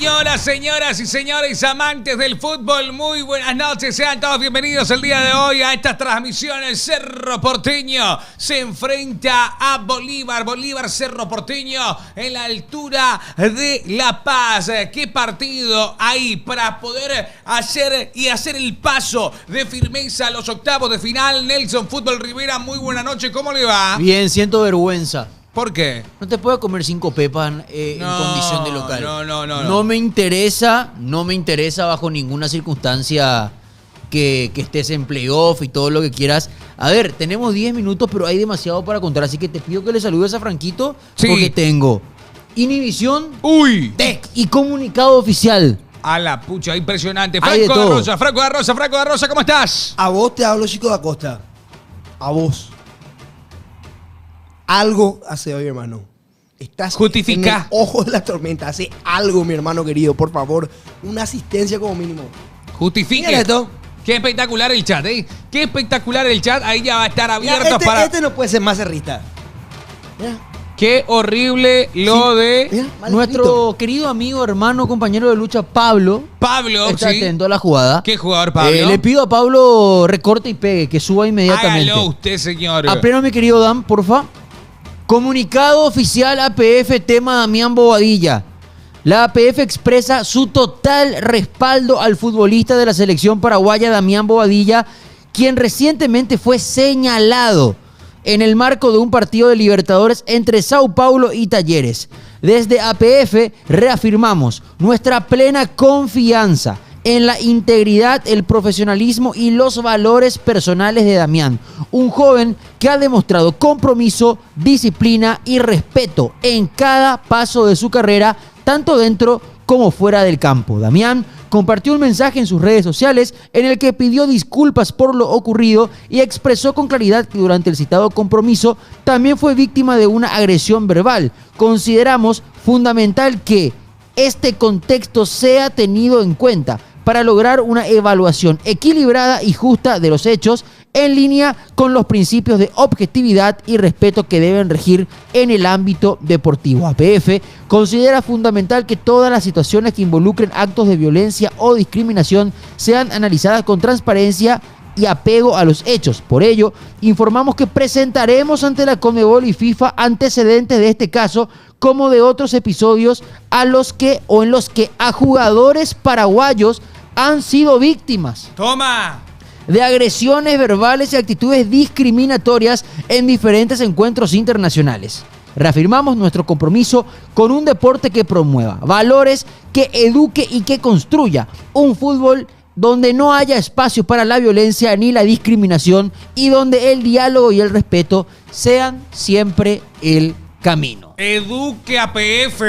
Señoras y señores amantes del fútbol, muy buenas noches. Sean todos bienvenidos el día de hoy a estas transmisiones. Cerro Porteño se enfrenta a Bolívar. Bolívar Cerro Porteño en la altura de La Paz. Qué partido hay para poder hacer el paso de firmeza a los octavos de final. Nelson Fútbol Rivera, muy buena noche. ¿Cómo le va? Bien, siento vergüenza. ¿Por qué? No te puedo comer 5 pepas en condición de local. No. No me interesa bajo ninguna circunstancia que estés en playoff y todo lo que quieras. A ver, tenemos 10 minutos, pero hay demasiado para contar, así que te pido que le saludes a Franquito, sí, porque tengo inhibición y comunicado oficial. A la pucha, impresionante. Franco de Rosa, ¿cómo estás? A vos te hablo, Chico da Costa. A vos. Algo hace hoy, hermano. Estás Justifica. en el ojo de la tormenta. Hace algo, mi hermano querido, por favor. Una asistencia como mínimo. Justifique. Mira esto. Qué espectacular el chat, ¿eh? Qué espectacular el chat. Ahí ya va a estar abierto Mira, este no puede ser más cerrista. Mira. Qué horrible lo de... Mira, Nuestro querido amigo, hermano, compañero de lucha, Pablo. sí. Está atento a la jugada. ¿Qué jugador, Pablo? Le pido a Pablo recorte y pegue, que suba inmediatamente. Hágalo usted, señor. Aprenda, mi querido Dan, porfa. Comunicado oficial APF, tema Damián Bobadilla. La APF expresa su total respaldo al futbolista de la selección paraguaya Damián Bobadilla, quien recientemente fue señalado en el marco de un partido de Libertadores entre Sao Paulo y Talleres. Desde APF reafirmamos nuestra plena confianza en la integridad, el profesionalismo y los valores personales de Damián, un joven que ha demostrado compromiso, disciplina y respeto en cada paso de su carrera, tanto dentro como fuera del campo. Damián compartió un mensaje en sus redes sociales en el que pidió disculpas por lo ocurrido y expresó con claridad que durante el citado compromiso también fue víctima de una agresión verbal. Consideramos fundamental que este contexto sea tenido en cuenta para lograr una evaluación equilibrada y justa de los hechos en línea con los principios de objetividad y respeto que deben regir en el ámbito deportivo. APF considera fundamental que todas las situaciones que involucren actos de violencia o discriminación sean analizadas con transparencia y apego a los hechos. Por ello, informamos que presentaremos ante la Conmebol y FIFA antecedentes de este caso como de otros episodios en los que a jugadores paraguayos han sido víctimas. ¡Toma! De agresiones verbales y actitudes discriminatorias en diferentes encuentros internacionales. Reafirmamos nuestro compromiso con un deporte que promueva valores, que eduque y que construya un fútbol donde no haya espacio para la violencia ni la discriminación y donde el diálogo y el respeto sean siempre el camino. Eduque APF.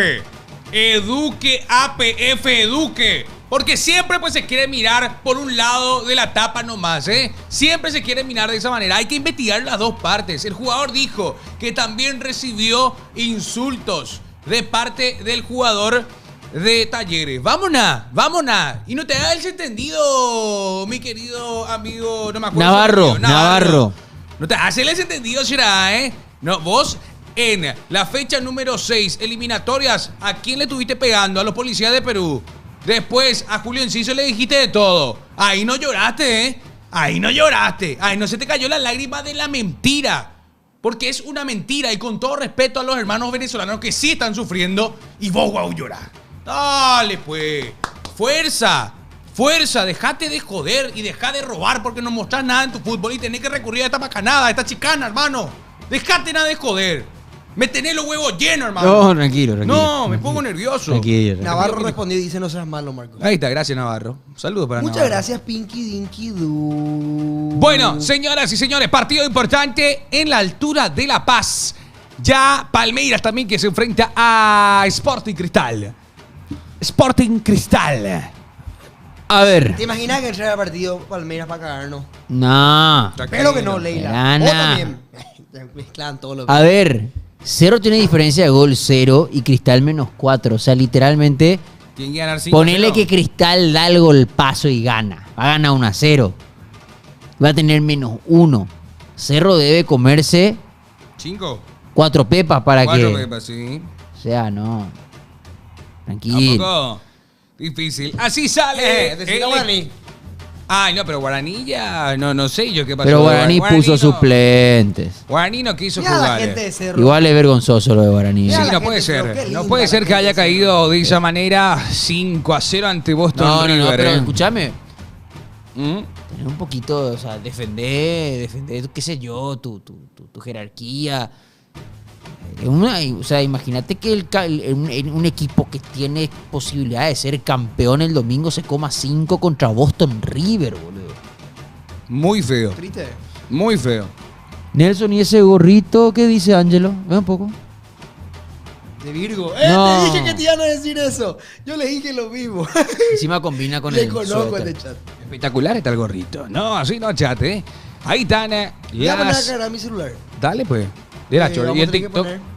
Eduque APF, eduque. Porque siempre pues se quiere mirar por un lado de la tapa nomás, ¿eh? Siempre se quiere mirar de esa manera. Hay que investigar las dos partes. El jugador dijo que también recibió insultos de parte del jugador de Talleres. Vámonos. Y no te hagas el entendido, mi querido amigo, no me acuerdo. Navarro. No te hagas el entendido, será, ¿eh? No, vos en la fecha número 6, eliminatorias, ¿a quién le estuviste pegando? A los policías de Perú. Después a Julio Enciso le dijiste de todo. Ahí no lloraste, ¿eh? Ahí no lloraste. Ahí no se te cayó la lágrima de la mentira. Porque es una mentira. Y con todo respeto a los hermanos venezolanos que sí están sufriendo. Y vos, guau, llorar. Dale, pues. Fuerza. Dejate de joder y deja de robar porque no mostrás nada en tu fútbol y tenés que recurrir a esta macanada, a esta chicana, hermano. Dejate nada de joder. Me tenés los huevos llenos, hermano. No, tranquilo. No, me pongo nervioso. Tranquilo. Navarro respondió y dice: no seas malo, Marcos. Ahí está, gracias, Navarro. Saludos para Muchas Navarro. gracias, Pinky Dinky Doo. Bueno, señoras y señores, partido importante en la altura de La Paz. Ya Palmeiras también que se enfrenta a Sporting Cristal. Sporting Cristal. A ver. ¿Te imaginas que entrara el partido Palmeiras para cagarnos? No. Espero que no, Leila. Rana. Vos también. Mezclan todos los... A ver. Cerro tiene diferencia de gol 0 y Cristal -4. O sea, literalmente, ¿Quién ganar 5-0? ponele que Cristal da el golpazo y gana. Va a ganar 1-0. Va a tener -1. Cerro debe comerse 5. 4 pepas para 4 que... pepas, sí. O sea, no. Tranquilo. Tampoco. Difícil. Así sale. Decirle a Guaraní. Ay, no, pero Guaraní ya. No sé yo qué pasó. Pero Guaraní puso no- suplentes. Guaraní no quiso Mira la jugar. gente de Cerro. Igual es vergonzoso lo de Guaraní. Mira Sí, la no gente puede de Cerro, ser. qué linda No puede la ser que gente haya de Cerro. caído de esa manera 5-0 ante Boston No, River. pero ¿eh? escúchame. ¿Mm? Tener un poquito, o sea, defender, qué sé yo, tu jerarquía. O sea, imagínate que un equipo que tiene posibilidad de ser campeón el domingo se coma 5 contra Boston River, boludo. Muy feo. Triste. Muy feo. Nelson, ¿y ese gorrito qué dice Ángelo? Ve un poco. De Virgo. No. Te dije que te iban a decir eso. Yo le dije lo mismo. Encima combina con Le el conozco suéter. el de chat. Espectacular está el gorrito. No, así no, chat, ¿eh? Ahí están Voy a poner a las... cargar mi celular. Dale, pues. De la chora. Vamos Y a el tener que TikTok. poner.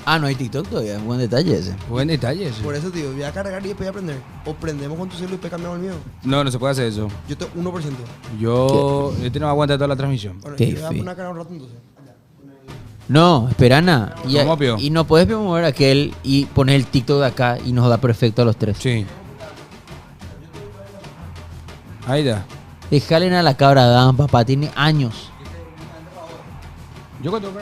Ah, no hay TikTok todavía, buen detalle ese. Buen detalle ese. Por eso, tío, voy a cargar y después voy a aprender. O prendemos con tu celular y después cambiamos el mío. No se puede hacer eso. Yo tengo 1%. Yo... Este no aguanta toda la transmisión. Bueno, Qué yo voy a fe. poner a cargar un rato entonces. No, esperana. ¿Cómo, Pío? Y no puedes mover aquel y poner el TikTok de acá y nos da perfecto a los tres. Sí. Ahí está. Déjale a la cabra Dan, papá, tiene años. Yo cuento.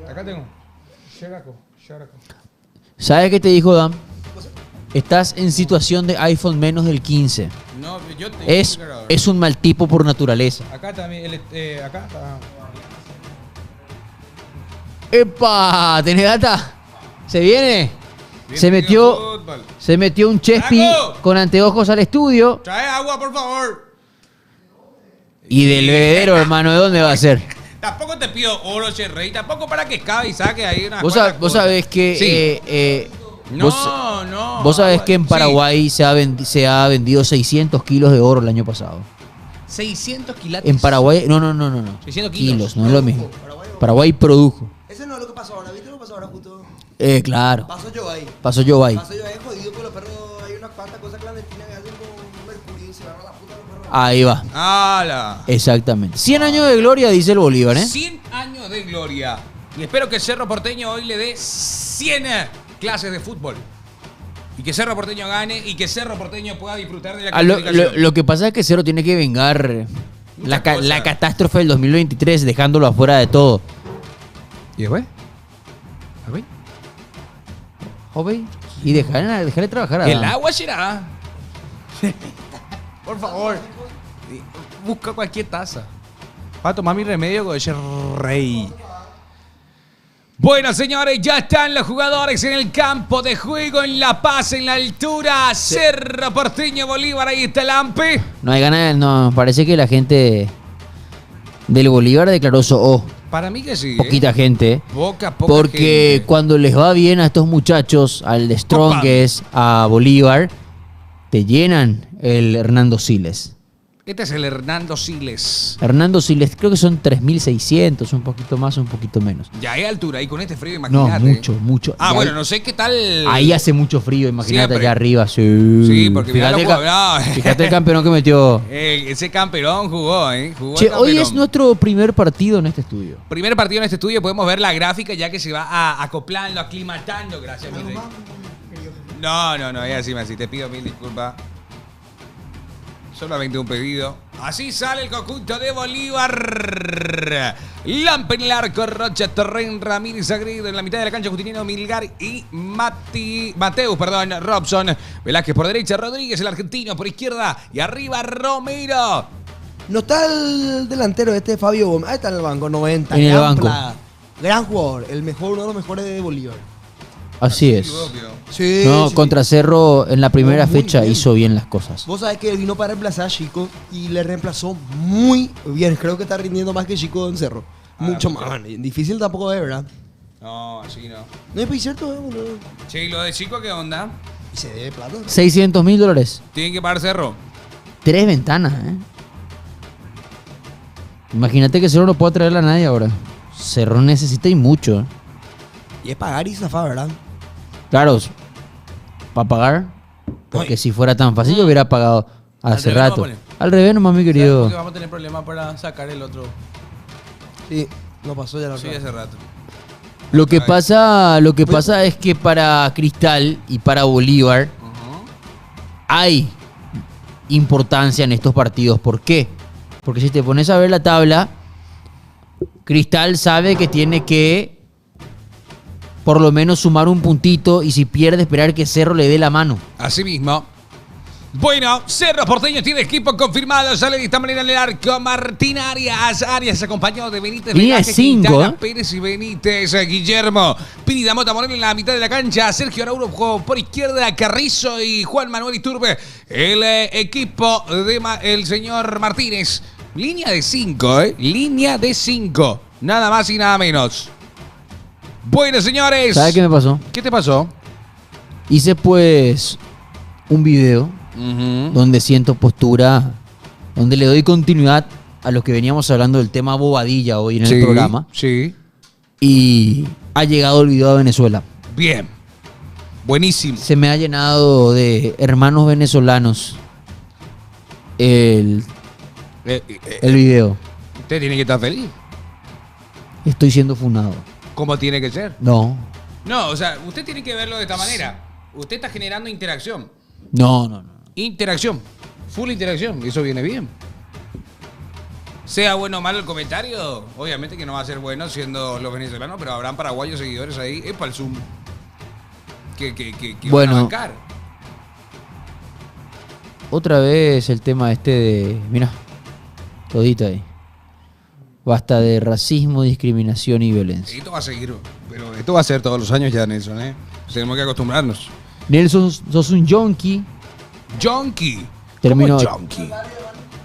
Acá tengo. Sheraco. ¿Sabes qué te dijo Dan? Estás en situación de iPhone menos del 15. No, yo te Es un mal tipo por naturaleza. Acá también, acá está. ¡Epa! ¿Tenés data? ¿Se viene? Se Bienvenido metió, al fútbol. se metió un Chespi ¡Drago! con anteojos al estudio. Trae agua, por favor. Y del bebedero, hermano, ¿de dónde va a ser? Tampoco te pido oro, Rey. Tampoco para que cabe y saque ahí una. Vos sabés que... Sí. No, vos, no. Vos sabés que en Sí. Paraguay se ha vendido 600 kilos de oro el año pasado. 600 quilates. En Paraguay, no. 600 kilos. No es lo mismo. Paraguay produjo. Ese no es lo que pasó ahora. ¿Viste lo que pasó ahora justo? Claro. Pasó yo ahí. Pasó yo ahí. Pasó yo ahí jodido con los perros. Hay unas cuantas cosas clandestinas que hacen con mercurio y se van a la puta los perros. Ahí va. ¡Hala! Exactamente. 100 años de gloria, dice el Bolívar, ¿eh? 100 años de gloria. Y espero que Cerro Porteño hoy le dé 100 clases de fútbol. Y que Cerro Porteño gane y que Cerro Porteño pueda disfrutar de la clasificación. Lo que pasa es que Cerro tiene que vengar Muchas cosas. la catástrofe del 2023, dejándolo afuera de todo. ¿Y después? ¿A ver? Joven. Y dejarle trabajar a El Dan. agua será. Por favor. Busca cualquier taza. Para tomar mi remedio con ese rey. Bueno, señores, ya están los jugadores en el campo de juego, en La Paz, en la altura. Cerro Porteño, Bolívar, ahí está el AMPE. No hay ganas, no, parece que la gente del Bolívar declaró Para mí que sí. poquita gente, ¿eh? Poca Porque gente. cuando les va bien a estos muchachos, al de Strongest, a Bolívar, te llenan el Hernando Siles. Este es el Hernando Siles. Hernando Siles, creo que son 3.600, un poquito más o un poquito menos. Ya hay altura y con este frío, No, imagínate. mucho. Ah, Y bueno, ahí- no sé qué tal. Ahí hace mucho frío, imagínate Siempre. allá arriba. Sí, Sí, porque mirá fíjate, lo jugado. fíjate el campeón que metió. Ese camperón jugó, ¿eh? Jugó Che, el hoy camperón. es nuestro primer partido en este estudio. Primer partido en este estudio, podemos ver la gráfica ya que se va acoplando, aclimatando. Gracias, mi rey. No, es así, te pido mil disculpas. Solamente un pedido. Así sale el conjunto de Bolívar. Lampe en el arco, Rocha, Torren, Ramírez, Agredo. En la mitad de la cancha, Justiniano, Milgar y Mateus, Robson. Velázquez por derecha, Rodríguez, el argentino, por izquierda. Y arriba, Romero. No está el delantero Fabio Gómez. Ahí está en el banco, 90. En el gran banco. plaga. Gran jugador. Uno de los mejores de Bolívar. Así es. Sí. No, sí. contra Cerro en la primera Muy fecha bien. hizo bien las cosas. Vos sabés que él vino para reemplazar a Chico y le reemplazó muy bien. Creo que está rindiendo más que Chico en Cerro. Mucho más. Man. Difícil tampoco es, ¿verdad? No, así no. No es cierto, boludo. Che, ¿y lo de Chico qué onda? Y se debe plata. $600,000. Tienen que pagar Cerro. 3 ventanas, ¿eh? Imagínate que Cerro no puede traerle a nadie ahora. Cerro necesita y mucho. Y es pagar y zafar, ¿verdad? Claro, para pagar. Porque Ay. si fuera tan fácil, yo hubiera pagado hace Al revés, rato. vamos a poner. Al revés nomás, mi querido. Porque vamos a tener problemas para sacar el otro. Sí, no pasó ya la Sí, otra. hace rato. Lo que pasa es que para Cristal y para Bolívar hay importancia en estos partidos. ¿Por qué? Porque si te pones a ver la tabla, Cristal sabe que tiene que por lo menos sumar un puntito y si pierde esperar que Cerro le dé la mano. Así mismo. Bueno, Cerro Porteño tiene equipo confirmado. Sale de esta manera en el arco Martín Arias. Arias acompañado de Benítez, Línea de Velázquez, 5, Quintana, Pérez y Benítez. Guillermo Pinida, Mota Moreno en la mitad de la cancha. Sergio Araujo por izquierda. Carrizo y Juan Manuel Iturbe. El equipo de el señor Martínez. Línea de 5, Línea de 5. Nada más y nada menos. Bueno, señores. ¿Sabes qué me pasó? ¿Qué te pasó? Hice pues un video donde siento postura, donde le doy continuidad a lo que veníamos hablando del tema Bobadilla hoy en el programa. Sí. Y ha llegado el video a Venezuela. Bien. Buenísimo. Se me ha llenado de hermanos venezolanos el video. Usted tiene que estar feliz. Estoy siendo funado. ¿Cómo tiene que ser? No. No, o sea, usted tiene que verlo de esta manera. Usted está generando interacción. No. Interacción. Full interacción. Eso viene bien. Sea bueno o malo el comentario, obviamente que no va a ser bueno siendo los venezolanos, pero habrán paraguayos seguidores ahí. Es para el Zoom. Que Bueno. van a bancar. Otra vez el tema de... Mira, todito ahí. Basta de racismo, discriminación y violencia. Esto va a seguir, pero esto va a ser todos los años ya, Nelson, Tenemos que acostumbrarnos. Nelson, sos un yonki. Junkie. Término, ¿Cómo junkie?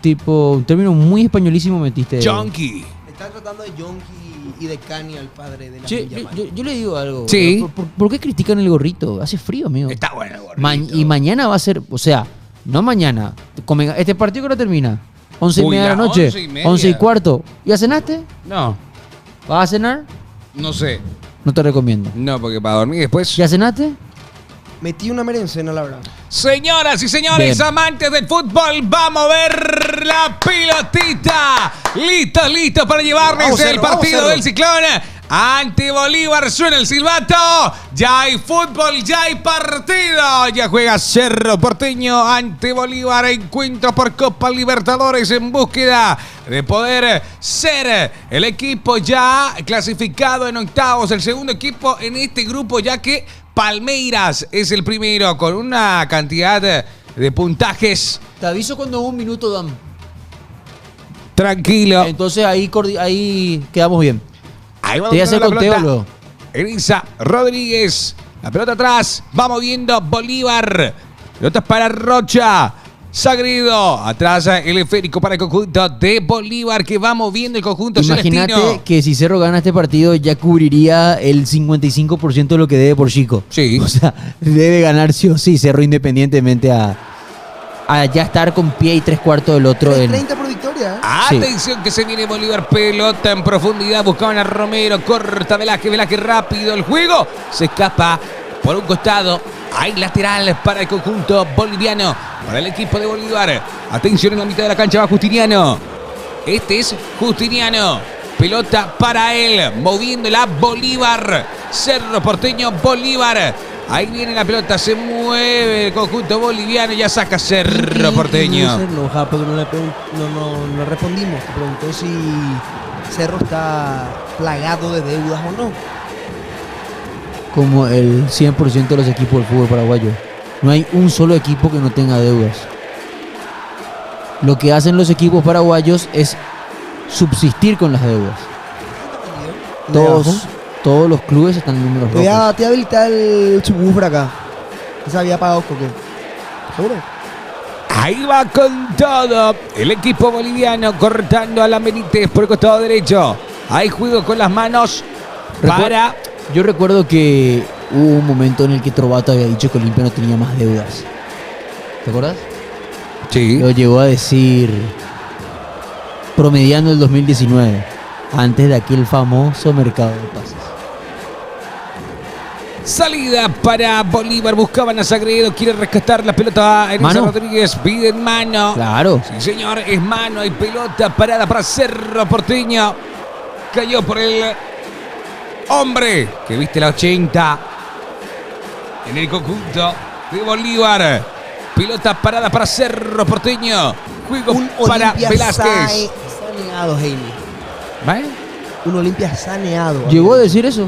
tipo, un término muy españolísimo metiste. Junkie. Está tratando de Yonki y de Cani al padre de la Che, Villa yo le digo algo. Sí. ¿Por qué critican el gorrito? Hace frío, amigo. Está bueno el gorrito. Y mañana va a ser, o sea, no mañana. Este partido que no termina. 11:30 de la noche. 11:30. 11:15. ¿Ya cenaste? No, ¿Vas a cenar? no sé. No te recomiendo. No, porque para dormir después... ¿Ya cenaste? Metí una merencena, la verdad. Señoras y señores, Bien. amantes del fútbol, vamos a ver la pilotita. Listos para llevarles Vamos, el Cerro, partido vamos, del Ciclón. Ante Bolívar suena el silbato. Ya hay fútbol, ya hay partido. Ya juega Cerro Porteño ante Bolívar. Encuentro por Copa Libertadores en búsqueda de poder ser el equipo ya clasificado en octavos. El segundo equipo en este grupo, ya que Palmeiras es el primero con una cantidad de puntajes. Te aviso cuando en un minuto, Dan. Tranquilo. Entonces ahí quedamos bien. Ahí va Te voy a hacer la conteo pelota. luego. Elisa Rodríguez. La pelota atrás. Va moviendo Bolívar. Pelota para Rocha. Sagredo. Atrás el esférico para el conjunto de Bolívar que va moviendo el conjunto Imagínate celestino. que si Cerro gana este partido ya cubriría el 55% de lo que debe por Chico. Sí. O sea, debe ganar sí o sí Cerro independientemente a ya estar con pie y 3/4 del otro. 30 por victoria, Sí. Atención que se viene Bolívar, pelota en profundidad, buscaban a Romero, corta Velázquez rápido, el juego se escapa por un costado, hay lateral para el conjunto boliviano, para el equipo de Bolívar. Atención en la mitad de la cancha va Justiniano, este es Justiniano, pelota para él, moviéndola Bolívar, Cerro Porteño, Bolívar. Ahí viene la pelota, se mueve el conjunto boliviano, ya saca Cerro Porteño. Se enoja porque no respondimos. Te preguntó si Cerro está plagado de deudas o no. Como el 100% de los equipos del fútbol paraguayo. No hay un solo equipo que no tenga deudas. Lo que hacen los equipos paraguayos es subsistir con las deudas. Todos los clubes están en números Te voy rojos. a habilitar el subwoofer acá. Se había pagado Coque. ¿Seguro? Ahí va con todo el equipo boliviano cortando a la Benítez por el costado derecho. Hay juego con las manos para... Yo recuerdo que hubo un momento en el que Trovato había dicho que Olimpia no tenía más deudas. ¿Te acuerdas? Sí. Lo llegó a decir promediando el 2019, antes de aquel famoso mercado de pases. Salida para Bolívar, buscaban a Sagredo, quiere rescatar la pelota a Elisa ¿Mano? Rodríguez, pide mano. Claro. Sí, señor, es mano, hay pelota parada para Cerro Porteño. Cayó por el hombre que viste la 80 en el conjunto de Bolívar. Pelota parada para Cerro Porteño. Juego Un para Olimpia Velázquez. saneado, Heini. ¿Vale? Un Olimpia saneado. ¿Llegó a decir eso?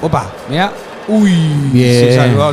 Opa, mira. Uy, Bien.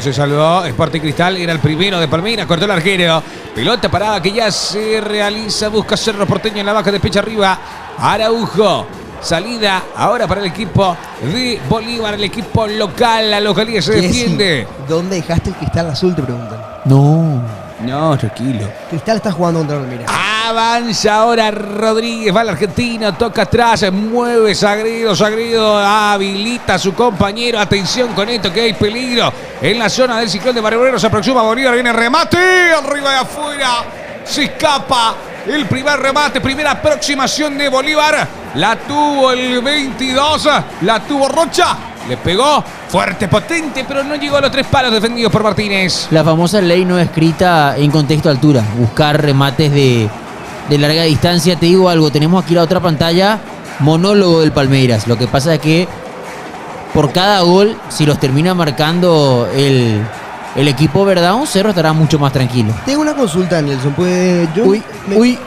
se salvó. Sporting Cristal era el primero de Palmeiras, cortó el arquero. Pelota parada que ya se realiza. Busca Cerro Porteño en la baja de pecho arriba. Araujo. Salida ahora para el equipo de Bolívar, el equipo local. La localidad se defiende. ¿Dónde dejaste el Cristal azul? Te preguntan. No. No, tranquilo. Cristal está jugando contra Palmeiras. Avanza ahora Rodríguez, va el argentino, toca atrás, mueve Sagredo, habilita a su compañero. Atención con esto que hay peligro en la zona del ciclón de Barrio. Se aproxima Bolívar, viene remate, arriba y afuera, se escapa el primer remate, primera aproximación de Bolívar. La tuvo el 22, la tuvo Rocha, le pegó fuerte, potente, pero no llegó a los 3 palos defendidos por Martínez. La famosa ley no escrita en contexto de altura. Buscar remates de larga distancia. Te digo algo, tenemos aquí la otra pantalla, monólogo del Palmeiras. Lo que pasa es que por cada gol, si los termina marcando el equipo Verdão, Cerro estará mucho más tranquilo. Tengo una consulta, Nelson.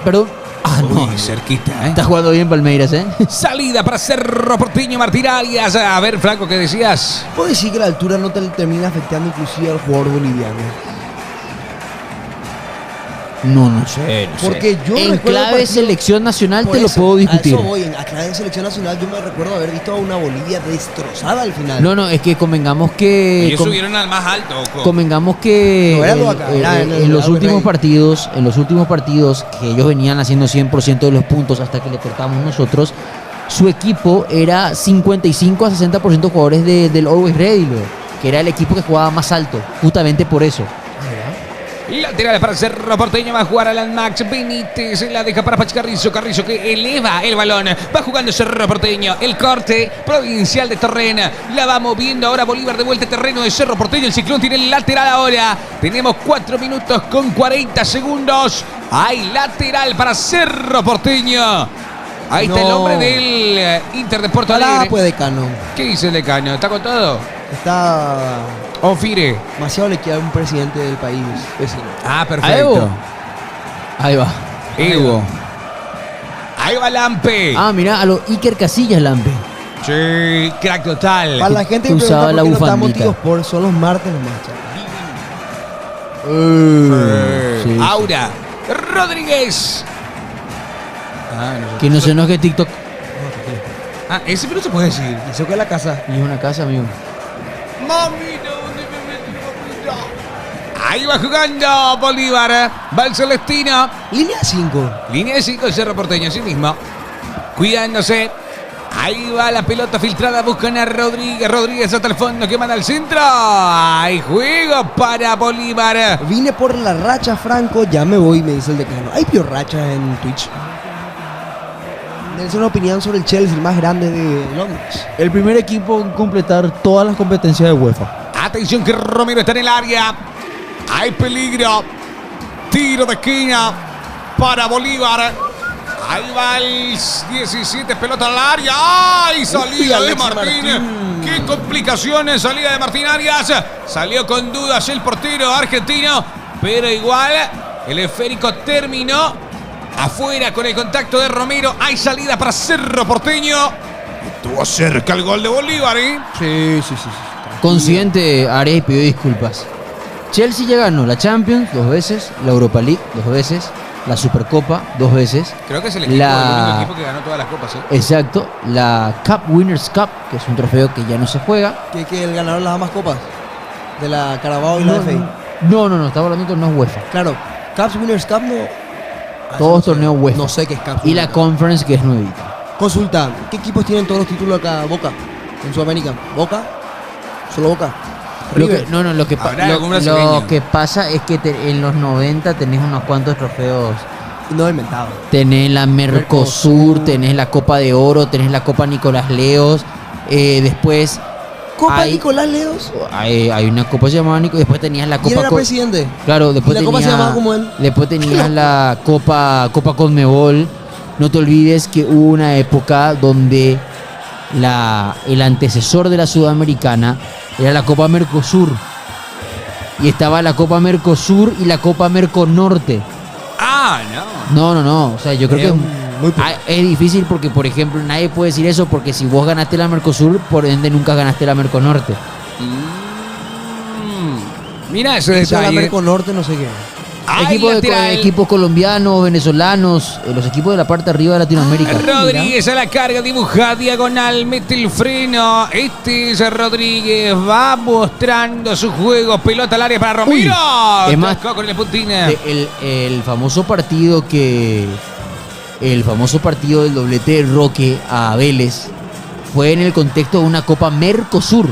Perdón. Ah, no. Uy, cerquita, Está jugando bien Palmeiras, ¿eh? Salida para Cerro Porteño, Martín Arias. A ver, Franco, ¿qué decías? ¿Puedo decir que la altura no te termina afectando inclusive al jugador boliviano? No sé. Porque yo en recuerdo clave partidos- selección nacional Por te lo eso, puedo discutir. A eso voy. En clave de selección nacional yo me recuerdo haber visto a una Bolivia destrozada al final. No, es que convengamos que... Ellos subieron al más alto, Oco. Convengamos que No, era lo acá, era en los Albert últimos Rey. partidos que ellos venían haciendo 100% de los puntos hasta que le cortamos nosotros, su equipo era 55 a 60% jugadores del Always Ready, que era el equipo que jugaba más alto, justamente por eso. Lateral para Cerro Porteño, va a jugar Alan Max Benítez, la deja para Pachi Carrizo que eleva el balón, va jugando Cerro Porteño, el corte provincial de Torrena, la va moviendo ahora Bolívar de vuelta a terreno de Cerro Porteño, el ciclón tiene el lateral ahora, tenemos 4 minutos con 40 segundos, hay lateral para Cerro Porteño, ahí está el No. hombre del Inter de Porto Ojalá Alegre. pues Decano. ¿Qué dice el decano? ¿Está con todo? Está Ofire. demasiado le queda a un presidente del país vecino. Ah, ¿A perfecto. Evo? Ahí va. Evo. Ahí va Lampe. Ah, mirá, a los Iker Casillas, Lampe. Sí, crack total. Para la gente que Usaba pregunta la por qué no estamos bufandita. tíos por son los martes nomás, chaval. Sí. Aura Rodríguez. Ah, no sé. Que no se enoje TikTok. Ah, ese pero se puede decir. Eso que es la casa. Y es una casa, amigo. Mamita, ¿dónde me metí, mamita? Ahí va jugando Bolívar. Va el Celestino. Línea 5. Línea de 5 de Cerro Porteño, así mismo. Cuidándose. Ahí va la pelota filtrada. Buscan a Rodríguez. Rodríguez hasta el fondo. Que manda al centro. Hay juego para Bolívar. Vine por la racha, Franco. Ya me voy, me dice el decano. Hay peor rachas en Twitch. Es una opinión sobre el Chelsea, el más grande de Londres. El primer equipo en completar todas las competencias de UEFA. Atención que Romero está en el área. Hay peligro. Tiro de esquina para Bolívar. Ahí va el 17, pelota al área. ¡Ay! Salida de Alexis Martín. Martín. ¡Qué complicaciones! Salida de Martín Arias. Salió con dudas el portero argentino. Pero igual el esférico terminó afuera con el contacto de Romero. Hay salida para Cerro Porteño. Estuvo cerca el gol de Bolívar, ¿eh? Sí. Consciente, Arias pidió disculpas. Chelsea ya ganó la Champions 2 veces, la Europa League 2 veces, la Supercopa 2 veces. Creo que es el equipo, La- el único equipo que ganó todas las copas, ¿eh? Exacto, la Cup Winners' Cup, que es un trofeo que ya no se juega. Que el ganador de las ambas copas. De la Carabao y la FA. No, estaba hablando de torneos UEFA. Claro. Cups Winners Cup no. Todos no sé. torneos UEFA. No sé qué es Cups Y la Winners Cup. Conference, que es nuevita. Consulta. ¿Qué equipos tienen todos los títulos acá? Boca. En Sudamérica. ¿Boca? ¿Solo Boca? Lo que, River. ¿Habrá algún brasileño? lo que pasa es que en los 90 tenés unos cuantos trofeos. No he inventado. Tenés la Mercosur, tenés la Copa de Oro, tenés la Copa Nicolás Leos. Después Copa hay, Nicolás Leos. hay una Copa llamada Nicolás. Después tenías la ¿Quién Copa. era presidente? Claro, después ¿Y la Copa se llamaba como él? Después tenías la Copa Conmebol. No te olvides que hubo una época donde el antecesor de la Sudamericana era la Copa Mercosur. Y estaba la Copa Mercosur y la Copa Merconorte. Ah, no. No. O sea, yo creo que muy poco. es difícil porque, por ejemplo, nadie puede decir eso porque si vos ganaste la Mercosur, por ende nunca ganaste la Merconorte. Mira ese Eso de la detalle. Merconorte, no sé qué. Ay, lateral. Equipos colombianos, venezolanos, los equipos de la parte de arriba de Latinoamérica. Rodríguez a la carga, dibuja diagonal, mete el freno. Este es Rodríguez, va mostrando su juego. Pelota al área para Romero. es más, Tocó con la puntina. El famoso partido del doblete de Roque a Vélez fue en el contexto de una Copa Mercosur.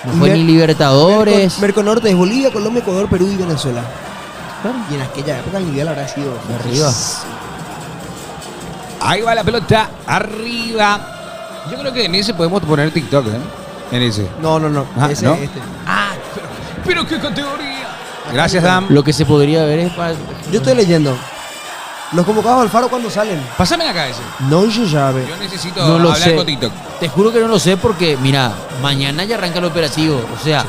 No fue ni Libertadores. Merconorte es Bolivia, Colombia, Ecuador, Perú y Venezuela. Y en aquella época el nivel habrá sido De arriba. Ahí va la pelota, arriba. Yo creo que en ese podemos poner TikTok, ¿eh? En ese. No. Ah, Ese, ¿no? este. Pero qué categoría. Gracias, Dan. Lo que se podría ver es Yo estoy leyendo. Los convocados al Faro cuando salen. Pásame acá ese. No hizo llave. Yo necesito No lo hablar sé. con TikTok. Te juro que no lo sé porque, mira, mañana ya arranca el operativo. O sea,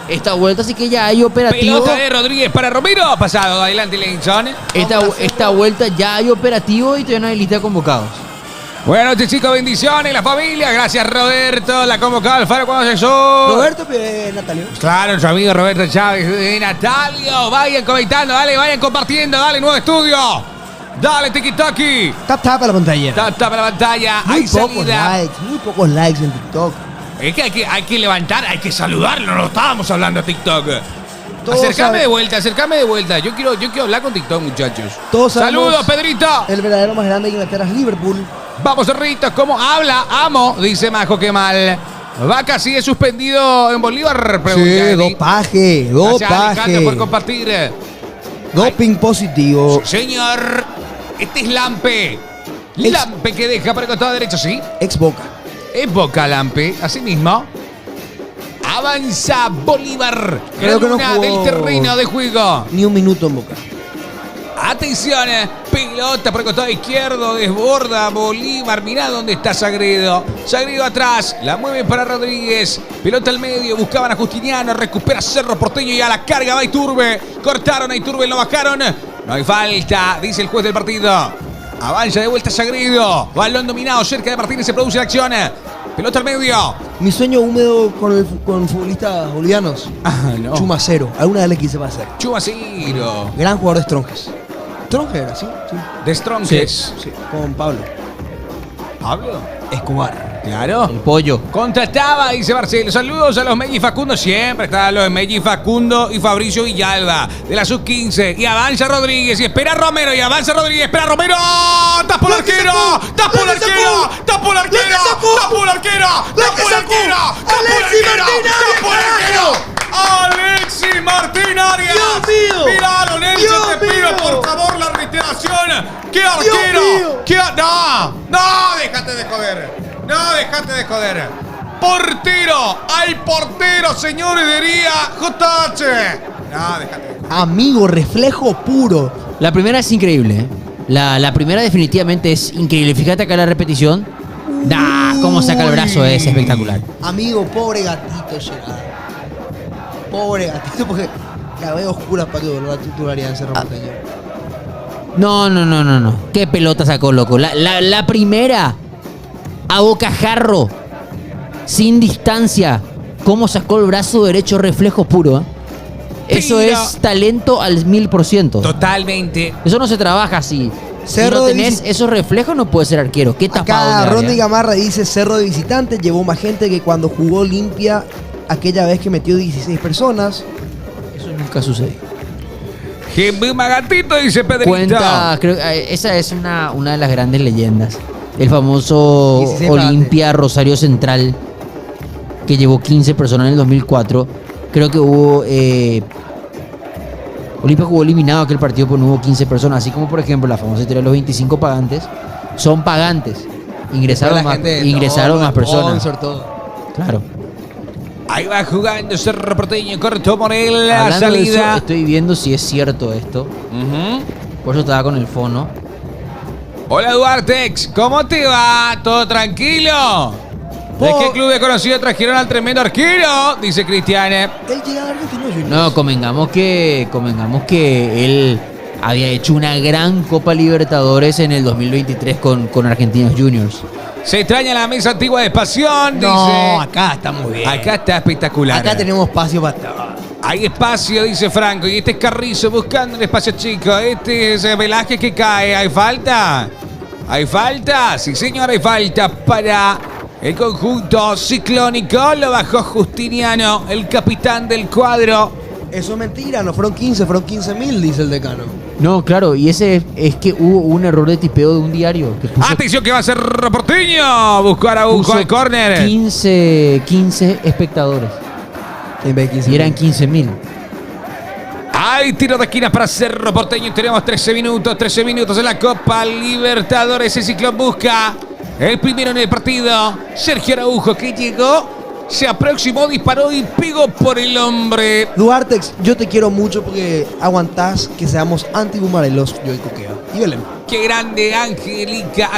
esta vuelta sí que ya hay operativo. Pelota de Rodríguez para Romero. Pasado, adelante Lenson. Esta vuelta ya hay operativo y todavía no hay lista de convocados. Buenas noches, chicos. Bendiciones, la familia. Gracias, Roberto. La convocada al Faro cuando llegó. Roberto Natalio. Claro, nuestro amigo Roberto Chávez de Natalio. Vayan comentando, dale, vayan compartiendo, dale, nuevo estudio. Dale, tiki-taki. Tapa la pantalla. Tapa la pantalla. Muy Hay pocos salida. likes, muy pocos likes en TikTok. Es que hay que levantar, hay que saludarlo. No estábamos hablando a TikTok. Todos Acercame saben- de vuelta. Yo quiero hablar con TikTok, muchachos. Todos sabemos- Saludos, Pedrito. El verdadero más grande de Inglaterra es Liverpool. Vamos, Cerritos, ¿cómo habla? Amo, dice Majo, qué mal. Vaca sigue suspendido en Bolívar, pregunta Eli. Dopaje, Gracias, Alicante, por dopaje. compartir. Doping positivo. Señor, este es Lampe. Lampe que deja para el costado derecho, ¿sí? Ex Boca. Es Boca Lampe, así mismo. Avanza Bolívar. Creo que no Luna jugó- del terreno de juego. Ni un minuto en Boca. Atención, pelota por el costado izquierdo, desborda Bolívar, mirá dónde está Sagredo. Sagredo atrás, la mueve para Rodríguez, pelota al medio, buscaban a Justiniano, recupera Cerro Porteño y a la carga va Iturbe. Cortaron a Iturbe, lo bajaron, no hay falta, dice el juez del partido. Avanza de vuelta Sagredo, balón dominado cerca de Martínez, se produce la acción. Pelota al medio. Mi sueño húmedo con futbolistas bolivianos. No. Chumacero. Alguna vez le quise pasar. Chumaciro. Gran jugador de Stronges. Stronges era, ¿sí? Sí. De Stronges. Sí, con Pablo Pablo. Escobar. Claro. El pollo. Contrataba, dice Marcelo. Saludos a los Meggi Facundo. Siempre están los Meggi Facundo y Fabricio Villalba de la sub-15. Y avanza Rodríguez y espera Romero. Y avanza Rodríguez, espera Romero. ¡Tapó el arquero! ¡Tapó el arquero! ¡Tapó el arquero! ¡Tapó el arquero! ¡Tapó el arquero! ¡Tapó el arquero! ¡Alexis Martín Arias! ¡Dios mío! ¡Miralo, Nelson! ¡Dios ¡Te pido mío! por favor la reiteración! ¡Qué ¡Dios arquero! mío! ¡No! ¡Déjate de joder! ¡No, déjate de joder! ¡Portero! ¡Hay portero, señores! Diría JH. No, déjate de joder. Amigo, reflejo puro. La primera es increíble, ¿eh? La primera definitivamente es increíble. Fíjate acá la repetición. Cómo saca el brazo es espectacular. Amigo, pobre gatito Gerard. Pobre gatito, porque la veo oscura para que vuelva a titularidad en Cerro Porteño. No. Qué pelota sacó, loco. La primera, a bocajarro, sin distancia. Cómo sacó el brazo derecho, reflejo puro, ¿eh? Eso Pero- es talento al 1000%. Totalmente. Eso no se trabaja así. Si Cerro no de tenés esos reflejos, no puedes ser arquero. Qué tapado. Acá de área. Ronnie Gamarra dice: Cerro de visitante llevó más gente que cuando jugó Olimpia aquella vez que metió 16 personas. Eso nunca sucedió. Jimima Gatito, dice Pedrito. Cuenta, creo esa es una de las grandes leyendas. El famoso 16 Olimpia Rosario Central, que llevó 15 personas en el 2004. Creo que hubo. Olimpia jugó eliminado aquel partido, pues no hubo 15 personas. Así como, por ejemplo, la famosa historia de los 25 pagantes. Son pagantes. Ingresaron más personas. Sponsor, todo. Claro. Ahí va jugando Cerro Porteño. Cortó por él la Hablando de eso, salida. estoy viendo si es cierto esto. Ujú. Por eso estaba con el fono. Hola Duartex, ¿cómo te va? ¿Todo tranquilo? ¿De qué club desconocido trajeron al tremendo arquero? Dice Cristian. Él llega a Argentinos Juniors. No, convengamos que él había hecho una gran Copa Libertadores en el 2023 con Argentinos Juniors. Se extraña la mesa antigua de Pasión. No, Dice. acá está muy bien. Acá está espectacular. Acá tenemos espacio para todo. Hay espacio, dice Franco. Y este es Carrizo buscando un espacio chico. Este es Velázquez que cae. ¿Hay falta? ¿Hay falta? Sí, señor, hay falta para el conjunto ciclónico. Lo bajó Justiniano, el capitán del cuadro. Eso es mentira, no fueron 15, fueron 15.000, dice el decano. No, claro, y ese es que hubo un error de tipeo de un diario. Que puso, Atención que va a ser Porteño. Buscó a Araujo puso al córner. 15 espectadores. En vez de 15.000. Y eran 15.000. Hay tiro de esquina para Cerro Porteño. Tenemos 13 minutos en la Copa Libertadores. El Ciclón busca el primero en el partido. Sergio Araujo que llegó, se aproximó, disparó y pegó por el hombre. Duartex, yo te quiero mucho porque aguantás que seamos anti-bumarelos, yo y Coquea. Y Belén. Qué grande Angélica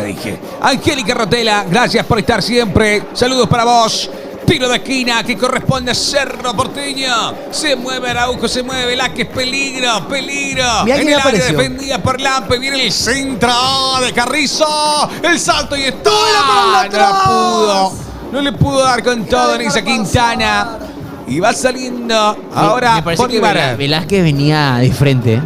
dije. Angélica Rotela, gracias por estar siempre. Saludos para vos. Tiro de esquina que corresponde a Cerro Porteño. Se mueve Araujo, se mueve Velázquez. Peligro. Mirá En quién el área apareció. defendida por Lampe. Viene el centro de Carrizo. El salto y está. No le pudo dar con todo en esa Quintana. Y va saliendo ahora Me parece que Bolívar. Velázquez venía de frente. ¿Eh?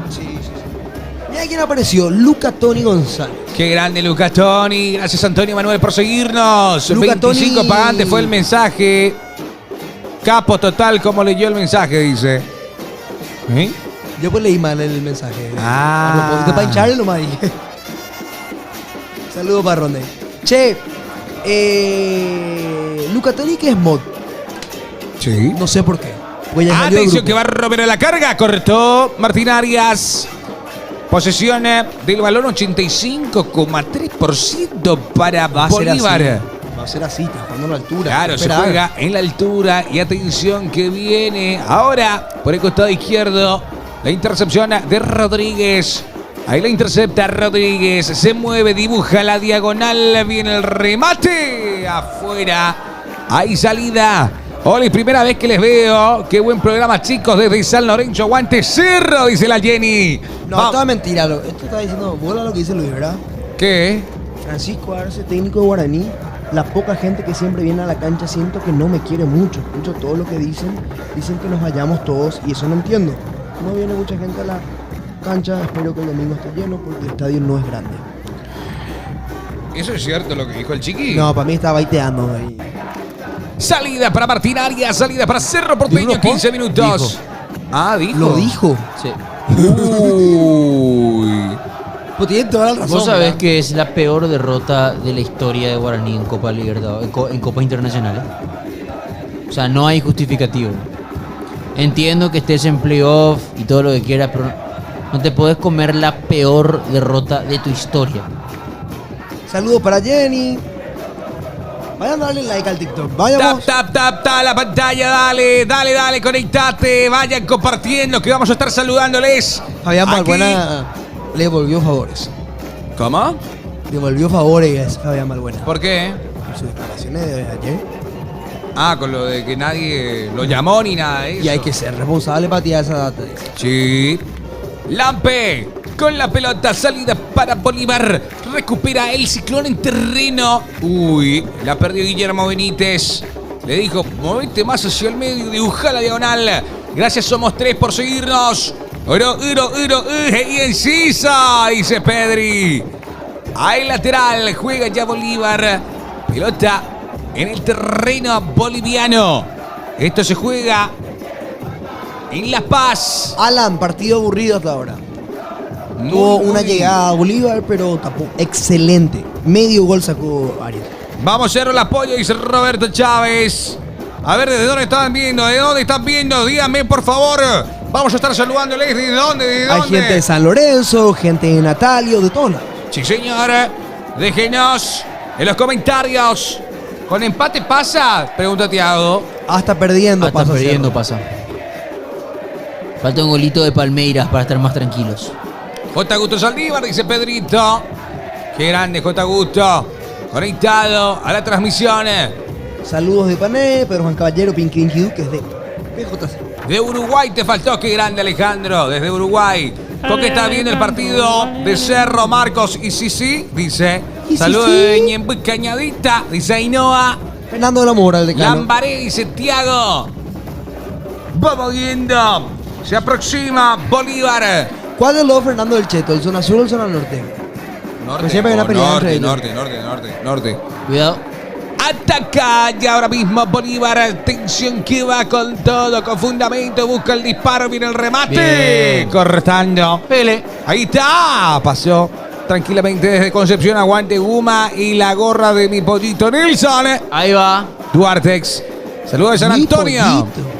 Mirá quién apareció, Luca Toni González. Qué grande Luca Toni. Gracias Antonio Manuel por seguirnos. Luca 25 Toni. pagantes fue el mensaje. Capo total, como leyó el mensaje, dice. ¿Eh? Yo pues leí mal el mensaje. Ah. A propósito, para hincharle nomás dije. Saludos para Ronde. Che, Luca Toni que es mod. Sí. No sé por qué. Pues ya salió del Atención grupo. que va Romero a la carga. Cortó Martín Arias. Posesión del balón 85,3% para Va a ser Bolívar. así. Va a ser así, está jugando a la altura. Claro, se Esperar. juega en la altura y atención que viene ahora por el costado izquierdo la intercepción de Rodríguez. Ahí la intercepta Rodríguez, se mueve, dibuja la diagonal, viene el remate afuera. Hay salida. Hola, primera vez que les veo. Qué buen programa, chicos, desde San Lorenzo. Aguante Cerro, dice la Jenny. No, Va- esto es mentira. Esto está diciendo, bola lo que dice Luis, ¿verdad? ¿Qué? Francisco Arce, técnico de Guaraní. La poca gente que siempre viene a la cancha siento que no me quiere mucho. Escucho todo lo que dicen. Dicen que nos vayamos todos y eso no entiendo. No viene mucha gente a la cancha. Espero que el domingo esté lleno porque el estadio no es grande. ¿Eso es cierto lo que dijo el chiqui? No, para mí está baiteando ahí. Salida para Martín Arias, salida para Cerro ¿Dijo Porteño, unos 15 post? minutos. Ah, dijo. Lo dijo. Sí. Uy. Pues tiene toda la razón. Vos sabés ¿verdad? que es la peor derrota de la historia de Guaraní en Copa Libertadores, en Copas Internacionales. O sea, no hay justificativo. Entiendo que estés en playoff y todo lo que quieras, pero no te podés comer la peor derrota de tu historia. Saludos para Jenny. Vayan a darle like al TikTok. Tap, Vayamos. tap, tap, tap, la pantalla, dale, conectate, vayan compartiendo que vamos a estar saludándoles. Fabián aquí. Balbuena le devolvió favores. ¿Cómo? Devolvió favores Fabián Balbuena. ¿Por qué? Por sus declaraciones de ayer. Ah, con lo de que nadie lo llamó ni nada de eso. Y hay que ser responsable para tirar esa data. Sí. Lampe con la pelota, salida para Bolívar. Recupera el Ciclón en terreno. Uy, la perdió Guillermo Benítez. Le dijo, movete más hacia el medio, dibuja la diagonal. Gracias, somos 3 por seguirnos. Y encisa, dice Pedri. Ahí lateral, juega ya Bolívar. Pelota en el terreno boliviano. Esto se juega en La Paz. Alan, partido aburrido hasta ahora. Tuvo una llegada a Bolívar, pero tapó. Excelente. Medio gol sacó Arias. Vamos a hacer el apoyo, dice Roberto Chávez. A ver, ¿desde dónde están viendo? ¿De dónde están viendo? Díganme, por favor. Vamos a estar saludándoles. ¿De dónde? ¿De Hay dónde? gente de San Lorenzo, gente de Natalio, de todos lados. Sí, señor. Déjenos en los comentarios. ¿Con empate pasa? Pregunta Tiago. Hasta perdiendo. Hasta pasa a perdiendo Cerro. pasa. Falta un golito de Palmeiras para estar más tranquilos. J. Gusto Saldívar, dice Pedrito. Qué grande, J. Gusto. conectado a la transmisión. Saludos de Pané, Pedro Juan Caballero, Pinky que es de PJC. De Uruguay te faltó, qué grande Alejandro, desde Uruguay. Porque está viendo el partido de Cerro, Marcos y Sisi, dice. Y Saludos Sisi. de Ñembuy Cañadita, dice Ainhoa. Fernando de la Mora, el decano. Lambaré, dice Tiago. Vamos viendo. Se aproxima Bolívar. ¿Cuál de los Fernando del Cheto? ¿El zona sur o el zona norte? Norte, Pues siempre hay una pelea entre norte, ellos. norte. Cuidado. Ataca y ahora mismo Bolívar. Atención que va con todo, con fundamento. Busca el disparo, viene el remate. Bien. Cortando. Pele. Ahí está. Pasó tranquilamente desde Concepción. Aguante Guma y la gorra de mi pollito Nilsson. Ahí va. Duartex. Saludos de San Mi Antonio. pollito.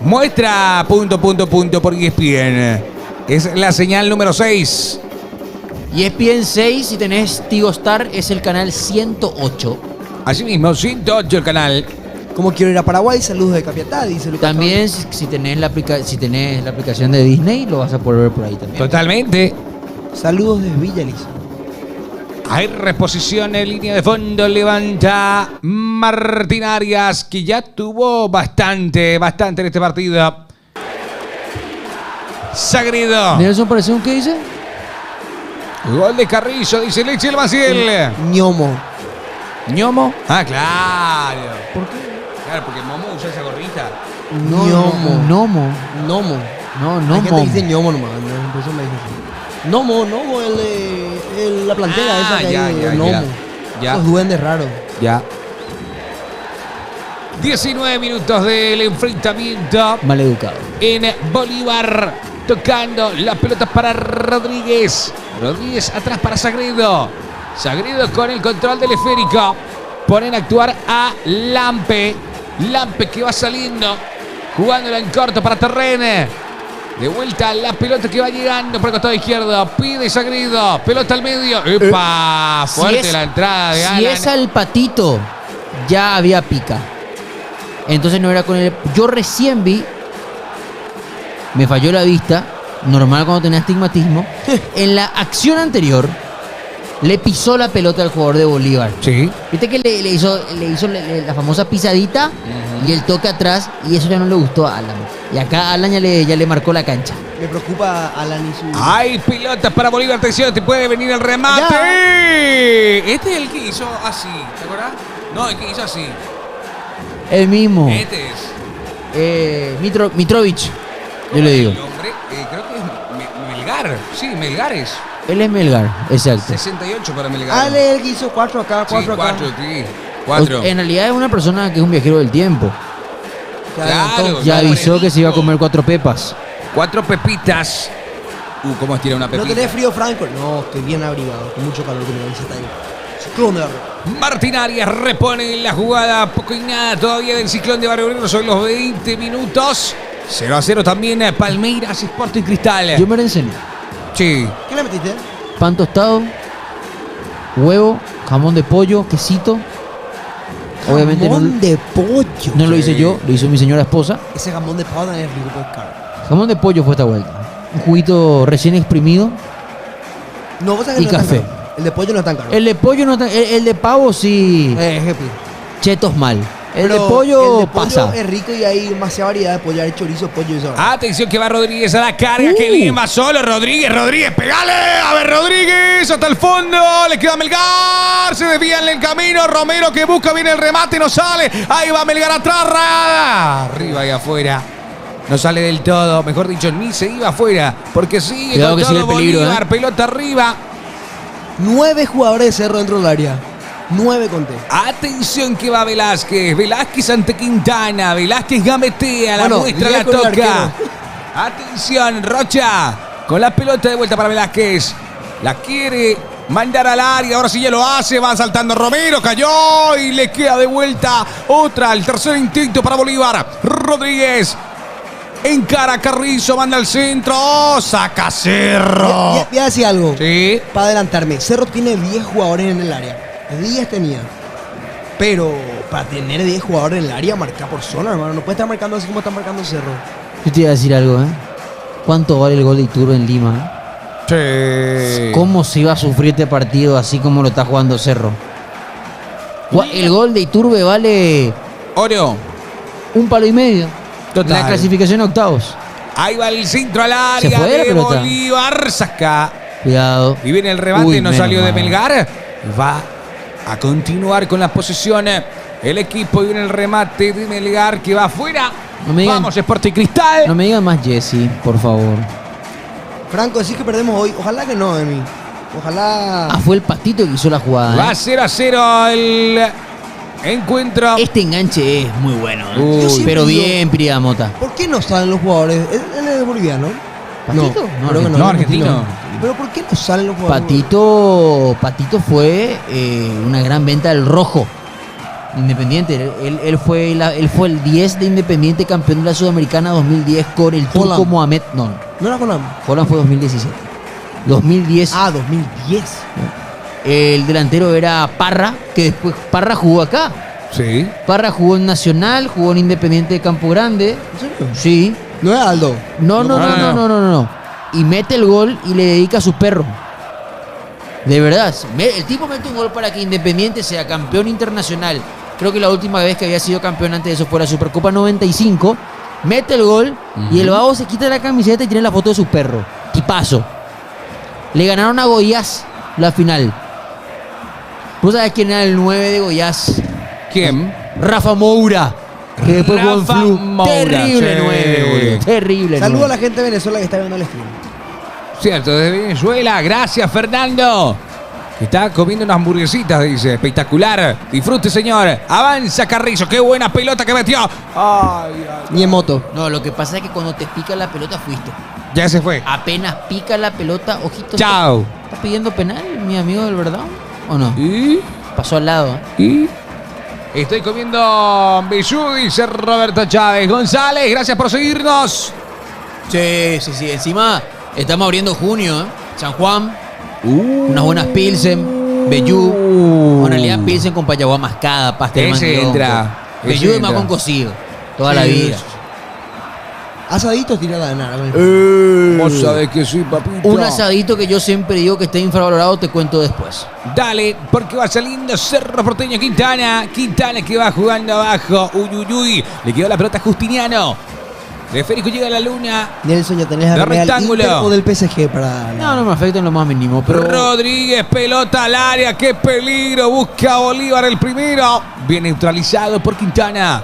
Muestra punto por ESPN. Es la señal número 6. Y ESPN 6, si tenés Tigo Star, es el canal 108. Asimismo, 108 el canal. Como quiero ir a Paraguay, saludos de Capiatá, dice Lucas. También, si tenés la aplicación de Disney, lo vas a poder ver por ahí también. Totalmente. Saludos de Villa Elisa. Hay reposición en línea de fondo. Levanta Martín Arias, que ya tuvo bastante en este partido. Sagredo. Nelson, parece un que dice. Gol de Carrillo, dice Leche el Maciel. Ñomo. ¿Ñomo? Ah, claro. ¿Por qué? Claro, porque Momo usa esa gorrita. Ñomo. Nomo. Nomo. No, Hay gente Momo. que dice ñomo nomás, ¿no? Por eso me dice así. Nomo, la plantera esa que hay. Nomo. Ya. Esos duendes raros. Ya. 19 minutos del enfrentamiento Mal educado. en Bolívar. Tocando la pelota para Rodríguez. Rodríguez atrás para Sagredo. Sagredo con el control del esférico. Ponen a actuar a Lampe. Lampe que va saliendo. Jugándola en corto para Terrene. De vuelta la pelota que va llegando por el costado izquierdo. Pide Sagredo. Pelota al medio. ¡Epa! Fuerte la entrada de Alan. Si es al patito, ya había pica. Entonces no era con el. Yo recién vi. Me falló la vista. Normal cuando tenía astigmatismo. En la acción anterior, le pisó la pelota al jugador de Bolívar. Sí. Viste que le hizo la famosa pisadita y el toque atrás. Y eso ya no le gustó a Alan. Y acá Alan ya le marcó la cancha. Me preocupa Alan y su. Hay pelotas para Bolívar. Atención, te puede venir el remate. Este es el que hizo así. ¿Te acuerdas? No, el que hizo así. El mismo. Este es. Mitrovic. Yo le digo. El hombre, creo que es Melgar. Sí, Melgar es. Él es Melgar, exacto. 68 para Melgar. Ale, el que hizo 4 acá, 4 acá. 4, sí. 4. En realidad es una persona que es un viajero del tiempo. Que Claro. adelantó. Ya No, avisó que se iba a Parejo. comer 4 pepas. 4 pepitas. ¿Cómo estira una ¿No pepita? tenés frío, Franco? No, estoy bien abrigado. Con mucho calor que me dice ahí. Ciclón de Barrio. Martín Arias repone en la jugada. Poco y nada todavía del Ciclón de Barrio Obrero. Son los 20 minutos. 0-0 también Palmeiras, Sporting Cristal. Yo me lo enseñé. Sí. ¿Qué le metiste? Pan tostado, huevo, jamón de pollo, quesito. Obviamente Jamón de pollo. no lo hice yo, lo hizo mi señora esposa. Ese jamón de pollo es rico por caro. Jamón de pollo fue esta vuelta. Un juguito recién exprimido. No, vos sabés Y que no es tan café. caro. El de pollo no es tan caro. El de pollo no está, el de pavo sí. Jefe. Chetos mal. El Pero de pollo el de pasa. es rico y hay demasiada variedad de pollo. Hay chorizo, pollo y eso. Atención que va Rodríguez a la carga. Que viene más solo. Rodríguez, pegale. A ver, Rodríguez hasta el fondo. Le queda Melgar. Se desvía en el camino. Romero que busca. Viene el remate. No sale. Ahí va Melgar atrás. Arriba y afuera. No sale del todo. Mejor dicho, ni se iba afuera. Porque sigue Cuidado con que todo sigue el peligro, Bolívar. Pelota arriba. 9 jugadores de Cerro dentro del área. 9 conté. Atención que va Velázquez. Velázquez ante Quintana. Velázquez gambetea. La Bueno, muestra, la llega con el toca. arquero. Atención, Rocha. Con la pelota de vuelta para Velázquez. La quiere mandar al área. Ahora sí ya lo hace. Va saltando Romero. Cayó y le queda de vuelta otra. El tercer intento para Bolívar. Rodríguez. Encara a Carrizo. Manda al centro. Oh, saca Cerro. Voy a decir algo. Sí. Para adelantarme. Cerro tiene 10 jugadores en el área. 10 tenía. Pero para tener 10 jugadores en el área, marca por zona, hermano. No puede estar marcando así como está marcando Cerro. Yo te iba a decir algo, ¿eh? ¿Cuánto vale el gol de Iturbe en Lima? Sí. ¿Cómo se iba a sufrir este partido así como lo está jugando Cerro? El gol de Iturbe vale Oro. 1,5 palos. Total. La clasificación a octavos. Ahí va el centro al Se área fue la de pelota. Bolívar. Saca. Cuidado. Y viene el remate, Uy, no menos salió de mal. Melgar. Va a continuar con la posesión. El equipo y viene el remate de Melgar que va afuera. No me digan- Vamos, Sporting Cristal. No me digan más Jesse, por favor. Franco, decís que perdemos hoy. Ojalá que no, Emi. Ojalá. Ah, fue el Patito que hizo la jugada. Va ¿eh? 0-0 el encuentro. Este enganche es muy bueno. ¿eh? Uy. Yo siempre Pero digo, bien, Priamota. ¿por qué no salen los jugadores? ¿Él es boliviano? ¿Patito? No, creo que no, argentino. Pero ¿por qué no salen los jugadores? Patito fue una gran venta del Rojo. Independiente. Él fue el 10 de Independiente, campeón de la Sudamericana 2010 con el turco Holland. Mohamed. No, ¿No era con la... Holland fue 2017. 2010. Ah, 2010. El delantero era Parra, que después Parra jugó acá. Sí. Parra jugó en Nacional, jugó en Independiente de Campo Grande. ¿En serio? Sí. No es Aldo. No. Y mete el gol y le dedica a su perro. De verdad. El tipo mete un gol para que Independiente sea campeón internacional. Creo que la última vez que había sido campeón antes de eso fue la Supercopa 95. Mete el gol y el vago se quita la camiseta y tiene la foto de su perro. Tipazo. Le ganaron a Goiás la final. ¿Vos sabés quién era el 9 de Goiás? ¿Quién? Rafa Moura. Que después jugó en Rafa Flu. Moura, Terrible sí. 9, boludo. Terrible. Saludo a 9. la gente de Venezuela que está viendo el stream. Cierto, desde Venezuela. Gracias, Fernando. Está comiendo unas hamburguesitas, dice. Espectacular. Disfrute, señor. Avanza, Carrizo. Qué buena pelota que metió. Ay. Ni en moto. No, lo que pasa es que cuando te pica la pelota fuiste. Ya se fue. Apenas pica la pelota, ojito. Chao. ¿Estás pidiendo penal, mi amigo del verdad? ¿O no? ¿Y? Pasó al lado. Estoy comiendo bijú, dice Roberto Chávez. González, gracias por seguirnos. Sí. Encima estamos abriendo junio, ¿eh? San Juan, unas buenas pilsen, Bellú. En realidad pilsen con payaguá mascada, pasta de Ese mandioca. entra. Bellú Ese es más entra. con cocido. Toda la Sí. vida. Asaditos tira la de nada. Vos sabés que sí, papito. Un asadito que yo siempre digo que está infravalorado, te cuento después. Dale, porque va saliendo Cerro Porteño Quintana. Quintana que va jugando abajo. Uy. Le quedó la pelota a Justiniano. De Férico llega a la luna. Nelson, ya tenés De al Real rectángulo. Inter o del PSG para... No me afecta en lo más mínimo, pero... Rodríguez, pelota al área. ¡Qué peligro! Busca a Bolívar el primero. Bien neutralizado por Quintana.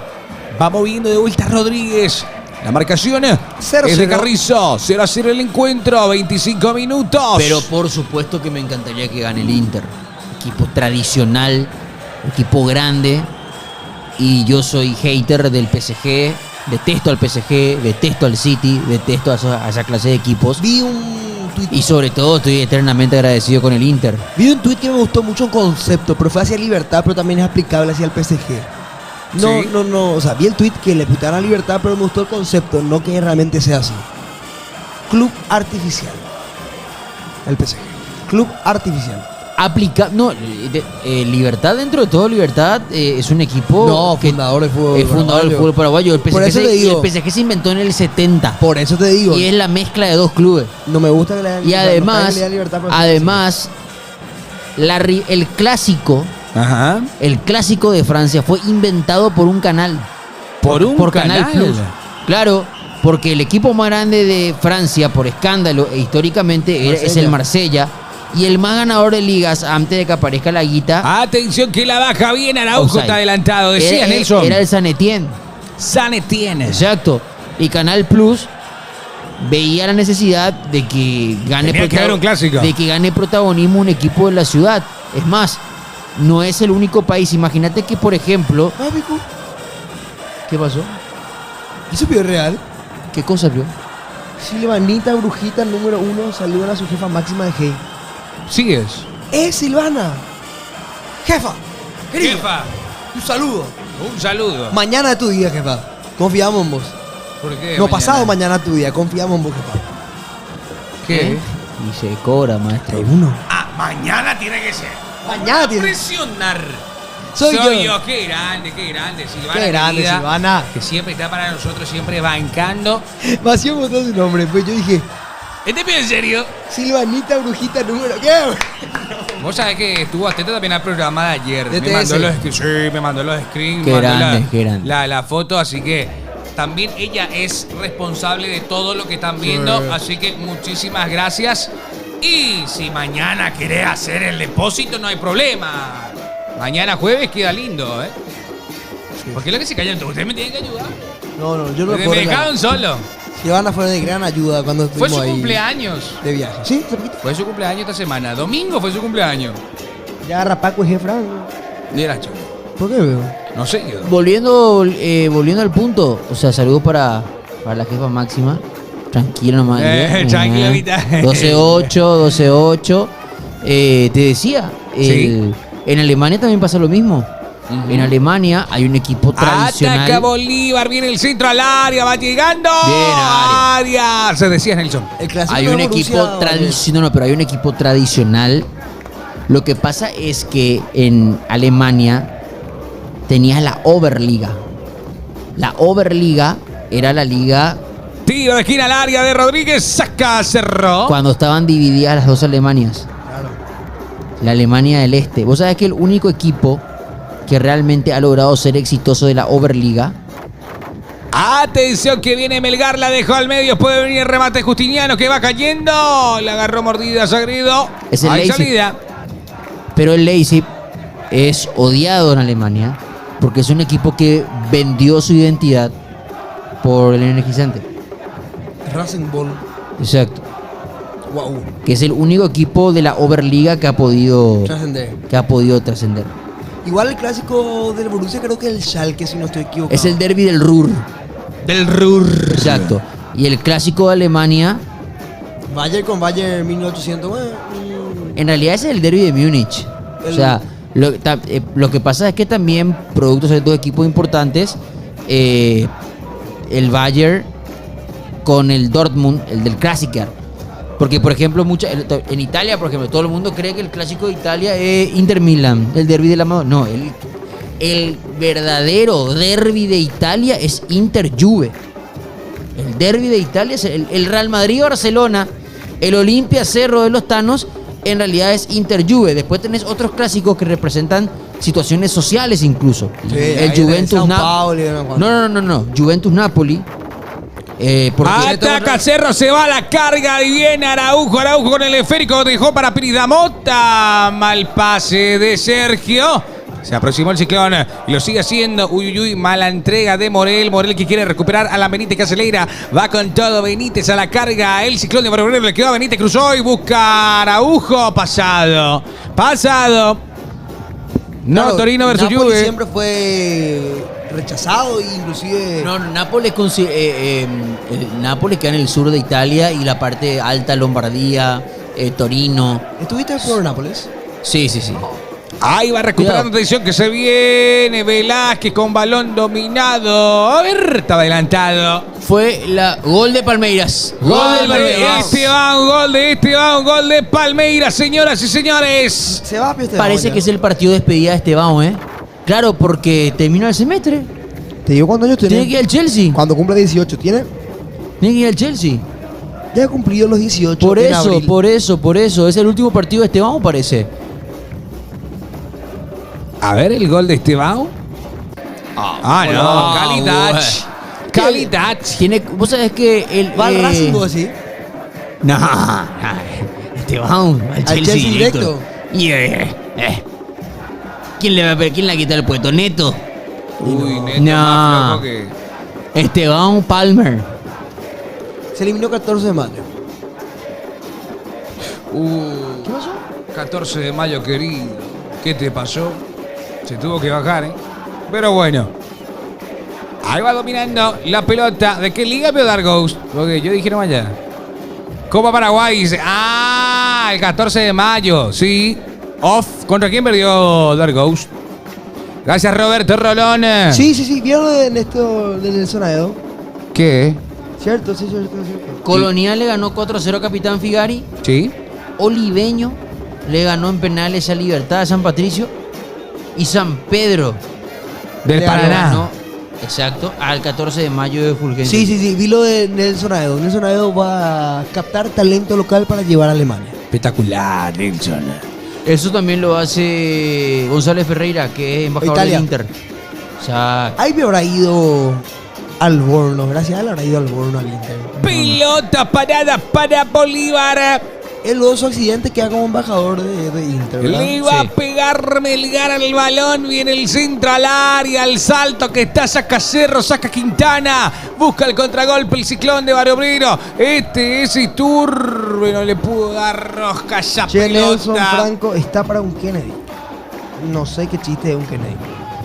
Va moviendo de vuelta Rodríguez. La marcación 0-0. es de Carrizo. 0-0 el encuentro. 25 minutos. Pero por supuesto que me encantaría que gane el Inter. Equipo tradicional, equipo grande. Y yo soy hater del PSG. Detesto al PSG, detesto al City, detesto a esa clase de equipos. Vi un tuit. Y sobre todo estoy eternamente agradecido con el Inter. Vi un tuit que me gustó mucho en concepto, pero fue hacia Libertad, pero también es aplicable hacia el PSG. No, Sí. no. O sea, vi el tuit que le putaron a Libertad, pero me gustó el concepto, no que realmente sea así. Club artificial. El PSG. Club artificial. Libertad, dentro de todo, Libertad es un equipo. No, fundador del fútbol Es fundador del paraguayo. fútbol paraguayo. El PSG, Por eso te digo. el PSG se inventó en el 70. Por eso te digo. Y es la mezcla de dos clubes. No me gusta que le den Y además, Libertad, pero el clásico. Ajá. El clásico de Francia fue inventado por un canal. Por Canal Plus. Claro, porque el equipo más grande de Francia, por escándalo, e históricamente es el Marsella. Y el más ganador de ligas, antes de que aparezca la guita, Atención que la baja bien. Araujo offside. está adelantado. Decía era, Nelson. era el San Etienne. San Etienne. Exacto. Y Canal Plus veía la necesidad de que gane Tenía que haber un clásico. de que gane protagonismo un equipo de la ciudad. Es más, no es el único país. Imagínate que, por ejemplo, Ah, Pico. ¿qué pasó? ¿Eso vio real? ¿Qué cosa vio? Silvanita Brujita número 1 saludan a su jefa máxima de Hey. Sigues. ¡Es Silvana! ¡Jefa! Querida, Jefa, un saludo. un saludo. Mañana es tu día, jefa. Confiamos en vos. ¿Por qué? No, pasado mañana es tu día. Confiamos en vos, jefa. ¿Qué? Y se cobra, maestro. uno. Ah, mañana tiene que ser. Mañana tiene. Presionar. Soy yo. Qué grande, Silvana. Qué grande, querida, Silvana. Que siempre está para nosotros, siempre bancando. Me hacía un montón de nombre. Pues yo dije, ¿Este pibe en serio? Silvanita, brujita número. ¿Qué? Vos sabés que estuvo atento también al programa de ayer. De Me mandó TS. los screens. Sí, me mandó los screens. Qué me mandó grande, qué grande. la foto, así que también ella es responsable de todo lo que están viendo. Sí. Así que muchísimas gracias. Y si mañana querés hacer el depósito, no hay problema. Mañana jueves queda lindo, ¿eh? Porque es lo que se callan todos. Ustedes me tienen que ayudar. No, yo no Porque puedo. me dejaron solo. Silvana fue de gran ayuda cuando Fue estuvimos su ahí cumpleaños. de viaje. Sí, cerquita. Fue su cumpleaños esta semana. Domingo fue su cumpleaños. Ya Rapaco y Jefran. Y era chico. ¿Por qué, veo? No sé yo. Volviendo al punto, o sea, saludos para la jefa máxima. Tranquilo nomás. Tranquilo, ahorita. 12-8, 12-8. Te decía, Sí. en Alemania también pasa lo mismo. En Alemania hay un equipo tradicional. Ataca Bolívar, viene el centro al área, va llegando. Bien, área. Se decía Nelson. El clásico Hay de un Borussia, equipo tradicional, no, pero hay un equipo tradicional. Lo que pasa es que en Alemania tenías la Oberliga. La Oberliga era la liga Tiro de esquina al área de Rodríguez, saca, cerró. cuando estaban divididas las dos Alemanias. Claro. La Alemania del Este. Vos sabés que el único equipo que realmente ha logrado ser exitoso de la Oberliga Atención que viene Melgar, la dejó al medio, puede venir el remate Justiniano que va cayendo. La agarró mordida, Sagredo. Es el Hay Leipzig. salida. Pero el Leipzig es odiado en Alemania porque es un equipo que vendió su identidad por el energizante. Rasenball. Exacto. Wow. Que es el único equipo de la Oberliga que ha podido Trascender. trascender. Igual el clásico del Borussia creo que es el Schalke, si no estoy equivocado. Es el derbi del Ruhr. Del Ruhr. Exacto. Y el clásico de Alemania, Bayern con Bayern 1800. Bueno, en realidad ese es el derbi de Múnich. O sea, lo que pasa es que también, productos de dos equipos importantes, el Bayern con el Dortmund, el del Klassiker. Porque, por ejemplo, en Italia, por ejemplo, todo el mundo cree que el clásico de Italia es Inter Milan, el derbi de la Madonna. No, el verdadero derbi de Italia es Inter Juve. El derbi de Italia es el Real Madrid-Barcelona, el Olimpia Cerro de los Tanos, en realidad es Inter Juve. Después tenés otros clásicos que representan situaciones sociales incluso. Sí, el ahí Juventus Sao Napoli. Paulo y no, No. Juventus Napoli. Ataca Cerro, se va a la carga y viene Araujo con el esférico, dejó para Piridamota. Mal pase de Sergio. Se aproximó el ciclón y lo sigue haciendo. Uy, mala entrega de Morel. Morel que quiere recuperar a la Benítez que acelera. Va con todo Benítez a la carga. El ciclón de Morel le quedó a Benítez, cruzó y busca a Araujo. Pasado. No, Claro, Torino versus Napoli Juve. siempre fue rechazado e inclusive. No, Nápoles Nápoles queda en el sur de Italia y la parte alta, Lombardía, Torino. ¿Estuviste por Nápoles? Sí. Ahí va recuperando Cuidado. atención que se viene Velázquez con balón dominado. A ver, estaba adelantado. Fue gol de Palmeiras. Gol de Esteban, gol de Palmeiras, señoras y señores. Se va a Esteban. Parece que es el partido de despedida de Esteban, ¿eh? Claro, porque terminó el semestre. ¿Te digo cuántos años Tiene que ir al Chelsea. Cuando cumple 18, ¿tiene? Tiene que ir al Chelsea. Ya ha cumplido los 18. Por en eso, abril. por eso. Es el último partido de Esteban, parece. A ver el gol de Esteban. No, calidad. bueno. Calidad. Vos sabés que ¿Va al Racing vos decís? No, Esteban, al Chelsea, Chelsea directo. Y, ¿quién le va a quitar el puesto? Neto. Uy, Neto, No. más flojo que... Esteban Palmer. Se eliminó 14 de mayo. ¿Qué pasó? 14 de mayo, querido. ¿Qué te pasó? Se tuvo que bajar, ¿eh? Pero bueno. Ahí va dominando la pelota. ¿De qué liga veo Dark Ghost? Porque yo dije no vaya. Copa Paraguay. Dice, el 14 de mayo. Sí. Off. ¿Contra quién perdió Dark Ghost? Gracias, Roberto Rolón. Sí. ¿Vieron en esto del Nelson Aedo? ¿Qué? Cierto. Colonial le ganó 4-0 a Capitán Figari. Sí. Oliveño le ganó en penales a Libertad de San Patricio. Y San Pedro Del Le Paraná. ganó Exacto, al 14 de mayo de Fulgencio. Sí, vi lo de Nelson Aedo. Nelson Aedo va a captar talento local para llevar a Alemania. Espectacular, Nelson. Eso también lo hace González Ferreira, que es embajador Italia. del Inter. O sea, Ahí me habrá ido al Borno, gracias a él habrá ido al Borno al Inter. Pelota parada para Bolívar. El oso accidente queda como embajador de Inter, ¿verdad? Le va Sí. a pegar Melgar al balón. Viene el centro al área. El salto que está. Saca Cerro. Saca Quintana. Busca el contragolpe. El ciclón de Barrio Obrero. Este es Iturbe. No le pudo dar rosca a esa Che, Nelson pelota. Franco está para un Kennedy. No sé qué chiste es un Kennedy.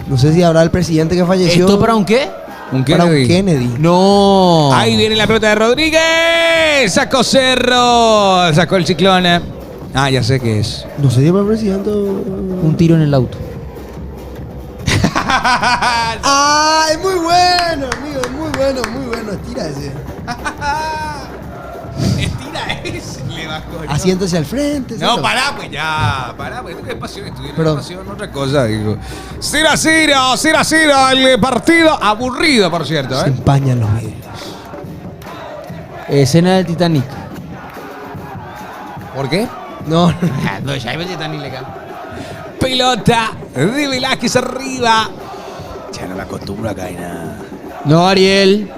No sé si habrá el presidente que falleció. ¿esto para un qué? Un Para un Kennedy. No. Ahí viene la pelota de Rodríguez. Sacó Cerro. Sacó el ciclón. Ah, ya sé qué es. No sé si para el presidente. Un tiro en el auto. Ah, es muy bueno, amigo. Es muy bueno, muy bueno. Estira ese. Estira ese. Le bajó. ¿no? Asiéntese al frente. No, ¿sí? pará, pues ya. Pará, pues qué pasión estudiar. Perdón. Pasión, otra cosa, digo. 0-0 el partido. Aburrido, por cierto, Se ¿eh? empañan los vidrios. Escena del Titanic. ¿Por qué? No, No, ya hay Titanic acá. Pelota de Velázquez arriba. Ya no me acostumbro acá y nada. No, Ariel.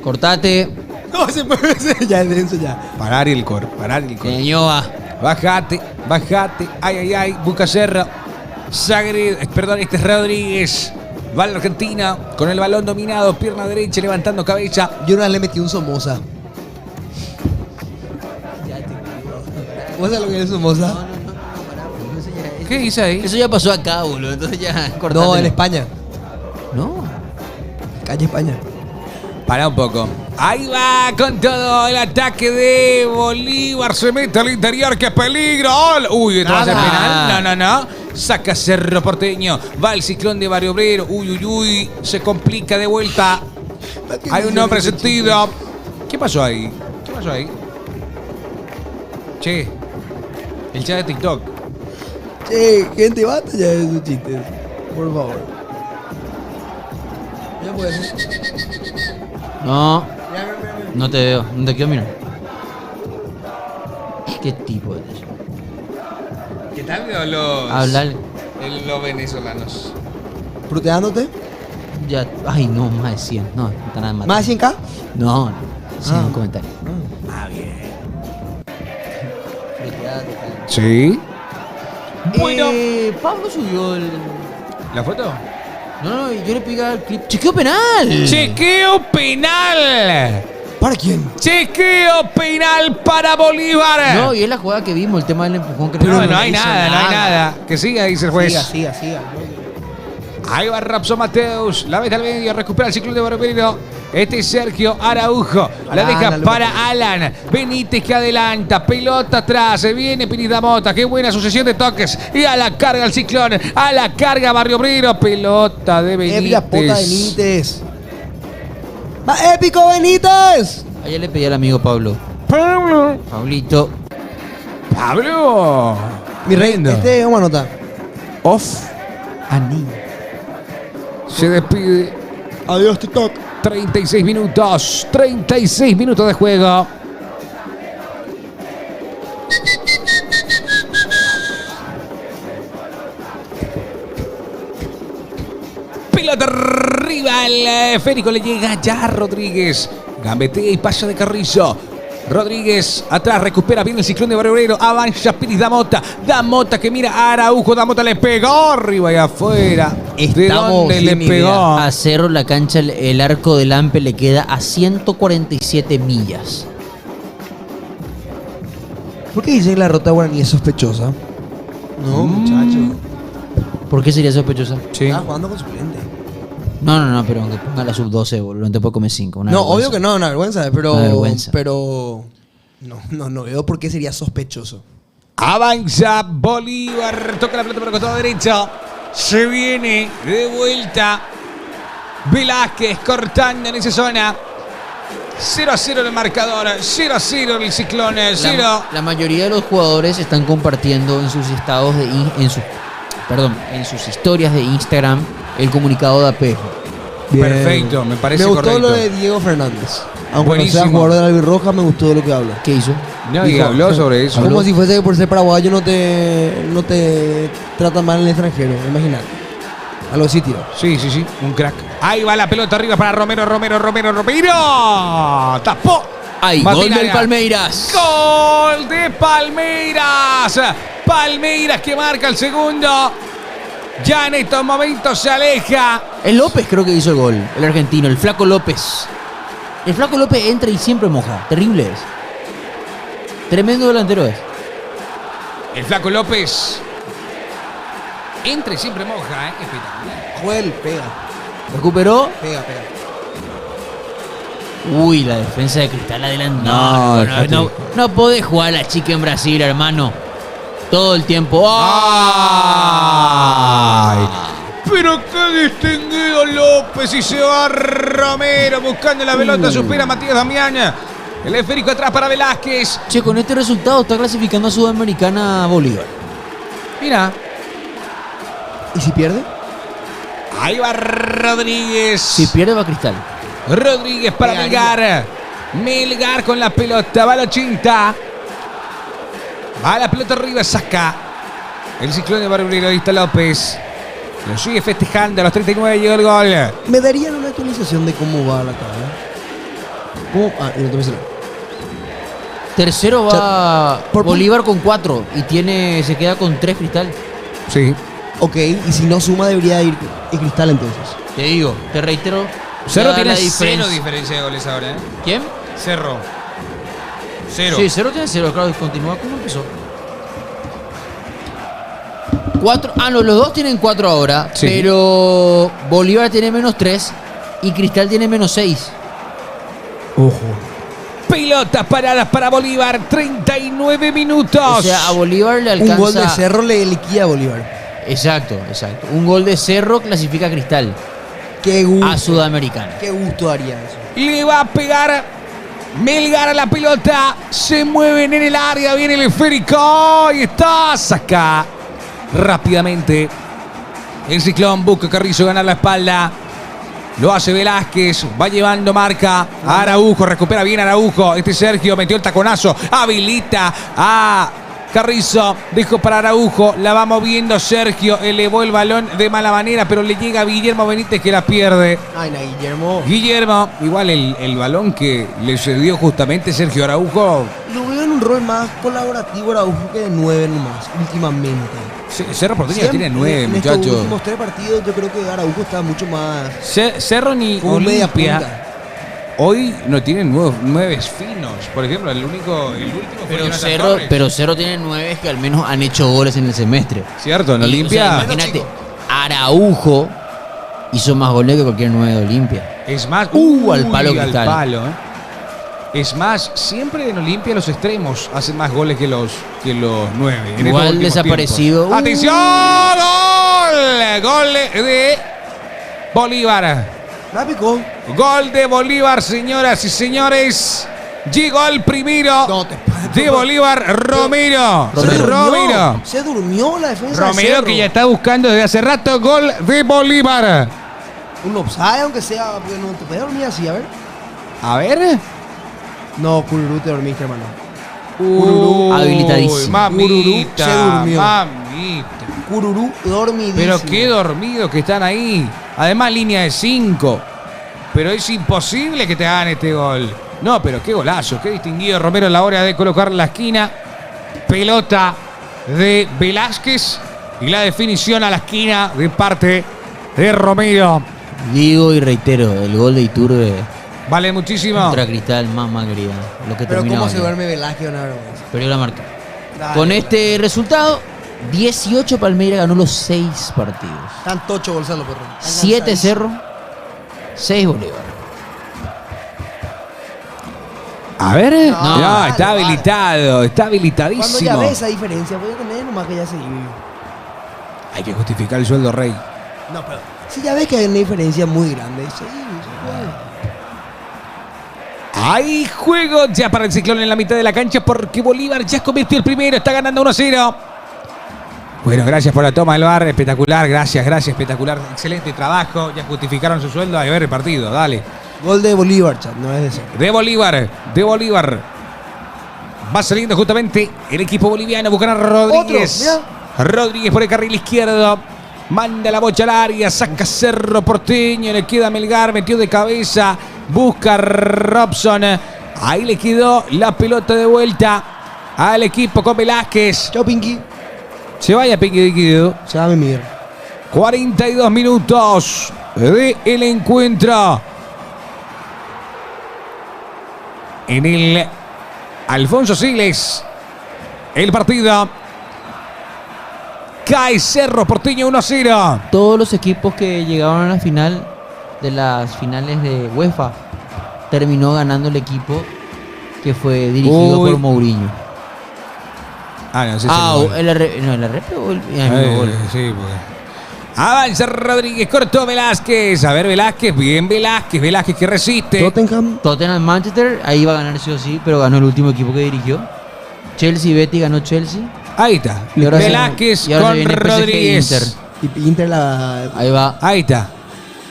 Cortate. no se puede hacer. Ya es denso ya. Parar el cor, parar el cor. Ñoa. Bájate, bájate. Ay. Busca Cerro. Perdón, este es Rodríguez. Va la Argentina con el balón dominado. Pierna derecha, levantando cabeza. Yo una vez le metí un Somoza. ¿Vos sabés lo que es Somoza? ¿Qué dice ahí? Eso ya pasó acá, boludo. Entonces ya cortate. No, en España. No. Calle España. Para un poco. Ahí va con todo el ataque de Bolívar. Se mete al interior. ¡Qué peligro! Uy, ¿esto va a ser Nada. penal? No. Saca Cerro Porteño. Va el ciclón de Barrio Obrero. Uy. Se complica de vuelta. Hay un hombre sentido. ¿Qué pasó ahí? Che. El chat de TikTok. Che, gente, basta ya de esos chistes. Por favor. Ya puedes. No. No te veo. No te quiero mirar. ¿Qué tipo de eso? ¿Qué tal los Hablar. los venezolanos? ¿Fruteándote? Ya. Ay, no, más de 100. No, no está nada más. ¿Más de 100K? No, sin Ah. un comentario. Ah, bien. Fruteate, tal. Sí. Bueno. Pablo subió el. ¿La foto? No, yo le pegué al clip. ¡Chequeo penal! Chequeo penal. ¿Para quién? Chequeo penal para Bolívar. No, y es la jugada que vimos, el tema del empujón que No, le- no hay nada. Que siga, dice el juez. Siga. Ahí va Rapson Mateus. La mete al medio. Recupera el ciclo de Barbero. Este es Sergio Araujo. La deja Alan, para Alan. Benítez que adelanta. Pelota atrás. Se viene Pinita Mota. Qué buena sucesión de toques. Y a la carga el ciclón. A la carga Barrio Obrero. Pelota de Épida pota Benítez. Benítez. ¡Va épico Benítez! Ayer le pedí al amigo Pablo. Pablo. Pablito. Pablo. Mi rey, Lindo. este es una nota. Off. Aní. Se despide. Adiós, TikTok. 36 minutos. 36 minutos de juego. Pelota arriba. El esférico le llega ya a Rodríguez. Gambetea y pasa de Carrizo. Rodríguez atrás, recupera bien el ciclón de Barrio Obrero. Avanza Piris Damota que mira a Araujo. Damota le pegó arriba y afuera. ¿De Estamos dónde le sin idea. pegó? A Cerro la cancha, el arco del Ampe le queda a 147 millas. ¿Por qué dicen que la rota guaraní es sospechosa? No, muchacho. ¿Por qué sería sospechosa? Sí. Estaba jugando con suplente. No, pero aunque ponga la sub-12, boludo, no te puede comer 5. No, obvio que no, una vergüenza, pero. Una vergüenza. Pero. No veo por qué sería sospechoso. Avanza Bolívar, toca la pelota por el costado derecho. Se viene de vuelta Velázquez cortando en esa zona. 0-0 el marcador, 0-0 el ciclón, 0. La mayoría de los jugadores están compartiendo en sus estados en sus historias de Instagram el comunicado de APF. Bien. Perfecto, me parece Me gustó correcto. lo de Diego Fernández. Aunque no sea Buenísimo. jugador de la albirroja, me gustó lo que habla. ¿Qué hizo? No, y habló sobre eso. Como si fuese que por ser paraguayo no te tratan mal en el extranjero, imagínate. Algo así tiró. Sí, un crack. Ahí va la pelota arriba para Romero. Tapó. ¡Ay, gol del Matinaya. Palmeiras! Gol de Palmeiras. Palmeiras que marca el segundo. Ya en estos momentos se aleja. El López creo que hizo el gol, el argentino, el Flaco López. El Flaco López entra y siempre moja. Terrible es. Tremendo delantero es. El Flaco López. Entra y siempre moja, espectacular. Joel, pega. Recuperó. Pega. Uy, la defensa de Cristal adelante. No, No podés jugar a la chica en Brasil, hermano. Todo el tiempo. ¡Ay! Pero qué distinguido López y se va Romero buscando la pelota, supera a Matías Damián. El esférico atrás para Velázquez. Che, con este resultado está clasificando a Sudamericana Bolívar. Mira, ¿Y si pierde? ahí va Rodríguez. Si pierde va Cristal. Rodríguez para Pegaría. Melgar. Melgar con la pelota, va la 80. Va la pelota arriba, saca. El ciclón de Barbero, ahí está López. Lo sigue festejando, a los 39 llegó el gol. ¿Me darían una actualización de cómo va la tabla? ¿Cómo? Ah, y no te voy a decir. Tercero va por- Bolívar con 4 y se queda con 3 Cristal. Sí. Ok, y si no suma debería ir el Cristal entonces. Te digo, te reitero. Cerro ya tiene la cero diferencia de goles ahora, ¿eh? ¿Quién? Cerro. Cero. Sí, Cerro tiene 0, claro, continúa como empezó. 4, no, los dos tienen 4 ahora, Sí. pero Bolívar tiene -3 y Cristal tiene -6. Ojo. Pelotas paradas para Bolívar, 39 minutos. O sea, a Bolívar le alcanza. Un gol de Cerro le liquida a Bolívar. Exacto. Un gol de Cerro clasifica a Cristal Qué gusto. a Sudamericana. Qué gusto daría eso. Le va a pegar Melgar a la pelota. Se mueven en el área. Viene el esférico. Y está. Saca rápidamente. El Ciclón busca Carrizo ganar la espalda. Lo hace Velázquez. Va llevando marca a Araujo. Recupera bien Araujo. Sergio metió el taconazo. Habilita a Carrizo. Dejó para Araujo. La va moviendo Sergio. Elevó el balón de mala manera. Pero le llega a Guillermo Benítez que la pierde. Ay, no, Guillermo. Guillermo, igual el balón que le cedió justamente Sergio Araujo. Lo veo en un rol más colaborativo Araujo que de 9 nomás, últimamente. Cerro Porteño tiene 9, en estos muchachos. últimos 3 partidos yo creo que Araujo está mucho más Cerro ni como media Olimpia. punta. Hoy no tienen 9 finos. Por ejemplo, el último fue Jonathan Torres. Pero Cerro tiene 9 que al menos han hecho goles en el semestre. Cierto, en Y, Olimpia. o sea, imagínate, Araujo hizo más goles que cualquier 9 de Olimpia. Es más, al palo al Cristal. palo, ¿eh? Es más, siempre en Olimpia los extremos hacen más goles que los 9. en Igual estos últimos desaparecido. tiempos. ¡Atención! ¡Gol! Gol de Bolívar. La picó. Gol de Bolívar, señoras y señores. Llegó el primero No, de Bolívar, Romero. Romero. Se durmió la defensa de Romero Cerro. que ya está buscando desde hace rato gol de Bolívar. Un offside, aunque sea, porque no te puedes dormir así, a ver. A ver. No, Cururú, te dormiste, hermano. Uy, Habilitadísimo. Mamita, Se durmió. mamita. Cururú, dormidísimo. Pero qué dormidos que están ahí. Además, línea de 5. Pero es imposible que te hagan este gol. No, pero qué golazo. Qué distinguido Romero a la hora de colocar la esquina. Pelota de Velázquez. Y la definición a la esquina de parte de Romero. Digo y reitero, el gol de Iturbe Vale muchísimo. contra Cristal, mamá querida. Lo que Pero termina cómo se valiendo. duerme Velázquez, una vergüenza. Perdió la marca. Dale, Con dale. este resultado, 18 Palmeiras ganó los 6 partidos. Están tocho Gonzalo, perro. Están 7 cansadísimos. Cerro, 6 Bolívar. A ver. No, No, está vale. habilitado. Está Cuando ya habilitadísimo. ves esa diferencia, voy a tener nomás que ya seguir. Hay que justificar el sueldo rey. No, pero si ya ves que hay una diferencia muy grande, sí, se puede. Hay juego ya para el Ciclón en la mitad de la cancha porque Bolívar ya convirtió el primero. Está ganando 1-0. Bueno, gracias por la toma del bar, espectacular, gracias, espectacular, excelente trabajo, ya justificaron su sueldo, a ver el partido, dale. Gol de Bolívar, chat, no es de eso. De Bolívar. Va saliendo justamente el equipo boliviano, buscan a Rodríguez. Rodríguez por el carril izquierdo, manda la bocha al área, saca Cerro Porteño, le queda Melgar, metió de cabeza, busca Robson, ahí le quedó la pelota de vuelta al equipo con Velázquez. Chao, Pinky. Se vaya Pinky Diquido. Se va a Miguel. 42 minutos del encuentro. En el Alfonso Siles, el partido. Cae Cerro Porteño 1-0. Todos los equipos que llegaron a la final de las finales de UEFA terminó ganando el equipo que fue dirigido por Mourinho. No sé el RP o el gol. Sí, porque... Avanza Rodríguez, cortó Velázquez. A ver, Velázquez, bien Velázquez que resiste. Tottenham, Manchester, ahí iba a ganar sí o sí, pero ganó el último equipo que dirigió. Chelsea, Betis, ganó Chelsea. Ahí está. Y ahora Velázquez y ahora con viene PSG Rodríguez. Inter la... Ahí va. Ahí está.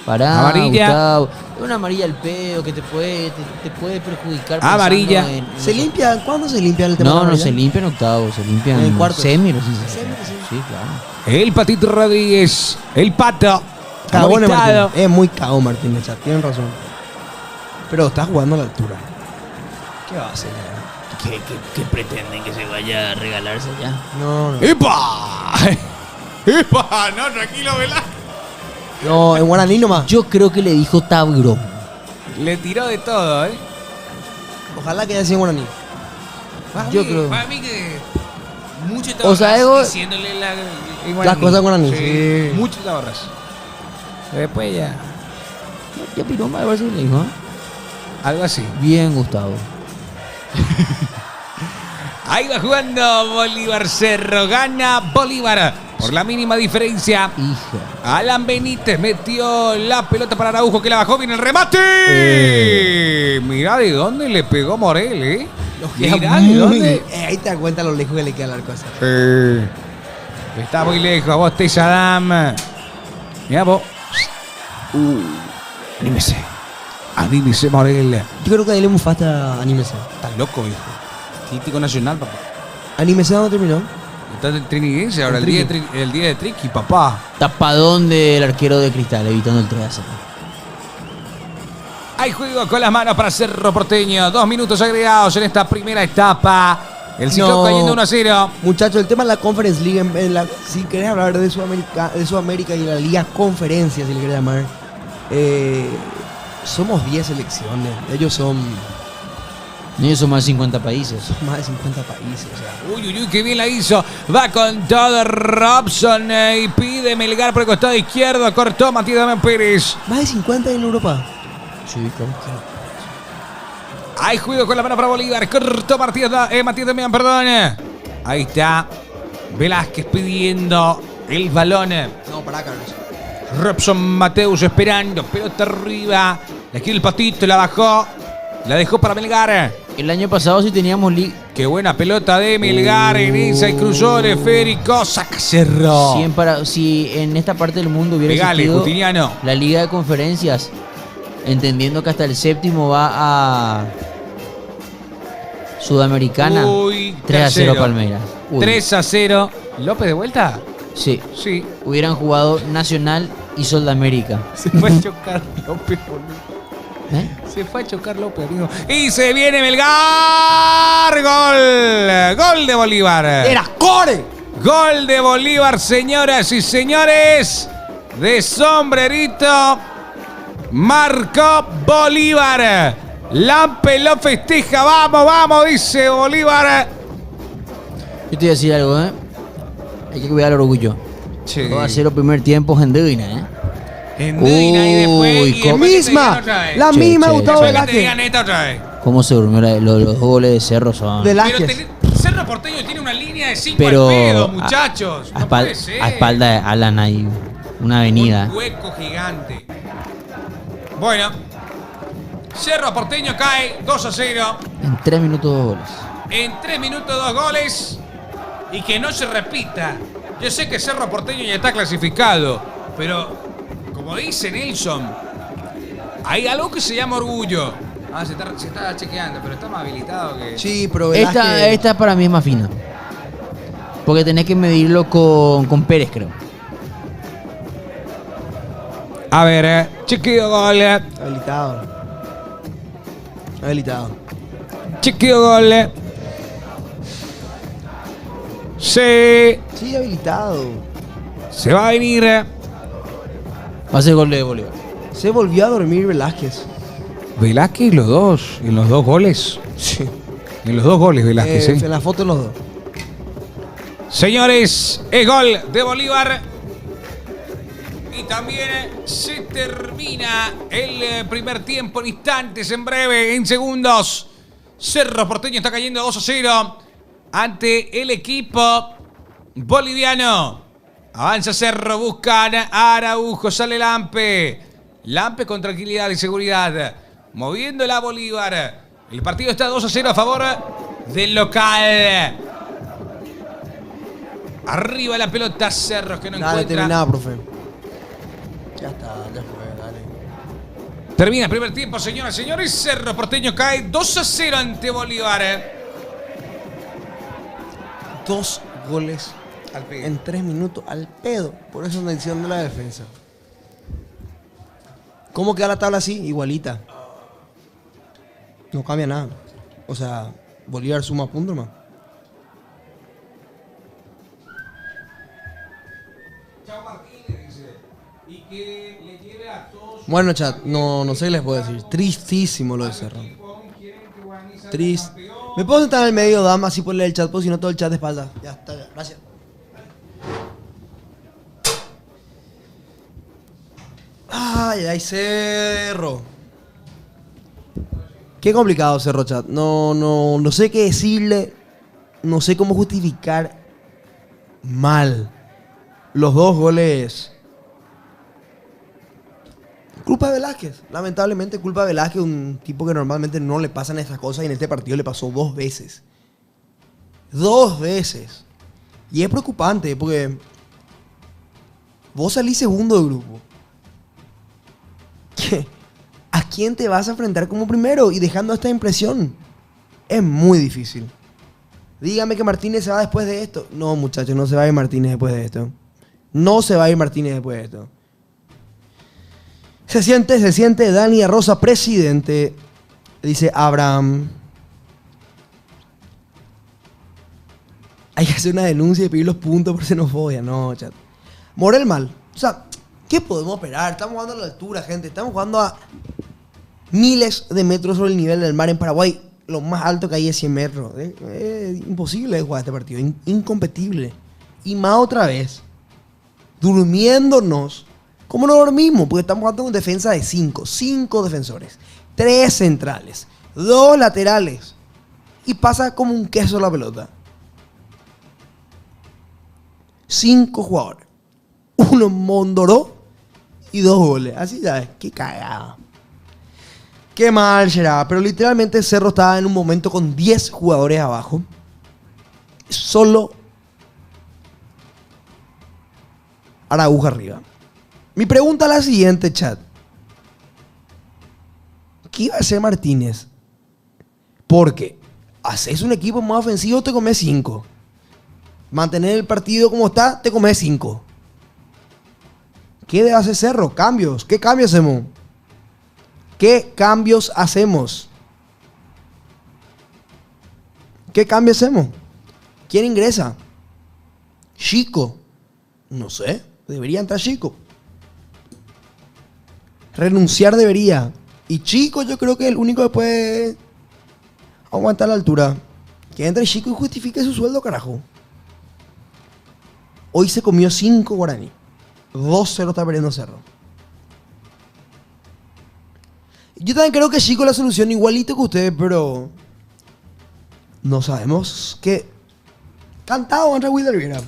Pará, Amarilla. Gustavo. Una amarilla al pedo que te puede perjudicar. Amarilla. ¿Se limpia? ¿Cuándo se limpia el tema? No se limpia en octavos, se limpia En en cuartos. semi. Sí, claro. El Patito Rodríguez. El Pato. Cagón es Amonestado. Martín. Es muy cagón Martín, chat. Tienen razón. Pero está jugando a la altura. ¿Qué va a hacer? ¿Qué pretenden que se vaya a regalarse ya? No. ¡Epa! ¡Epa! No, tranquilo, Velázquez. No, en guaraní nomás. Yo creo que le dijo Tauro. Le tiró de todo, ¿eh? Ojalá que haya sido en guaraní. Yo creo. Para mí que mucho te O sea, ahorras diciéndole las cosas en guaraní. Sí. Mucho te ahorras. Después ya. Ya Piroma, algo así le dijo. Algo así. Bien, Gustavo. Ahí va jugando Bolívar Cerro. Gana Bolívar por la mínima diferencia. Hija. Alan Benítez metió la pelota para Araujo que la bajó. Viene el remate. Mirá de dónde le pegó Morel, ¿eh? Mirá de dónde. Ahí te das cuenta lo lejos que le queda al arco. Está muy lejos. Vos te Saddam. Mirá vos. Anímese. Anímese, Morel. Yo creo que ahí le Mufasta anímese. Estás loco, viejo. Atlético Nacional, papá. Anímese, ¿dónde terminó? Está en Triniguense ahora, el día de Triqui, papá. Tapadón del arquero de Cristal, evitando el 3-0. Hay juego con las manos para Cerro Porteño. 2 minutos agregados en esta primera etapa. El ciclón cayendo 1-0. Muchachos, el tema de la Conference League, si querés hablar de Sudamérica y la Liga Conferencia, si le querés llamar, somos 10 selecciones. Ellos son más de 50 países. más de 50 países. O sea. Uy, qué bien la hizo. Va con todo Robson y pide Melgar por el costado izquierdo. Cortó Matías Damián Pérez. Más de 50 en Europa. Sí, claro. Hay juego con la mano para Bolívar. Cortó Matías Damián, perdón. Ahí está. Velázquez pidiendo el balón. No, pará, Carlos. Robson Mateus esperando. Pelota arriba. La quiere el Patito, la bajó. La dejó para Melgar. El año pasado sí teníamos Qué buena pelota de Melgar en esa y cruzó el esférico. Saca Cerro. Si en esta parte del mundo hubiera Pegale, existido Justiniano. la Liga de Conferencias, entendiendo que hasta el séptimo va a Sudamericana. Uy, 3-0 Palmeiras. 3-0. ¿López de vuelta? Sí. Sí. Hubieran jugado Nacional y Soldamérica. Se fue a chocar López, boludo. Se fue a chocar López, amigo. Y se viene Melgar. Gol. Gol de Bolívar. ¡Era Core! Gol de Bolívar, señoras y señores. De sombrerito. Marcó Bolívar. Lampe lo festeja. Vamos, vamos, dice Bolívar. Yo te voy a decir algo, Hay que cuidar el orgullo. Sí. Va a ser el primer tiempo en Duina, En Duina y después. Misma. La Che, misma, che, Gustavo Después que te Velázquez. digan esta otra vez. Cómo se durmió los goles de Cerro son. Pero Velázquez. Cerro Porteño tiene una línea de 5 Pero al pedo, muchachos. a No puede ser. espalda de Alan hay una avenida. Un hueco gigante. Bueno. Cerro Porteño cae 2-0. En 3 minutos 2 goles. En 3 minutos 2 goles. Y que no se repita Yo sé que Cerro Porteño ya está clasificado, pero como dice Nelson, hay algo que se llama orgullo. Ah, se está chequeando, pero está más habilitado que... Sí, pero Esta para mí es más fina. Porque tenés que medirlo con Pérez, creo. A ver, chequeo gol. Habilitado. Habilitado. Chequeo gol. Sí. Sí, habilitado. Se va a venir. Va a ser gol de Bolívar. Se volvió a dormir Velázquez. Velázquez los dos, en los dos goles. Sí. En los dos goles Velázquez, En la foto los dos. Señores, es gol de Bolívar. Y también se termina el primer tiempo en instantes, en breve, en segundos. Cerro Porteño está cayendo 2-0 ante el equipo boliviano. Avanza Cerro, buscan a Araujo, sale Lampe. Lampe con tranquilidad y seguridad. Moviendo la Bolívar. El partido está 2-0 a favor del local. Arriba la pelota, Cerros que no Dale, encuentra. terminaba, profe. Ya está, ya fue, dale. Termina el primer tiempo, señoras y señores. Cerro Porteño cae 2-0 ante Bolívar. 2 goles Al pedo. en 3 minutos al pedo. Por eso es una decisión de la defensa. ¿Cómo queda la tabla así? Igualita. No cambia nada. O sea, Bolívar suma puntos más. Chao Martínez dice. Y que le lleve a todos. Bueno, chat, no sé qué les puedo decir. Tristísimo lo de Cerro. Triste. ¿Me puedo sentar en el medio, dama, así por leer el chat? Porque si no, todo el chat de espalda. Ya está, ya. Gracias. Ay, Cerro. Qué complicado, Cerro, chat. No sé qué decirle. No sé cómo justificar mal los 2 goles. Culpa de Velázquez. Lamentablemente, culpa de Velázquez, un tipo que normalmente no le pasan estas cosas y en este partido le pasó 2 veces. 2 veces. Y es preocupante porque vos salís segundo de grupo. ¿Qué? ¿A quién te vas a enfrentar como primero? Y dejando esta impresión. Es muy difícil. Dígame que Martínez se va después de esto. No, muchachos, no se va a ir Martínez después de esto. No se va a ir Martínez después de esto. Se siente Dani Rosa, presidente. Dice Abraham. Hay que hacer una denuncia y pedir los puntos por xenofobia. No, chat. Morel mal. O sea, ¿qué podemos esperar? Estamos jugando a la altura, gente. Estamos jugando a miles de metros sobre el nivel del mar en Paraguay. Lo más alto que hay es 100 metros. Es imposible jugar este partido. Incompetible. Y más otra vez. Durmiéndonos. ¿Cómo no dormimos? Porque estamos jugando con defensa de 5. 5 defensores. 3 centrales. 2 laterales. Y pasa como un queso la pelota. 5 jugadores. 1 Mondoró y 2 goles. Así ya es. Qué cagada. Qué mal será. Pero literalmente Cerro estaba en un momento con 10 jugadores abajo. Solo Araujo arriba. Mi pregunta es la siguiente, chat. ¿Qué iba a hacer Martínez? Porque haces un equipo más ofensivo, te comes 5. Mantener el partido como está, te comes 5. ¿Qué debe hacer Cerro? Cambios. ¿Qué cambios hacemos? ¿Qué cambios hacemos? ¿Qué cambios hacemos? ¿Quién ingresa? Chico. No sé. Debería entrar Chico. Renunciar debería. Y Chico yo creo que el único que puede aguantar la altura. Que entre Chico y justifique su sueldo, carajo. Hoy se comió 5 guaraní. 2-0 está perdiendo Cerro. Yo también creo que Chico es la solución igualito que ustedes, pero no sabemos qué. Cantado entra Wilder Viera.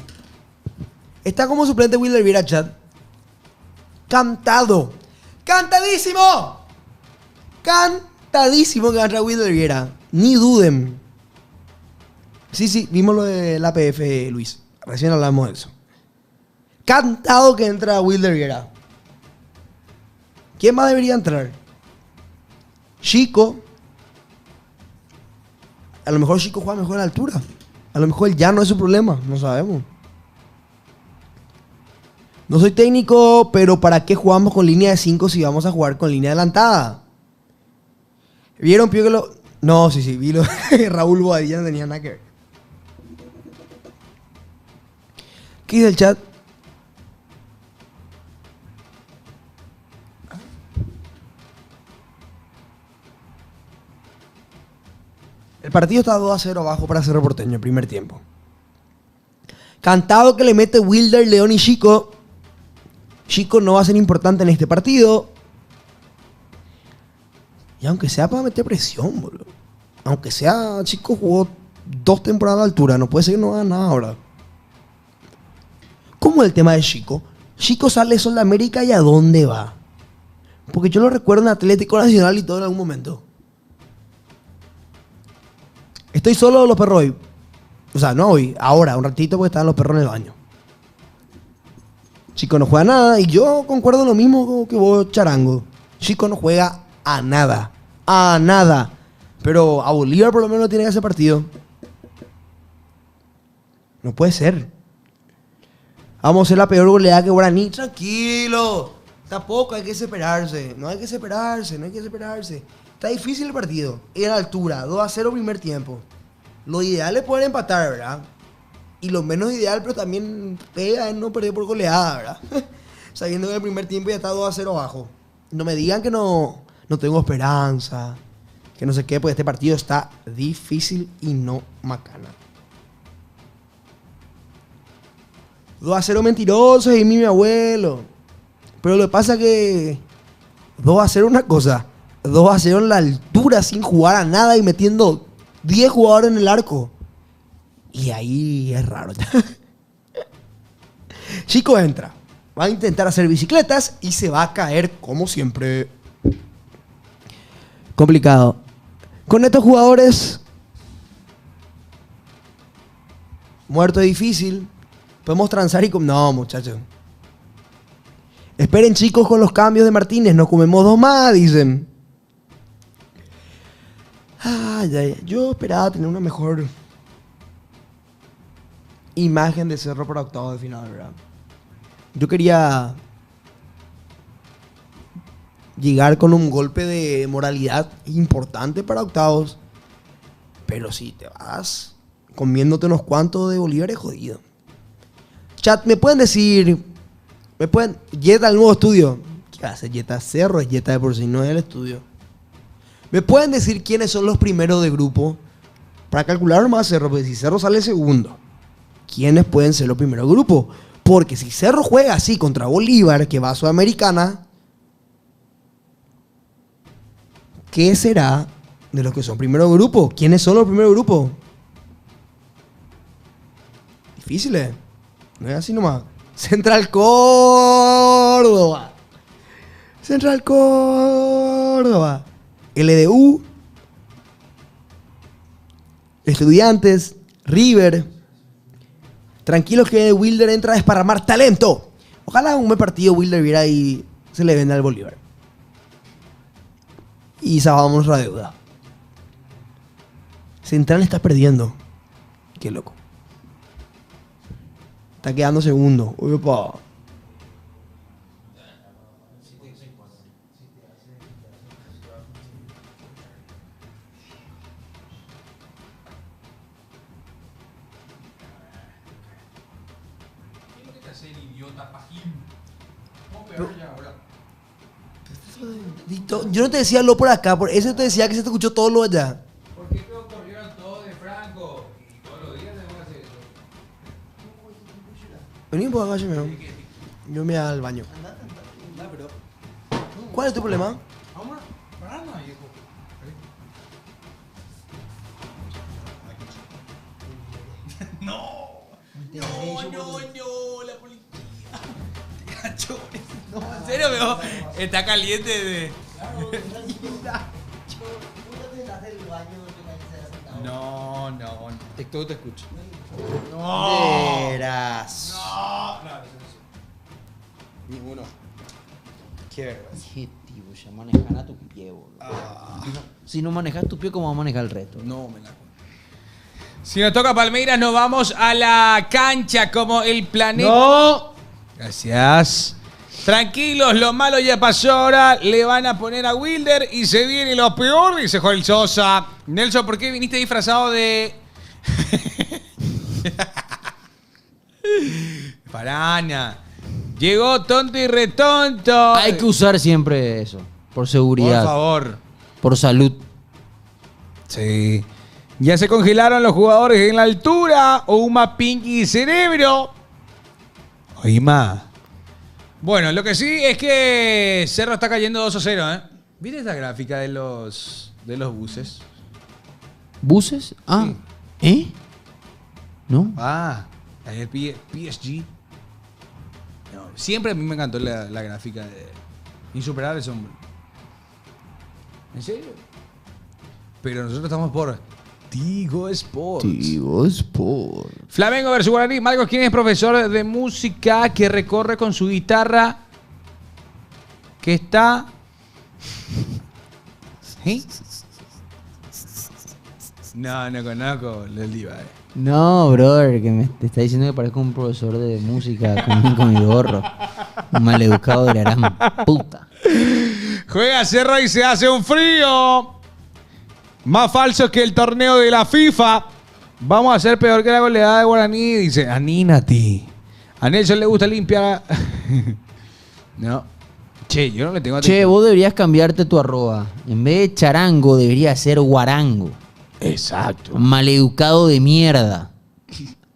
Está como suplente Wilder Viera, chat. Cantado. ¡Cantadísimo! Cantadísimo que va a entrar Wilder Viera. Ni duden. Sí, vimos lo de la PF, Luis. Recién hablamos de eso. Cantado que entra Wilder Viera. ¿Quién más debería entrar? Chico. A lo mejor Chico juega mejor a la altura. A lo mejor él ya no es su problema. No sabemos. No soy técnico, pero ¿para qué jugamos con línea de 5 si vamos a jugar con línea adelantada? ¿Vieron, Pío, que lo...? No, sí, vi lo... Raúl Boadilla no tenía nada que ver. ¿Qué dice el chat? El partido está 2-0 abajo para Cerro Porteño, el primer tiempo. Cantado que le mete Wilder, León y Chico. Chico no va a ser importante en este partido. Y aunque sea para meter presión, boludo. Aunque sea, Chico jugó 2 temporadas de altura. No puede ser que no haga nada ahora. ¿Cómo es el tema de Chico? Chico sale de Sol de América y ¿a dónde va? Porque yo lo recuerdo en Atlético Nacional y todo en algún momento. Estoy solo de los perros hoy. O sea, no hoy, ahora, un ratito porque estaban los perros en el baño. Chico no juega nada y yo concuerdo lo mismo que vos, Charango. Chico no juega a nada. A nada. Pero a Bolívar por lo menos tiene que hacer partido. No puede ser. Vamos a ser la peor goleada que Guaraní. Tranquilo. Tampoco hay que desesperarse. No hay que desesperarse, no hay que desesperarse. Está difícil el partido. En la altura, 2-0 primer tiempo. Lo ideal es poder empatar, ¿verdad? Y lo menos ideal, pero también pega es no perder por goleada, ¿verdad? Sabiendo que el primer tiempo ya está 2-0 abajo. No me digan que no tengo esperanza, que no sé qué, porque este partido está difícil y no macana. 2-0 mentirosos y mi abuelo. Pero lo que pasa es que 2-0 una cosa, 2-0 en la altura sin jugar a nada y metiendo 10 jugadores en el arco. Y ahí es raro. Chico entra, va a intentar hacer bicicletas y se va a caer como siempre. Complicado. Con estos jugadores, muerto es difícil. Podemos transar y... No, muchachos. Esperen, chicos, con los cambios de Martínez. Nos comemos 2 más, dicen. Ay, ay. Yo esperaba tener una mejor imagen de Cerro para octavos de final, ¿verdad? Yo quería llegar con un golpe de moralidad importante para octavos. Pero si te vas comiéndote unos cuantos de Bolívar es jodido. Chat, ¿me pueden decir? ¿Me pueden? Jetta al nuevo estudio. ¿Qué hace Jetta? Cerro es Jetta de por sí, no es el estudio. ¿Me pueden decir quiénes son los primeros de grupo? Para calcular más Cerro, porque si Cerro sale segundo, ¿quiénes pueden ser los primeros de grupo? Porque si Cerro juega así contra Bolívar, que va a Sudamericana, ¿qué será de los que son primeros de grupo? ¿Quiénes son los primeros de grupo? Difíciles. No es así nomás. Central Córdoba. Central Córdoba. LDU. Estudiantes. River. Tranquilos que Wilder entra a desparramar talento. Ojalá un buen partido Wilder viera y se le venda al Bolívar. Y salvamos la deuda. Central está perdiendo. Qué loco. Está quedando segundo. Uy, opa. Yo no te decía lo por acá, por eso te decía que se te escuchó todo lo allá. ¿Por qué te corrieron todo de Franco? Y todos los días tenemos que hacer eso. Vení un poco acá, yo me voy al baño. ¿Cuál es tu problema? Vamos a pararnos, viejo. No, la policía. Cachones. No, en serio, veo. Está caliente de. No. Todo te escucho. No. Verás. No. Ninguno. Qué vergüenza. Qué tipo, ya manejan a tu pie, boludo. Si no manejas tu pie, ¿cómo va a manejar el resto? No me la. Si nos toca Palmeiras, nos vamos a la cancha como el planeta. ¡No! Gracias. Tranquilos, lo malo ya pasó ahora. Le van a poner a Wilder y se viene lo peor, dice Joel Sosa. Nelson, ¿por qué viniste disfrazado de. Parana. Llegó tonto y retonto. Hay que usar siempre eso. Por seguridad. Por favor. Por salud. Sí. Ya se congelaron los jugadores en la altura. Ouma, Pinky y Cerebro. Oima. Bueno, lo que sí es que Cerro está cayendo 2-0, ¿eh? ¿Viste esta gráfica de los buses? ¿Buses? Ah. Sí. ¿No? Ah, el PSG. No, siempre a mí me encantó la gráfica de Insuperables, hombre. ¿En serio? Pero nosotros estamos por Tigo Sports. Tigo Sport. Flamengo versus Guaraní. Marcos, ¿quién es profesor de música que recorre con su guitarra? Que está... ¿Sí? No conozco el diva. No, brother, que te está diciendo que parezco un profesor de música con mi gorro. Un maleducado de la gran puta. Juega Cerro y se hace un frío. Más falso que el torneo de la FIFA. Vamos a ser peor que la goleada de Guaraní. Dice, anínate. A Nelson le gusta limpiar. No. Che, yo no le tengo atención. Che, vos deberías cambiarte tu arroba. En vez de charango, debería ser guarango. Exacto. Maleducado de mierda.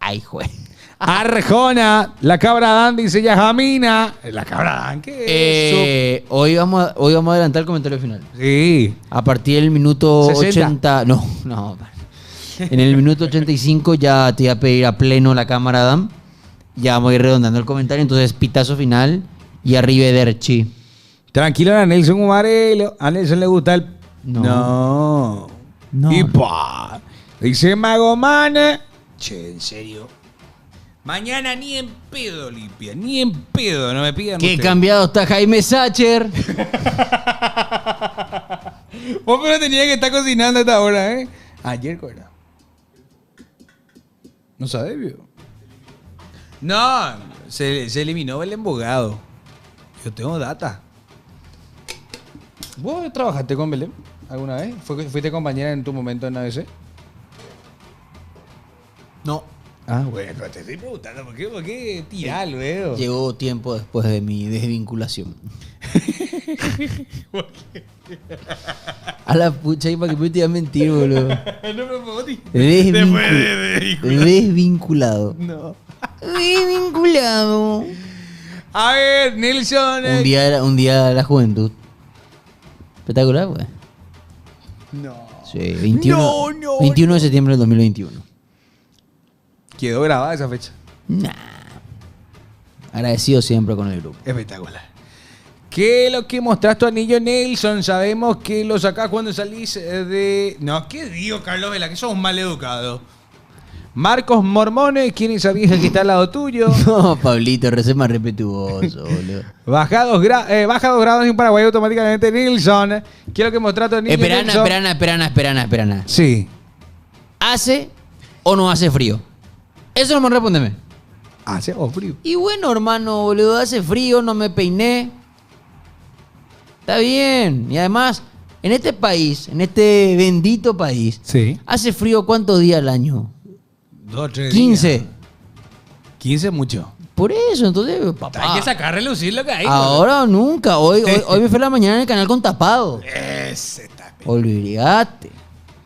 Ay, juez. Arjona, la cabra Dan dice Yajamina. La cabra Dan, ¿qué es Hoy vamos a adelantar el comentario final. eso? Sí. A partir del minuto 60. 80. No. En el minuto 85 ya te iba a pedir a pleno la cámara, Adam. Ya vamos a ir redondando el comentario. Entonces, pitazo final y arrivederci. Tranquilo, a Nelson Umarelo. A Nelson le gusta el. No. Y pa. Dice Magomane. Che, en serio. Mañana ni en pedo limpia. Ni en pedo, no me pidan. Qué ustedes. cambiado está Jaime Sacher. Vos pero tenías que estar cocinando a esta hora, ¿eh? Ayer, ¿cuál? No sabes, vio. No, se eliminó el embogado. Yo tengo data. ¿Vos trabajaste con Belén alguna vez? ¿Fuiste compañera en tu momento en ABC? No. Ah, bueno, pero te estoy preguntando, ¿por qué tirar luego? Llegó tiempo después de mi desvinculación. A la pucha, y para que me te iba a mentir, boludo. No, pero vos dijiste. Desvinculado. No. Desvinculado. A ver, Nelson. Un día de la juventud. Espectacular, güey. No. Sí, 21 de septiembre del 2021. Quedó grabada esa fecha. Nah. Agradecido siempre con el grupo. Espectacular. ¿Qué es lo que mostraste tu anillo, Nelson? Sabemos que lo sacás cuando salís de... No, ¿qué digo, Carlos Vela? Que sos un mal educado. Marcos Mormones, ¿quién es esa vieja que está al lado tuyo? No, Pablito, recé más respetuoso, boludo. Baja 2 grados en Paraguay automáticamente, Nelson. ¿Qué es lo que mostraste tu anillo, Nelson? Esperana. Sí. ¿Hace o no hace frío? Eso nomás respóndeme. Hace frío. Y bueno, hermano, boludo, hace frío, no me peiné. Está bien. Y además, en este país, en este bendito país, Sí. ¿hace frío cuántos días al año? 2 o 3 15. días. 15 mucho. Por eso, entonces, papá. Hay que sacar a relucir lo que hay. Ahora o nunca. Hoy me fui a la mañana en el canal con tapado. Ese está. Olvídate.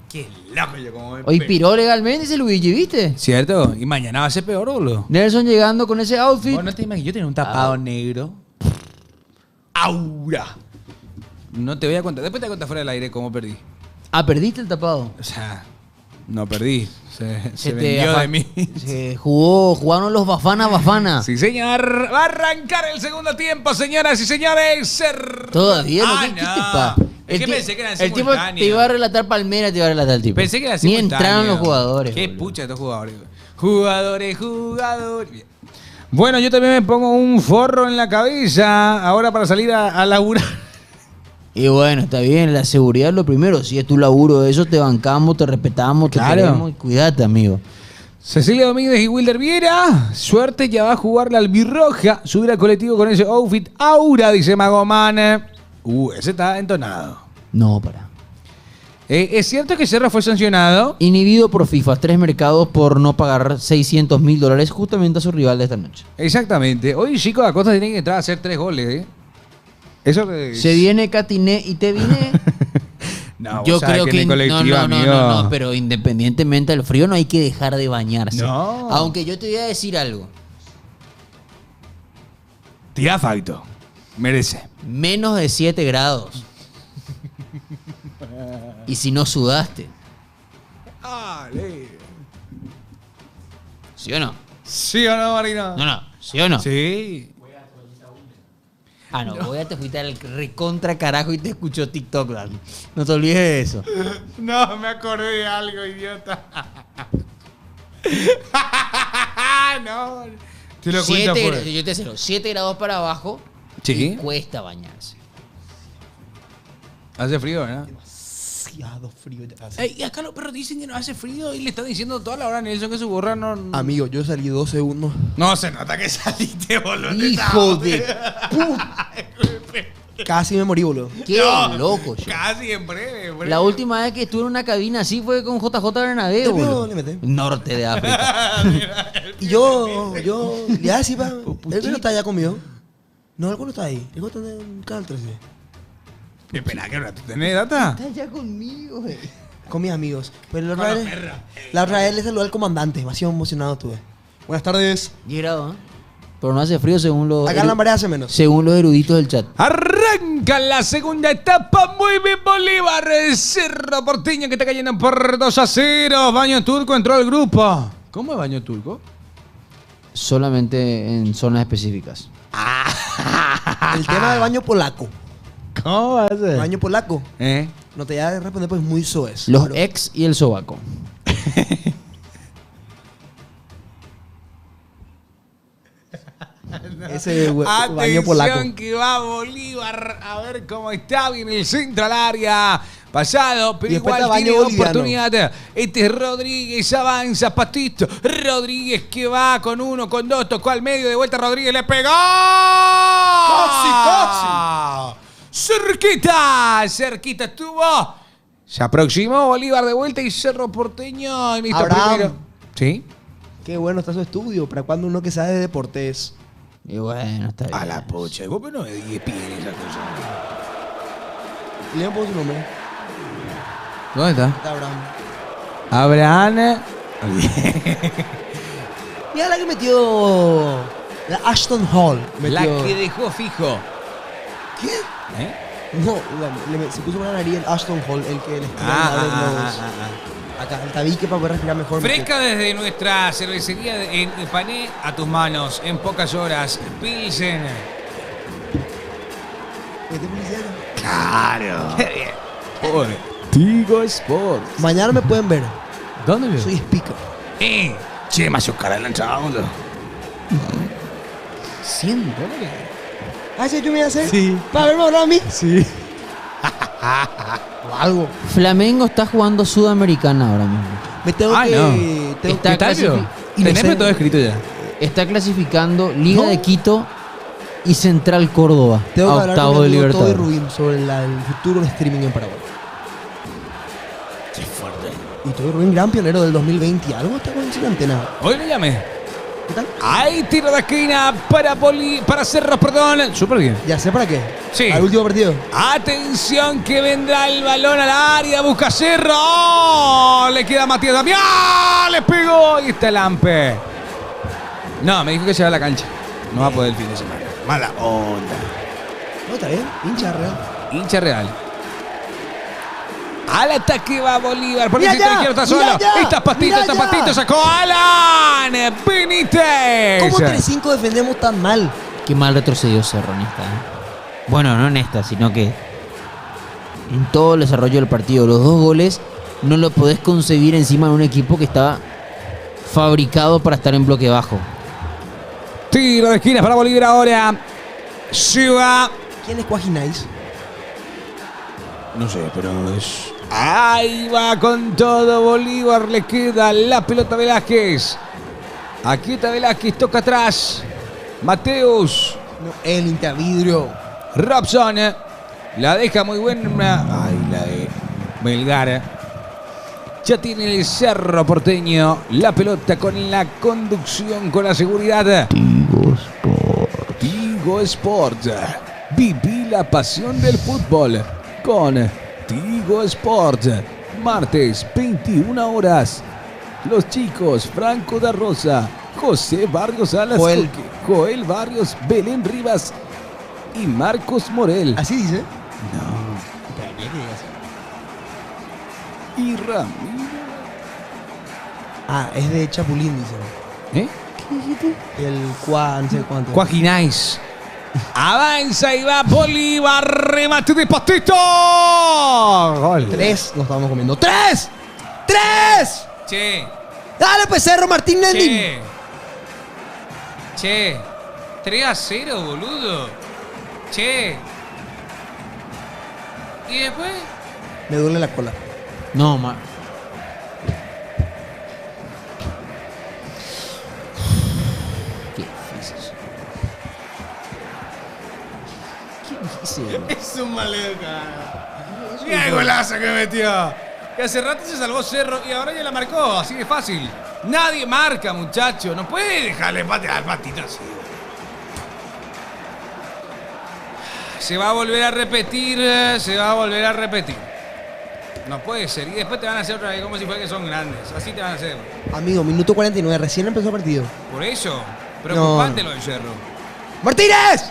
Qué loco yo como me Hoy piró legalmente ese Luigi, ¿viste? ¿Cierto? Y mañana va a ser peor, boludo. Nelson llegando con ese outfit. Vos no te imaginas, yo tenía un tapado negro. ¡Aura! No te voy a contar. Después te voy a contar fuera del aire cómo perdí. Ah, perdiste el tapado. O sea, no perdí. Se te vendió de mí. Jugaron los Bafana. Sí, señor. Va a arrancar el segundo tiempo, señoras y señores. Todavía no. Ah, ¿Qué te no. pasa? Es que pensé que eran El tipo simultáneos. te iba a relatar Palmera, te iba a relatar el tipo. Pensé que era Ni simultáneo. entraron los jugadores. Qué boludo. pucha estos jugadores. Jugadores. Bien. Bueno, yo también me pongo un forro en la cabeza ahora para salir a laburar. Y bueno, está bien, la seguridad es lo primero. Si es tu laburo, eso te bancamos, te respetamos, te Claro. queremos. Cuídate, amigo. Cecilia Domínguez y Wilder Viera. Suerte, ya va a jugar la albirroja. Subir al colectivo con ese outfit aura, dice Magoman. Ese está entonado. No, para. ¿Es cierto que Cerro fue sancionado? Inhibido por FIFA, 3 mercados por no pagar $600.000 justamente a su rival de esta noche. Exactamente. Hoy Chico Acosta tiene que entrar a hacer 3 goles, ¿eh? Eso que... Se viene Catiné y te vine. No, Yo vos sabés creo que en el colectivo, amigo. no, pero independientemente del frío no hay que dejar de bañarse. No. Aunque yo te voy a decir algo. Tía Facto. Merece. Menos de 7 grados. Y si no sudaste. ¿Sí o no? ¿Sí o no, Marina? No. ¿Sí o no? Sí. Ah, no, voy a te fuiste al recontra carajo y te escuchó TikTok, Dan. No te olvides de eso. No, me acordé de algo, idiota. No. Te lo cuento por... Yo te cero, 7 grados para abajo. Sí. Y cuesta bañarse. Hace frío, ¿verdad? Demasiado frío ya hace. Ey, acá los perros dicen que no hace frío y le están diciendo toda la hora a Nelson que su gorra no... Amigo, yo salí 2 segundos. No se nota que saliste, boludo. ¡Hijo de puta! Casi me morí, boludo. Qué loco, yo. Casi en breve. La última vez que estuve en una cabina así fue con JJ Bernabé, Te pego, boludo. le meté. Norte de África. Y yo, ya sí, pa. El que no está allá conmigo. No, el que no está ahí. El que está en Canal 13. Espera, ¿qué hora tú tenés data? Está allá conmigo, güey. Con mis amigos. Pero la otra vez le saludé al comandante. Demasiado emocionado estuve. Buenas tardes. 10 grados, ¿eh? Pero no hace frío según los, Acá en la marea hace menos. según los eruditos del chat. Arranca la segunda etapa. Muy bien, Bolívar. Cerro Porteño que está cayendo por 2-0. Baño Turco entró al grupo. ¿Cómo es Baño Turco? Solamente en zonas específicas. El tema del baño polaco. ¿Cómo va a ser? Baño polaco. ¿Eh? No te voy a responder pues muy soez. Los Pero ex y el sobaco. ese baño polaco. Atención que va Bolívar. A ver cómo está. Viene el centro al área. Pasado, pero Y después igual está tiene baño boliviano. oportunidad. Este es Rodríguez, avanza, Patito. Rodríguez que va con 1, con 2, tocó al medio, de vuelta Rodríguez, le pegó. Casi. Cerquita estuvo. Se aproximó Bolívar de vuelta y Cerro Porteño en esta Abraham. primera. ¿Sí? Qué bueno está su estudio. Para cuando uno que sabe de deportes. Y bueno, está bien. A la pocha. Vos pero no me 10 pies esa cosa. Y le pongo su nombre. ¿Dónde está? Está Abraham. Abraham. Mira la que metió. La Ashton Hall. La Metió. que dejó fijo. ¿Qué? ¿Eh? No, se puso una nariz el Ashton Hall, el que les tira acá, el tabique para poder respirar mejor. Fresca desde nuestra cervecería en Pané a tus manos en pocas horas. Pilsen. ¿Qué publicidad? Claro. Por Tigo Sports. Mañana me pueden ver. ¿Dónde veo? Soy speaker. Che, más cara de lanzado. ¿100 $100? ¿Ah, sí, yo me voy a hacer? Sí. ¿Para verme hablar a mí? Sí. O algo. Flamengo está jugando Sudamericana ahora mismo. Me tengo Ah, que. no. tengo Está que- Y no Tenés sé- todo escrito ya. Está clasificando Liga No. de Quito y Central Córdoba Tengo que a hablar octavos con de mi amigo Toby Libertadores. Rubin sobre el futuro del streaming en Paraguay. Qué fuerte. Y Toby Rubin, gran pionero del 2020 y algo, está con su antena. Hoy le llamé. ¿Qué tal? Hay tiro de esquina para Cerro, perdón. Súper bien. Ya sé para qué. Sí. Al último partido. Atención que vendrá el balón al área, busca Cerro. ¡Oh! Le queda Matías Damián, le pegó. Ahí está el Ampe. No, me dijo que se va a la cancha. No va a poder el fin de semana. Mala onda. No, está bien. Hincha real. Hincha real. Al ataque va Bolívar. Por el Mira sector ya, izquierdo está mira solo. ya, Estas mira patitas, ya. sacó Alan Benítez. ¿Cómo 3-5 defendemos tan mal? Qué mal retrocedió Cerro en esta. Bueno, no en esta, sino que en todo el desarrollo del partido. Los 2 goles no lo podés concebir encima de un equipo que estaba fabricado para estar en bloque bajo. Tiro de esquina para Bolívar ahora. Lleva. ¿Quién es Cuajinais? No sé, pero es. Ahí va con todo Bolívar. Le queda la pelota a Velázquez. Aquí está Velázquez, toca atrás. Mateus. No, el intervidrio. Robson. La deja muy buena. Ay, la de Melgar. Ya tiene el Cerro Porteño. La pelota con la conducción, con la seguridad. Tigo Sport. Viví la pasión del fútbol con Tigo Sport. Martes, 21 horas. Los chicos Franco da Rosa, José Barrios Alas, Joel Barrios, Belén Rivas y Marcos Morel. ¿Así dice? No. Y Ramiro. Ah, es de Chapulín, dicen. ¿Eh? ¿Qué dijiste? El Cuá, no sé cuánto. Cuajinais. Avanza y va Bolívar. Remate de Patito. Gol. 3, nos estamos comiendo. ¡3! ¡3! Che. ¡Dale, pues, Cerro Martínez! Che. 3-0, boludo. Che. ¿Y después? Me duele la cola. No, ma. Qué difícil. Qué difícil. Es un maleducado. ¡Qué golazo que metió! Que hace rato se salvó Cerro y ahora ya la marcó, así de fácil. Nadie marca, muchacho. No puede dejarle patear patita así. Se va a volver a repetir, No puede ser. Y después te van a hacer otra vez como si fuera que son grandes. Así te van a hacer. Amigo, minuto 49, recién empezó el partido. Por eso, preocupante lo del Cerro. ¡Martínez!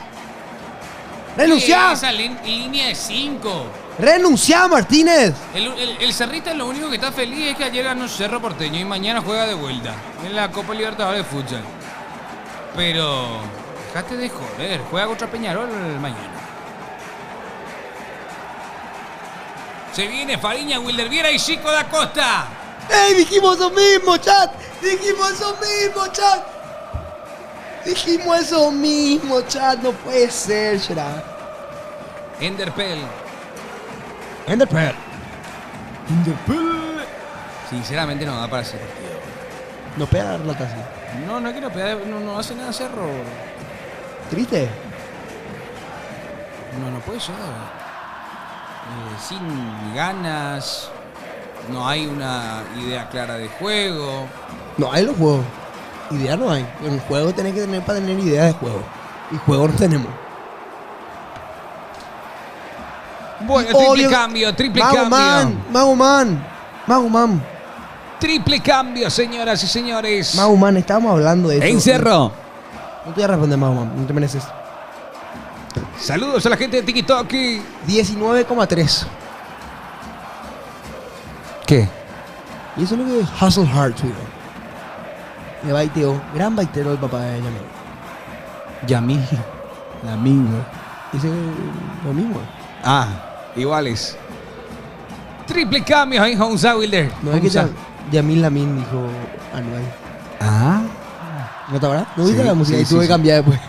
¡Renunciá! Esa línea de 5. ¡Renunciá, Martínez! El Cerrita lo único que está feliz es que ayer ganó Cerro Porteño y mañana juega de vuelta en la Copa Libertadores de Futsal. Pero dejate de joder, juega contra Peñarol mañana. Se viene Fariña, Wilder Viera y Chico da Costa. ¡Ey, dijimos eso mismo, chat! ¡Dijimos eso mismo, chat! Dijimos eso mismo, chat. No puede ser, Gerard. Enderpel. Enderpearl. Sinceramente no da para hacer partido. No pega la relata así. No es que no hace nada Cerro. ¿Triste? No puede ser. Sin ganas. No hay una idea clara de juego. No hay los juegos. Idea no hay. En el juego tenés que tener para tener idea de juego. Y juego no tenemos. Bueno, triple Mago cambio. Mago Man. Triple cambio, señoras y señores. Mago Man, estábamos hablando de eso. En Cerro. No te voy a responder, Mago Man. No te mereces. Saludos a la gente de TikTok. 19,3. ¿Qué? Y eso es lo que es Hustle Hard, tío. Me baiteó. Gran baitero el papá de Yamil. Yamil. La misma. Dice lo mismo. Ah, iguales. Triple cambio ahí, Honza Wilder. No es que Yamil Lamin dijo Anual. Ah. ¿No te acuerdas? ¿No viste Sí, la música? sí, Y tuve sí, que cambiar después.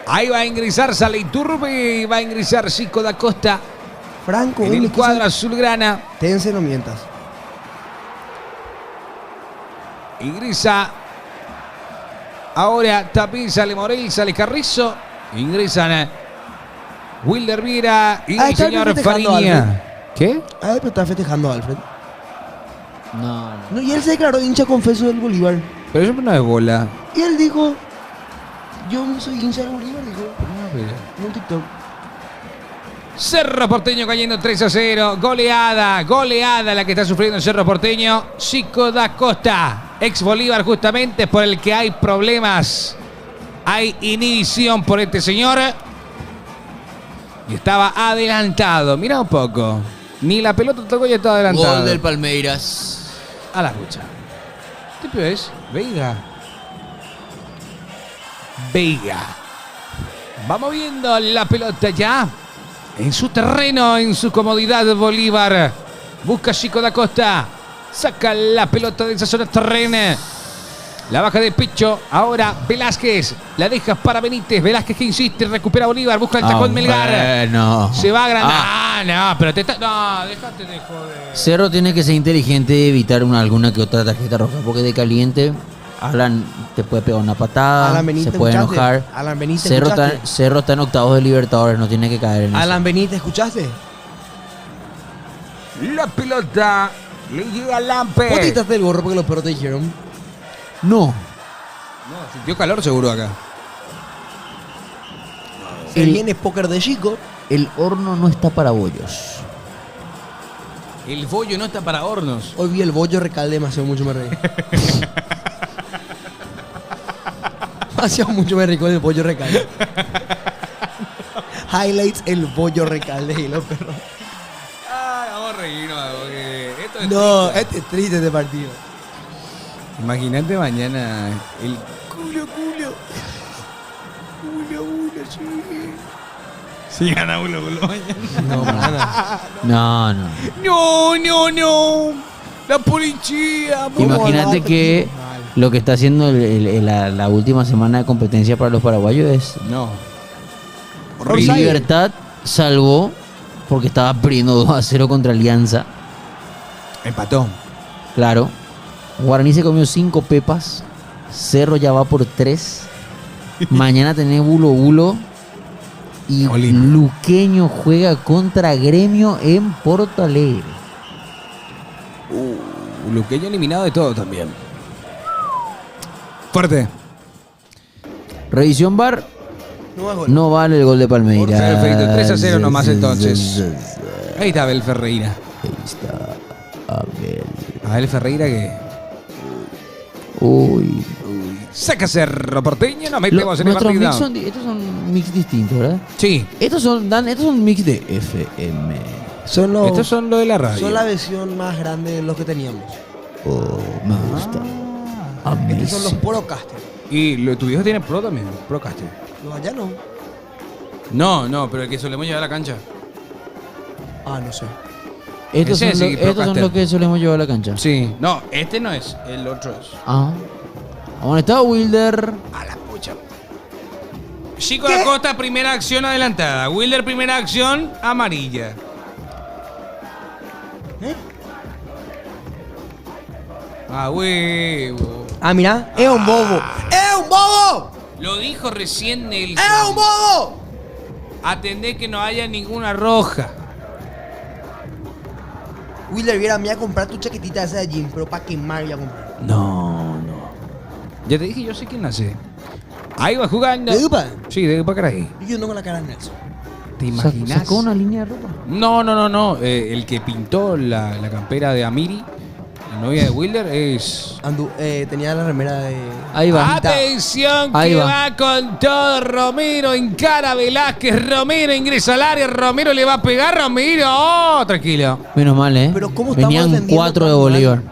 Ahí va a ingresar Sale Iturbe y va a ingresar Chico da Costa Franco, en el cuadro azulgrana. Tense, no mientas. Ingresa ahora Tapín, sale Morel, sale Carrizo. Ingresan Wilder Viera y el está señor festejando Fariña. ¿Qué? Ah, pero está festejando a Alfred. No. No, y él se declaró hincha confeso del Bolívar. Pero eso no es bola. Y él dijo, yo no soy hincha del Bolívar, dijo. En un TikTok. Cerro Porteño cayendo 3-0. Goleada la que está sufriendo el Cerro Porteño. Chico da Costa, ex Bolívar, justamente por el que hay problemas. Hay inhibición por este señor. Y estaba adelantado. Mira un poco. Ni la pelota tocó y estaba adelantado. Gol del Palmeiras. A la lucha. ¿Qué tipo es? Veiga. Va moviendo la pelota ya. En su terreno, en su comodidad, Bolívar. Busca Chico da Costa. Saca la pelota de esa zona terrena. La baja de pecho. Ahora Velázquez. La dejas para Benítez. Velázquez que insiste. Recupera Bolívar. Busca el tacón Melgar. Bueno. Se va a agrandar. No, pero te está. No, déjate de joder. Cerro tiene que ser inteligente y evitar alguna que otra tarjeta roja, porque de caliente Alan te puede pegar una patada, Alan Benítez, se puede ¿escuchaste? enojar. Alan Benítez, Cerro ¿escuchaste? Cerro está en octavos de Libertadores, no tiene que caer en Alan Benítez, ¿escuchaste? La pelota. Le llega a ¿Vos te Lampe. quitaste el gorro porque los perros te dijeron? eso. No. No, sintió calor seguro acá. Se viene póker de chico. El horno no está para bollos. El bollo no está para hornos. Hoy vi el bollo Recalde, demasiado mucho me reí. Demasiado mucho me reí con el bollo Recalde. Highlights el bollo Recalde y los perros. Ay, vamos a reírnos, porque esto es No, triste. este es triste este partido. Imagínate mañana el Julio. Julio, sí. si gana uno mañana. No, mana. No. La policía. ¿Cómo Imagínate va? que lo que está haciendo la última semana de competencia para los paraguayos es No. Offside. Libertad salvó porque estaba perdiendo 2-0 contra Alianza. Empató. Claro. Guaraní se comió 5 pepas. Cerro ya va por 3. Mañana tenés Bulo. Y Olimpia. Luqueño juega contra Gremio en Porto Alegre. Luqueño eliminado de todo también. Fuerte. No Revisión VAR. es gol. No vale el gol de Palmeiras. Perfecto, 3-0 nomás entonces. Ahí está Abel Ferreira. Ahí está. Abel. Abel Ferreira que Uy. saca Cerro Porteño. Nos metemos en el Nuestros partido. mix son, estos son mix distintos, ¿verdad? Sí. Estos son mix de FM. Son los, Estos son lo de la radio. son la versión más grande de los que teníamos. Oh, me gusta. Estos son los Amazing. Procaster. Y tu viejo tiene Pro también. Procaster. Los allá no. No, pero el que solemos llevar a la cancha. Ah, no sé. Estos Ese son, sí, estos son Procaster. los que solemos llevar a la cancha. Sí. No, este no es. El otro es. Ah. Amonestado Wilder. A la pucha. Chico Acosta, primera acción adelantada. Wilder, primera acción amarilla. ¿Eh? Ah, huevo. Ah, mirá. ¡Es un bobo! ¡Es un bobo! Lo dijo recién el. ¡Es un bobo! Atendé que no haya ninguna roja. Willer, viera, me voy a comprar tu chaquetita esa de gym, pero para quemar voy a comprar. No. Ya te dije, yo sé quién nace. Ahí va jugando. ¿De Dupa? Sí, de Dupa Caray. Yo no tengo la cara de Nelson. ¿Te imaginas? Sacó una línea de ropa. No. El que pintó la campera de Amiri, la novia de Wilder, es. Tenía la remera de... Ahí va. Atención, Ahí que va. va con todo. Romero encara a Velázquez. Romero ingresa al área. Romero le va a pegar. Romero. Oh, tranquilo. Menos mal, ¿eh? Pero ¿cómo estamos Venían defendiendo 4 de tan mal? Bolívar.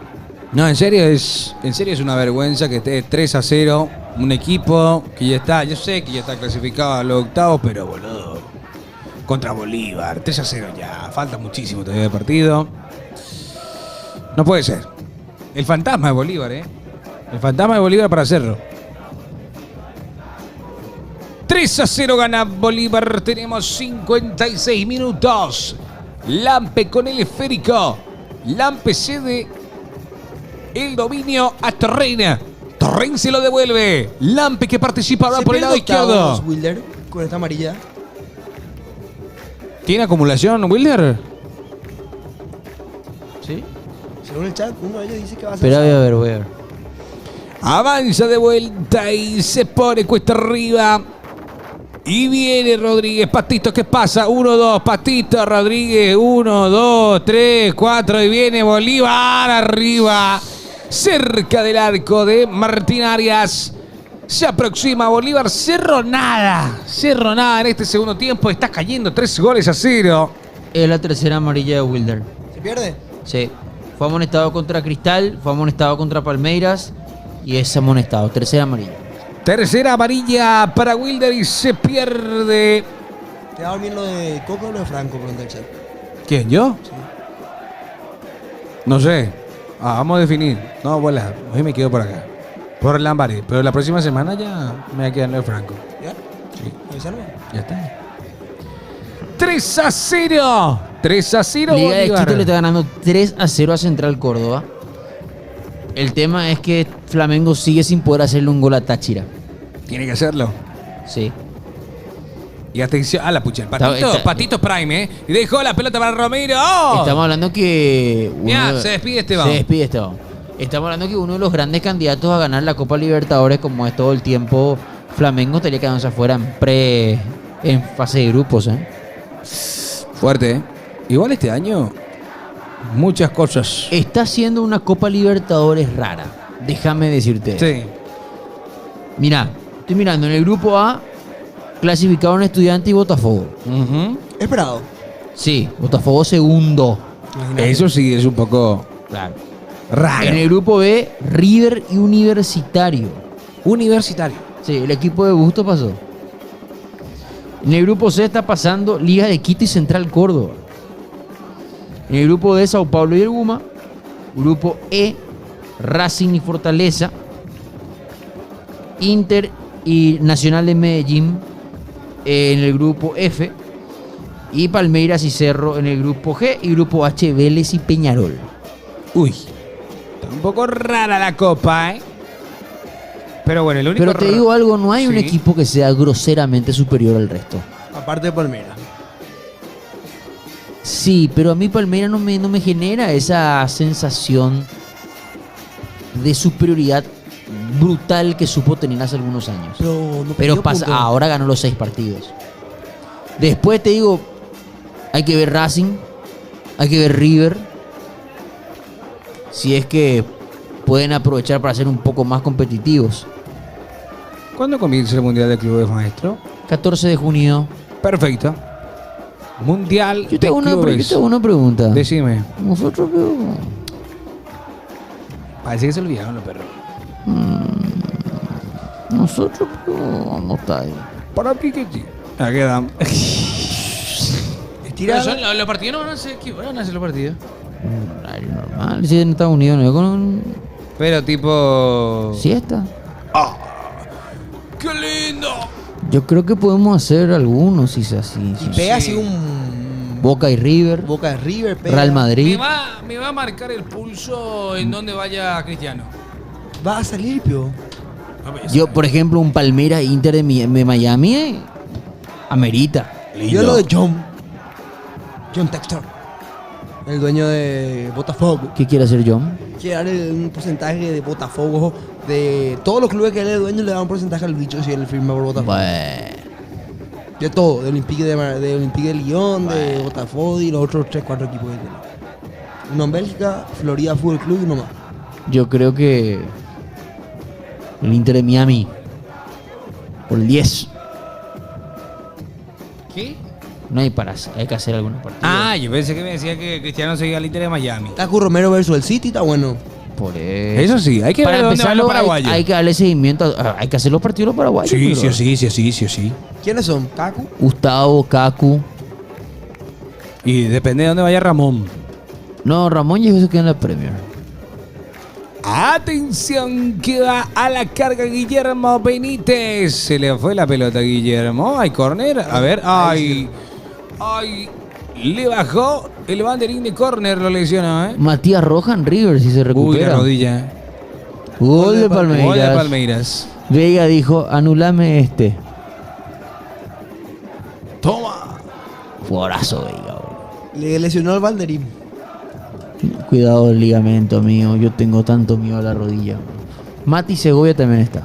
No, en serio es una vergüenza que esté 3-0. Un equipo que ya está, yo sé que ya está clasificado a los octavos, pero boludo. Contra Bolívar, 3-0 ya. Falta muchísimo todavía de partido. No puede ser. El fantasma de Bolívar, ¿eh? El fantasma de Bolívar para Cerro. 3-0 gana Bolívar. Tenemos 56 minutos. Lampe con el esférico. Lampe cede el dominio a Torren. Torren se lo devuelve. Lampe que participa ahora ¿Se por el lado pierde octavos, izquierdo. Wilder, con esta amarilla? ¿Tiene acumulación, Wilder? ¿Sí? Según el chat, uno de ellos dice que va a ser... Pero voy a ver. Avanza de vuelta y se pone cuesta arriba. Y viene Rodríguez. Patito, ¿qué pasa? 1-2. Patito, Rodríguez. 1, 2, 3, 4. Y viene Bolívar arriba. Cerca del arco de Martín Arias. Se aproxima Bolívar. Cerro nada en este segundo tiempo. Está cayendo 3-0. Es la tercera amarilla de Wilder. ¿Se pierde? Sí. Fue amonestado contra Cristal, fue amonestado contra Palmeiras y es amonestado. Tercera amarilla. Tercera amarilla para Wilder y se pierde. ¿Te va bien lo de Coco o lo de Franco? Pregunta el chat. ¿Quién, yo? Sí. No sé. Vamos a definir. No, bola. Hoy me quedo por acá. Por Lambaré. Pero la próxima semana ya me voy a quedar en el Franco. ¿Ya? Sí. Avísame. Ya está. 3-0. 3-0. Liga de Bolívar. Quito le está ganando 3-0 a Central Córdoba. El tema es que Flamengo sigue sin poder hacerle un gol a Táchira. Tiene que hacerlo. Sí. Y atención. Ah, la pucha. El Patito, Está- Patito Prime, ¿eh? Y dejó la pelota para Romero. ¡Oh! Estamos hablando que... Mirá, se despide Esteban. Se despide Esteban. Estamos hablando que uno de los grandes candidatos a ganar la Copa Libertadores, como es todo el tiempo, Flamengo estaría quedándose afuera en fase de grupos, ¿eh? Fuerte, ¿eh? Igual este año, muchas cosas. Está haciendo una Copa Libertadores rara. Déjame decirte. Sí. Mirá, estoy mirando en el grupo A, clasificaron Estudiantes y Botafogo. Ujú. Esperado. Sí, Botafogo segundo. Imagínate. Eso sí es un poco Claro. raro. En el grupo B, River y Universitario. Universitario. Sí, el equipo de Busto pasó. En el grupo C está pasando Liga de Quito y Central Córdoba. En el grupo D, Sao Paulo y el Guma. Grupo E, Racing y Fortaleza. Inter y Nacional de Medellín en el grupo F. Y Palmeiras y Cerro en el grupo G. Y grupo H, Vélez y Peñarol. Uy. Está un poco rara la copa, ¿eh? Pero bueno, el único. Pero te digo algo, no hay un Sí. equipo que sea groseramente superior al resto. Aparte de Palmeiras. Sí, pero a mí Palmeiras no me genera esa sensación de superioridad brutal que supo tener hace algunos años. Pero no Pero perdió pasa, puntos. ahora ganó los 6 partidos. Después te digo, hay que ver Racing, hay que ver River. Si es que pueden aprovechar para ser un poco más competitivos. ¿Cuándo comienza el Mundial de Clubes, maestro? 14 de junio. Perfecto. Mundial Yo de te hago Clubes. una pregunta. Decime. Nosotros, pero, Parece que se olvidaron los perros. nosotros, pero, vamos a estar ahí. Para Piquetti. Ya quedan. Estira. Los partidos no van a ser. ¿Qué van a hacer los partidos? Horario normal. Si en Estados Unidos no con Pero tipo. siesta. ¡Qué lindo! Yo creo que podemos hacer algunos, si es así. Y sí. pega Sí. así un. Boca y River, Boca de River, pega. Real Madrid. Me va a marcar el pulso en donde vaya Cristiano. Va a salir, pio. Yo, por ejemplo, un Palmeiras Inter de Miami, amerita. Yo lo de John Textor, el dueño de Botafogo. ¿Qué quiere hacer John? Quiere darle un porcentaje de Botafogo. De todos los clubes que él es dueño, le da un porcentaje al bicho si él firma por Botafogo. Bueno, De todo, de Olympique de Lyon, de Botafogo y los otros 3-4 equipos que tiene. Uno en Bélgica, Florida Fútbol Club y uno más. yo creo que el Inter de Miami por el 10. ¿Qué? No hay para hacer, hay que hacer algunos partidos. Ah, yo pensé que me decía que Cristiano seguía al Inter de Miami. Tacu Romero versus el City, está bueno. Por eso. Eso sí, hay que Para ver dónde van los empezar, paraguayos. hay que darle seguimiento. Hay que hacer los partidos los paraguayos. Sí, pero- sí. ¿Quiénes son? Tacu. Gustavo, Cacu. Y depende de dónde vaya Ramón. No, Ramón ya se queda en la Premier. Atención, que va a la carga Guillermo Benítez. Se le fue la pelota a Guillermo. Hay córner. A ver, ay. Le bajó el banderín de córner, lo lesionó, ¿eh? Matías Rojas en River, si se Uy, la recupera. rodilla. Gol de Gol de Palmeiras. Palmeiras. Vega dijo, anulame este. Toma. Forazo, Vega. bro. Le lesionó al Valderín. Cuidado el ligamento, amigo. Yo tengo tanto miedo a la rodilla. bro. Mati Segovia también está.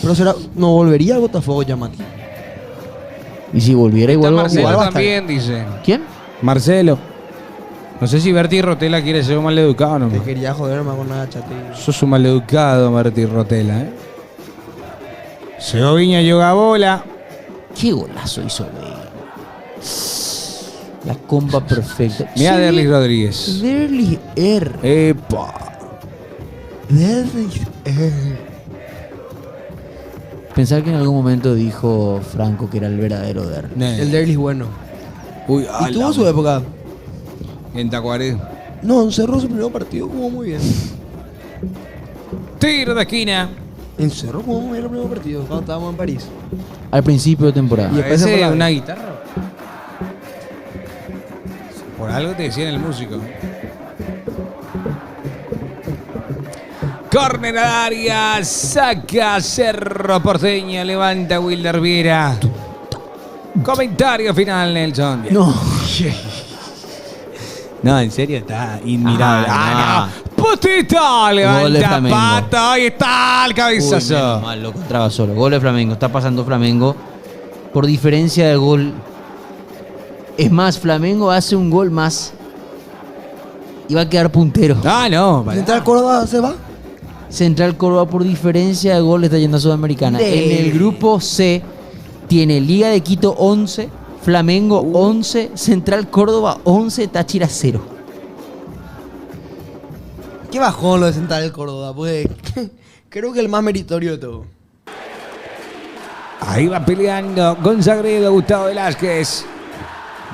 Pero será, no volvería al Botafogo ya, Mati. Y si volviera Está igual va a Marcelo jugar. va a estar. también, dice. ¿Quién? Marcelo. No sé si Berti Rotela quiere ser un maleducado o no. Te quería joder más con nada, chate. Sos un maleducado, Berti Rotela, ¿eh? Segoviña yoga bola. Qué golazo hizo Vega. La comba perfecta. Mira Sí, Derlis Rodríguez. Derlis R. Epa. Derlis. Pensar que en algún momento dijo Franco que era el verdadero Derlis. El Derlis bueno. Uy, Y tuvo su época. En Tacuaré. No, en Cerro su primer partido jugó muy bien. Tiro de esquina. En Cerro jugó muy bien el primer partido, cuando estábamos en París. Al principio de temporada. Y después se fue ¿Ese la- una guitarra? Por algo te decían el músico. Córner al área, saca Cerro Porteño, levanta Wilder Viera. Comentario final, Nelson. No. No, en serio, está inmirable. Ah, No. Putita, Gol de levanta Flamengo. pata, ahí está el Uy, cabezazo. menos mal, lo encontraba solo. Gol de Flamengo. Está pasando Flamengo. Por diferencia de gol. Es más, Flamengo hace un gol más. Y va a quedar puntero. Ah, no, para. ¿Central Córdoba se va? Central Córdoba, por diferencia de gol, está yendo a Sudamericana. De- En el grupo C tiene Liga de Quito 11, Flamengo 11, Central Córdoba 11, Táchira 0. Qué bajón lo de Central Córdoba, pues. Creo que el más meritorio de todo. Ahí va peleando Gonzagredo, Gustavo Velázquez.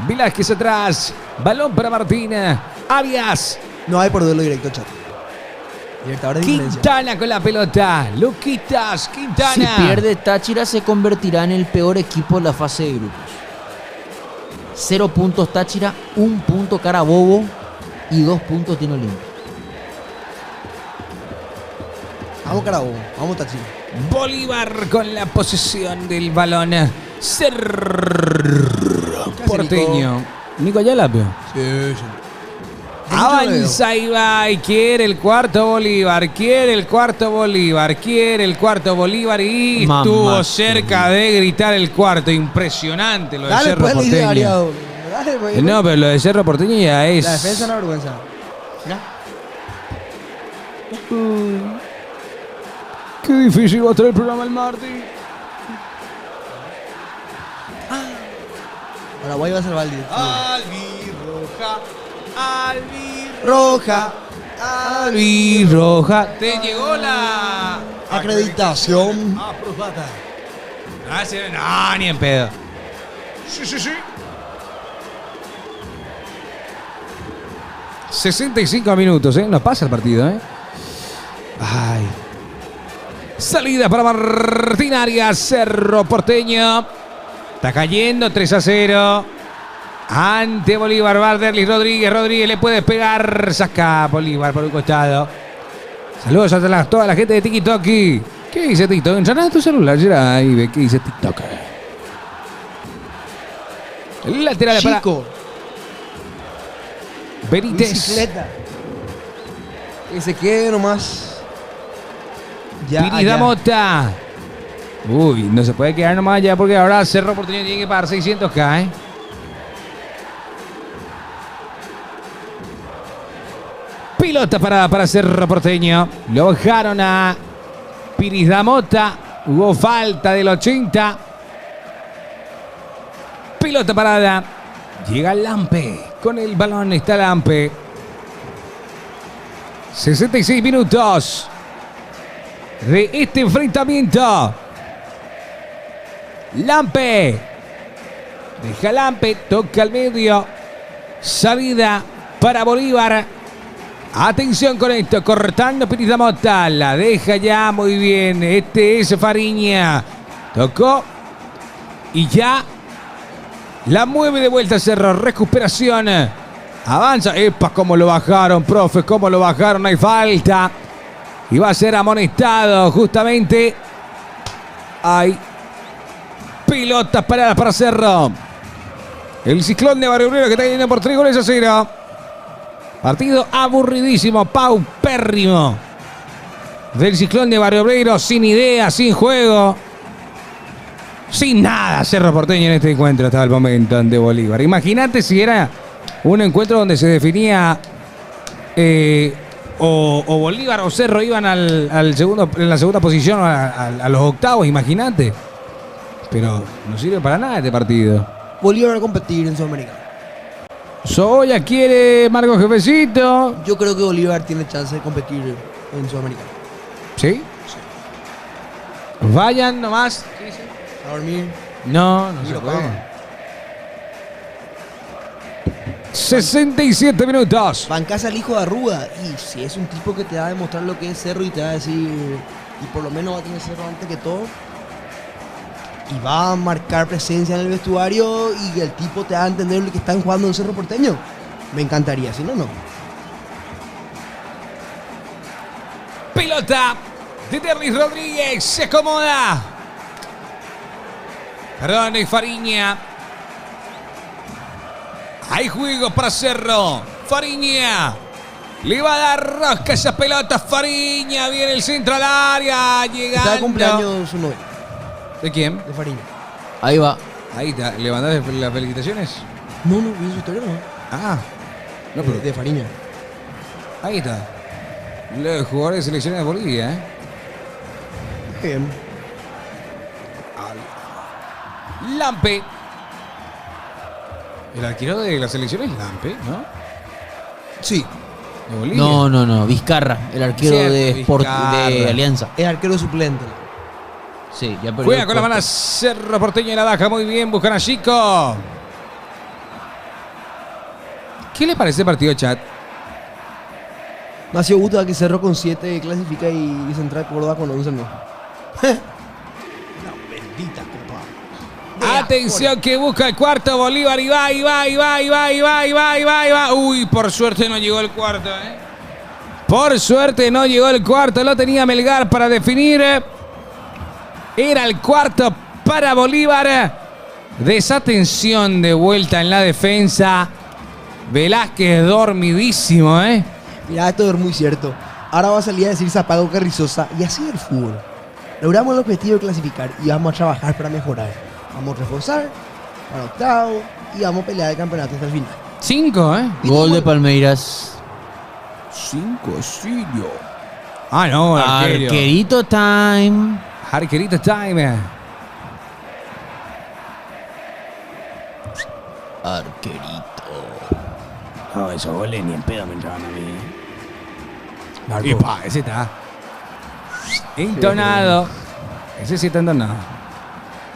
Velázquez atrás. Balón para Martina. Arias. No hay por duelo directo, chat. Libertadores de diferencia. Quintana con la pelota. Luquitas. Quintana. Si pierde Táchira, se convertirá en el peor equipo de la fase de grupos. 0 puntos Táchira, 1 punto Carabobo y 2 puntos Tino Limpio. Vamos Carabobo, vamos Táchira. Bolívar con la posesión del balón. Cerro Porteño. Nico Ayala, pero. Sí, sí. Avanza y va y quiere el cuarto Bolívar, quiere el cuarto Bolívar, quiere el cuarto Bolívar y Mamá. estuvo cerca de gritar el cuarto. Impresionante lo de Dale, Cerro pues, le dice Porteño. Ariado. Dale, pues. No, pero lo de Cerro Porteño ya es... La defensa es una vergüenza. Qué difícil va a estar el programa el martes. Paraguay va a salvar el día. Roja. Roja. Roja. Te llegó la... Acreditación. Aprobada. No, ni en pedo. Sí. 65 minutos, ¿eh? Nos pasa el partido, ¿eh? Ay. Salida para Martín Arias, Cerro Porteño. Está cayendo 3-0. Ante Bolívar, Barderlis, Rodríguez le puede pegar. Saca Bolívar por un costado. Saludos a toda la gente de TikTok. ¿Qué dice TikTok? Entra a tu celular, ya y ve qué dice TikTok. Lateral para Chico. Benítez. Bicicleta. Que se quede nomás. Ya, Piris allá. da Mota. Uy, no se puede quedar nomás ya porque ahora Cerro Porteño tiene que pagar 600k, ¿eh? Pilota parada para Cerro Porteño. Lo bajaron a Piris da Mota. Hubo falta del 80. Pilota parada. Llega Lampe. Con el balón está Lampe. 66 minutos de este enfrentamiento. Lampe. Deja Lampe. Toca al medio. Salida para Bolívar. Atención con esto. Cortando Piris da Mota. La deja ya muy bien. Este es Fariña. Tocó. Y ya la mueve de vuelta Cerro. Recuperación. Avanza. Epa, cómo lo bajaron, profe. Cómo lo bajaron. Hay falta. Y va a ser amonestado justamente. Hay pelotas paradas para Cerro. El Ciclón de Barrio Obrero que está yendo por 3-0. Partido aburridísimo, paupérrimo. Del Ciclón de Barrio Obrero, sin idea, sin juego. Sin nada, Cerro Porteño en este encuentro hasta el momento ante Bolívar. Imagínate si era un encuentro donde se definía o Bolívar o Cerro iban al segundo, en la segunda posición a los octavos, imagínate. Pero no sirve para nada este partido. Bolívar va a competir en Sudamericana. Soya quiere Marco Jefecito. Yo creo que Bolívar tiene chance de competir en Sudamericana. ¿Sí? Vayan nomás. ¿Qué dice? A dormir. No se Miro puede. cama. 67 minutos. Bancás al hijo de Arruda. Y si es un tipo que te va a demostrar lo que es Cerro y te va a decir, y por lo menos va a tener Cerro antes que todo, y va a marcar presencia en el vestuario y el tipo te va a entender lo que están jugando en Cerro Porteño, me encantaría, si no, no. Pelota de Derlis Rodríguez. Se acomoda. Perdón, es Fariña. Hay juego para Cerro. Fariña. Le va a dar rosca esa pelota. Fariña. Viene el centro al área. Llegando. Está de cumpleaños su novio, ¿De quién? de Fariña. Ahí va. Ahí está. ¿Le mandaste las felicitaciones? No, no, vi su historia, no. Ah. No, pero De Fariña. ahí está. Los jugadores de selecciones de Bolivia, Bien. Lampe. El arquero de la selección es Lampe, ¿no? Sí, De Bolivia. No. Vizcarra, el arquero Cierto, de Vizcarra. de Alianza. es arquero suplente. Sí, ya perdió. Juega el con la puesto. mano Cerro Porteño y la baja muy bien. Buscan a Chico. ¿Qué le parece el partido, chat? Nació Guta que Cerro con 7 clasifica y Central Córdoba con 11 no. La bendita copa. Atención que busca el cuarto Bolívar y va. Uy, por suerte no llegó el cuarto, Por suerte no llegó el cuarto. Lo tenía Melgar para definir. Era el cuarto para Bolívar. Desatención de vuelta en la defensa. Velázquez dormidísimo, Mirá, esto es muy cierto. Ahora va a salir a decir Zapago Carrizosa y así el fútbol. Logramos el objetivo de clasificar y vamos a trabajar para mejorar. Vamos a reforzar para octavo y vamos a pelear el campeonato hasta el final. 5, Gol de Palmeiras. 5, Sirio. Ah, no, arquero. Arquerito time. Arquerito time. Arquerito. No, esos goles ni en pedo me entraban a mí. Marco. Epa, ese está entonado. Ese sí está entonado.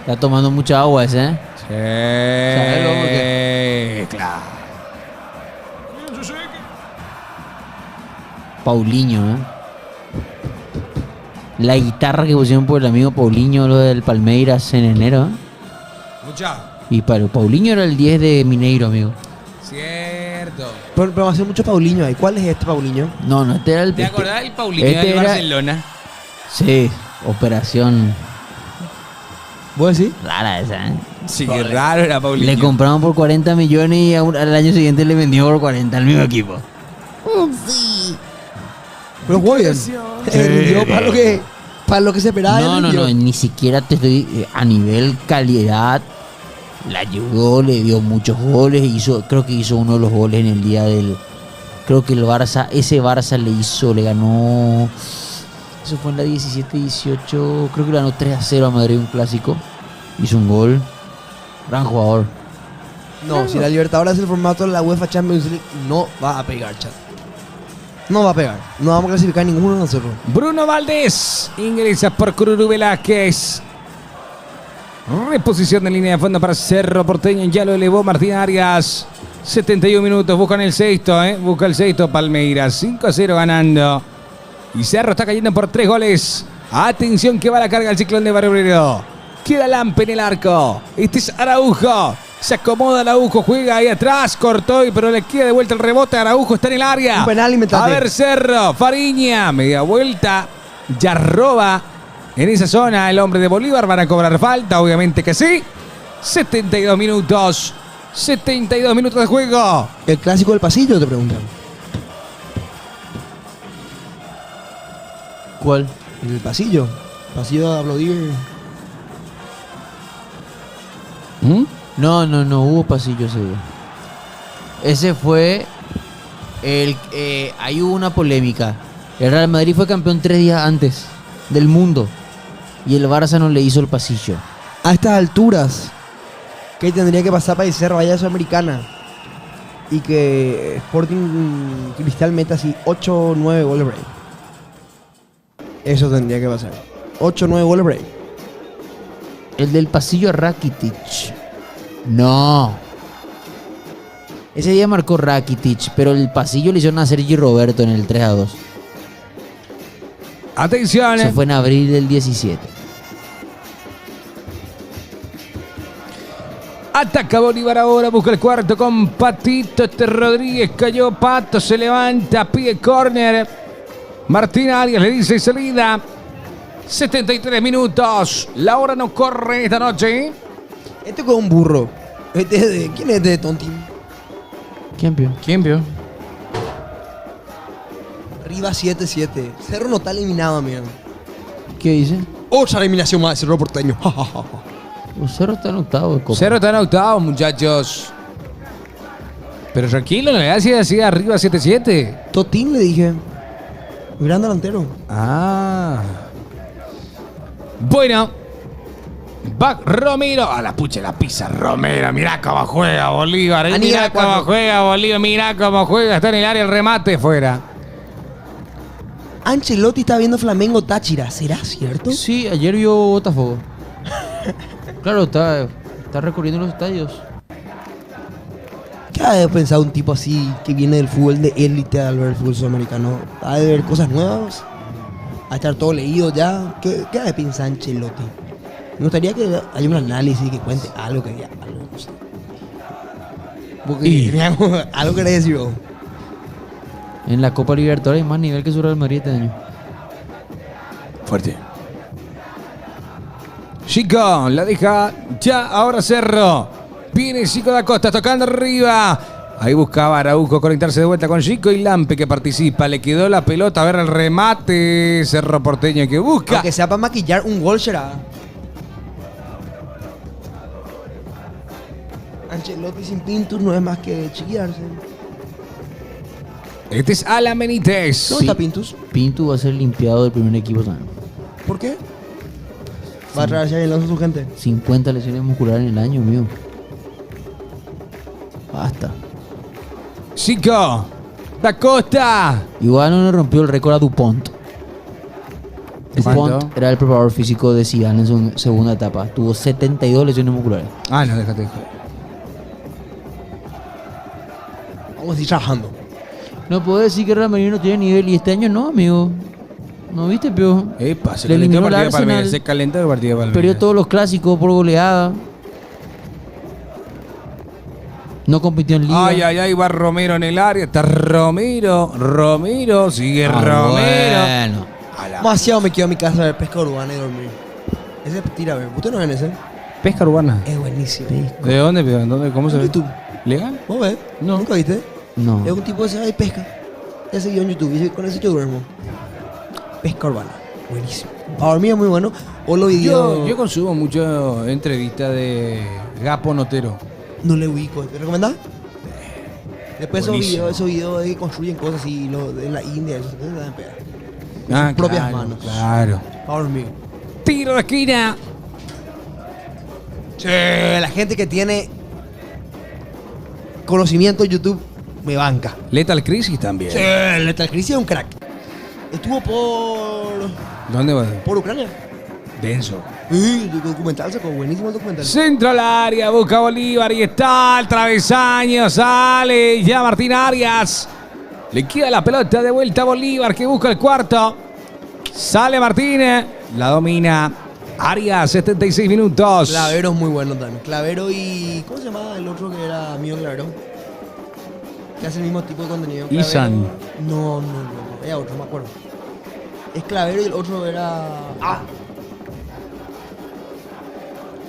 Está tomando mucha agua ese, Sí. ¿Sabes luego por Claro. Paulinho, La guitarra que pusieron por el amigo Paulinho, lo del Palmeiras en enero, Mucha. Y para Paulinho era el 10 de Mineiro, amigo. Cierto. Pero hace mucho Paulinho ahí. ¿Cuál es este Paulinho? No, este era el... ¿Te acordás del Paulinho este del era- Barcelona? Sí, operación ¿Vos decís? rara esa, Sí, qué raro era Paulinho. Le compraron por 40 millones y al año siguiente le vendió por 40 al mismo equipo. Pero jugó bien. Rindió para lo que se esperaba. No, rindió. ni siquiera te estoy... A nivel calidad, la ayudó, le dio muchos goles. Creo que hizo uno de los goles en el día del... Creo que el Barça, ese Barça le ganó... Eso fue en la 17-18, creo que le ganó 3-0 a Madrid, un clásico. Hizo un gol. Gran jugador. No, si la Libertadores es el formato de la UEFA Champions League, no va a pegar, chat. No va a pegar. No vamos a clasificar ninguno de nosotros. Bruno Valdés ingresa por Cururu Velázquez. Reposición de línea de fondo para Cerro Porteño. Ya lo elevó Martín Arias. 71 minutos. Buscan el sexto, Busca el sexto. Palmeiras 5-0 ganando. Y Cerro está cayendo por 3 goles. Atención que va la carga el ciclón de Barrio Obrero. Queda Lampe en el arco. Este es Araujo. Se acomoda Araujo. Juega ahí atrás. Cortó, pero le queda de vuelta el rebote. Araujo está en el área. Un penal, inventate. A ver Cerro. Fariña. Media vuelta. Ya roba en esa zona el hombre de Bolívar. Van a cobrar falta. Obviamente que sí. 72 minutos. 72 minutos de juego. El clásico del pasillo, te preguntan. ¿Cuál? En el pasillo. Pasillo de aplaudir. No, hubo pasillo ese día. Ese fue el... ahí hubo una polémica. El Real Madrid fue campeón 3 días antes del mundo. Y el Barça no le hizo el pasillo. A estas alturas, ¿qué tendría que pasar para que Cerro vaya a Sudamericana? Y que Sporting Cristal meta así 8 o 9 goles break. Eso tendría que pasar. 8 o 9 goles break. El del pasillo Rakitic. No. Ese día marcó Rakitic, pero el pasillo le hicieron a Sergi Roberto en el 3-2. Atención. Eso fue en abril del 17. Ataca Bolívar ahora, busca el cuarto con Patito. Rodríguez cayó, Pato se levanta, pide córner. Martín Arias le dice salida. 73 minutos. La hora no corre esta noche. Este con un burro. ¿Quién es este de Tontín? ¿Quién vio? Arriba 7-7. Cerro no está eliminado, amigo. ¿Qué dice? Otra eliminación más de Cerro Porteño. Cerro está en octavo de Copa. Cerro está en octavo, muchachos. Pero tranquilo, no le hacía así arriba 7-7. Totín le dije. Gran delantero. Ah. Bueno. Va Romero. A la pucha, la pisa Romero. Mirá cómo juega Bolívar. Mirá cómo juega Bolívar. Mirá cómo juega. Está en el área el remate fuera. Ancelotti está viendo Flamengo Táchira. ¿Será cierto? Sí, ayer vio Botafogo. Claro, está recorriendo los estadios. ¿Qué ha de pensar un tipo así que viene del fútbol de élite al ver el fútbol sudamericano? ¿Ha de ver cosas nuevas? ¿Ha de estar todo leído ya? ¿Qué ha de pensar Ancelotti? Me gustaría que haya un análisis que cuente algo que diga algo. No sé. Porque algo querés decir vos. En la Copa Libertadores hay más nivel que su Real Madrid este año. Fuerte. Chico, la deja ya ahora Cerro. Viene Chico da Costa tocando arriba. Ahí buscaba Araujo conectarse de vuelta con Chico y Lampe que participa. Le quedó la pelota, a ver el remate. Cerro Porteño que busca. Aunque sea para maquillar un gol será. Ancelotti sin Pintus no es más que chiquillarse. Este es Alan Benítez. ¿Dónde está Pintus? Pinto va a ser limpiado del primer equipo también. ¿Por qué? Va a traer a su gente. 50 lesiones musculares en el año, mío. Basta. Chico da Costa. Igual no le rompió el récord a Dupont. ¿Cuánto? Dupont era el preparador físico de Zidane en su segunda etapa. Tuvo 72 lesiones musculares. Ah, no, déjate. Vamos a ir trabajando. No puedo decir que Real Madrid no tiene nivel y este año no, amigo. ¿No viste, Pio? Epa, se Le calentó el eliminó partido al de Palmeiras. Arsenal. Se calentó el partido de Palmeiras. Perdió todos los clásicos por goleada. No compitió en Liga. Ay, ay, ay, va Romero en el área. Está Romero. Romero. Sigue Romero. Bueno. A la Demasiado me quedo a mi casa a ver pesca urbana y dormir. Ese tira a ver. ¿Usted no ven ese? pesca urbana. Es buenísimo. ¿De dónde? ¿Dónde? ¿Cómo se En ve? YouTube. ¿Legal? ¿Vos ves? No. ¿Nunca viste? No. Es un tipo que se va y pesca. Ya seguido en YouTube. Y con ese yo duermo. Pesca urbana. Buenísimo. Para dormir es muy bueno. O lo video. Yo consumo mucho entrevistas de Gapo Notero. No le ubico. ¿Te recomendás? Después Buenísimo. esos videos de que construyen cosas así, lo de la India, eso se dan pegar. Ah, sus propias claro, manos. Claro. Para dormir. Tiro de esquina. Sí, la gente que tiene conocimiento en YouTube me banca. Lethal Crisis también. Sí, Lethal Crisis es un crack. Estuvo ¿Dónde va? por Ucrania. Denso. Sí, el documental sacó buenísimo el documental. Centro al área, busca Bolívar y está el travesaño, sale ya Martín Arias. Le queda la pelota de vuelta a Bolívar que busca el cuarto. Sale Martínez, la domina Arias, 76 minutos. Clavero es muy bueno también. Clavero y... ¿Cómo se llamaba el otro que era amigo de Clavero? Que hace el mismo tipo de contenido. Clavero. Isan. No. Era otro, me acuerdo. Es Clavero y el otro era... ¡Ah!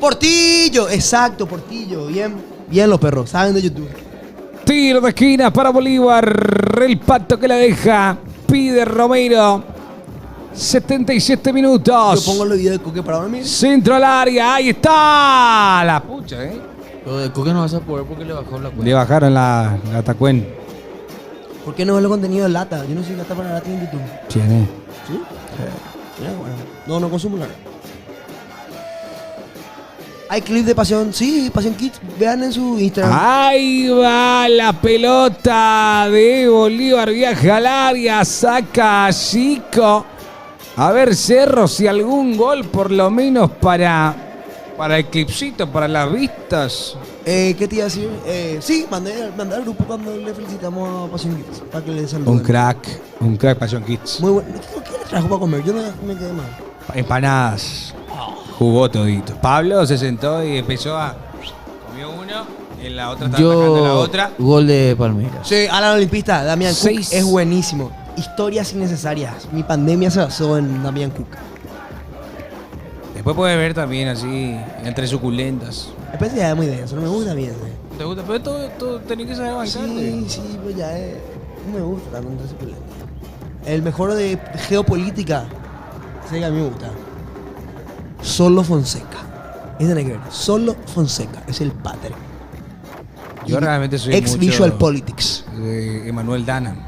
Portillo, exacto, Portillo. Bien los perros, saben de YouTube. Tiro de esquina para Bolívar. El pato que la deja. Pide Romero. 77 minutos. Yo pongo los videos de Coque para dormir. Centro al área. Ahí está. La pucha, Lo de Coque no vas a poder porque le bajó la cuenta. Le bajaron la tacuen. ¿Por qué no ves los contenidos de lata? Yo no soy lata para lata en YouTube. Tiene. ¿Sí? Mira, bueno. No consumo nada. Hay clips de Pasión, sí, Pasión Kids. Vean en su Instagram. Ahí va la pelota de Bolívar. Viaja al área. Saca a Chico. A ver, Cerro, si algún gol por lo menos para Para el clipcito, para las vistas. ¿Qué te iba a decir? Sí, mandé al grupo cuando le felicitamos a Pasión Kids para que le saluden. Un crack Passion Kids. Muy bueno. ¿Qué le trajo para comer? Yo no me quedé mal. Empanadas. Jugó todito. Pablo se sentó y empezó a... Comió uno, en la otra estaba atacando la otra. Gol de Palmeiras. Sí, Alan Olimpista, Damián Cook 6. es buenísimo. Historias innecesarias. Mi pandemia se basó en Damián Cook. Después puedes ver también así, entre suculentas. Después ya es muy denso, no me gusta bien. ¿Te gusta? Pero todo tenés que saber bancarte. Sí, pues ya es. No me gusta tanto entre suculentas. El mejor de geopolítica, sé que a mí me gusta. Solo Fonseca. Ese tiene que ver. Solo Fonseca es el padre. Yo realmente soy Ex mucho Visual Politics. de Emanuel Danan.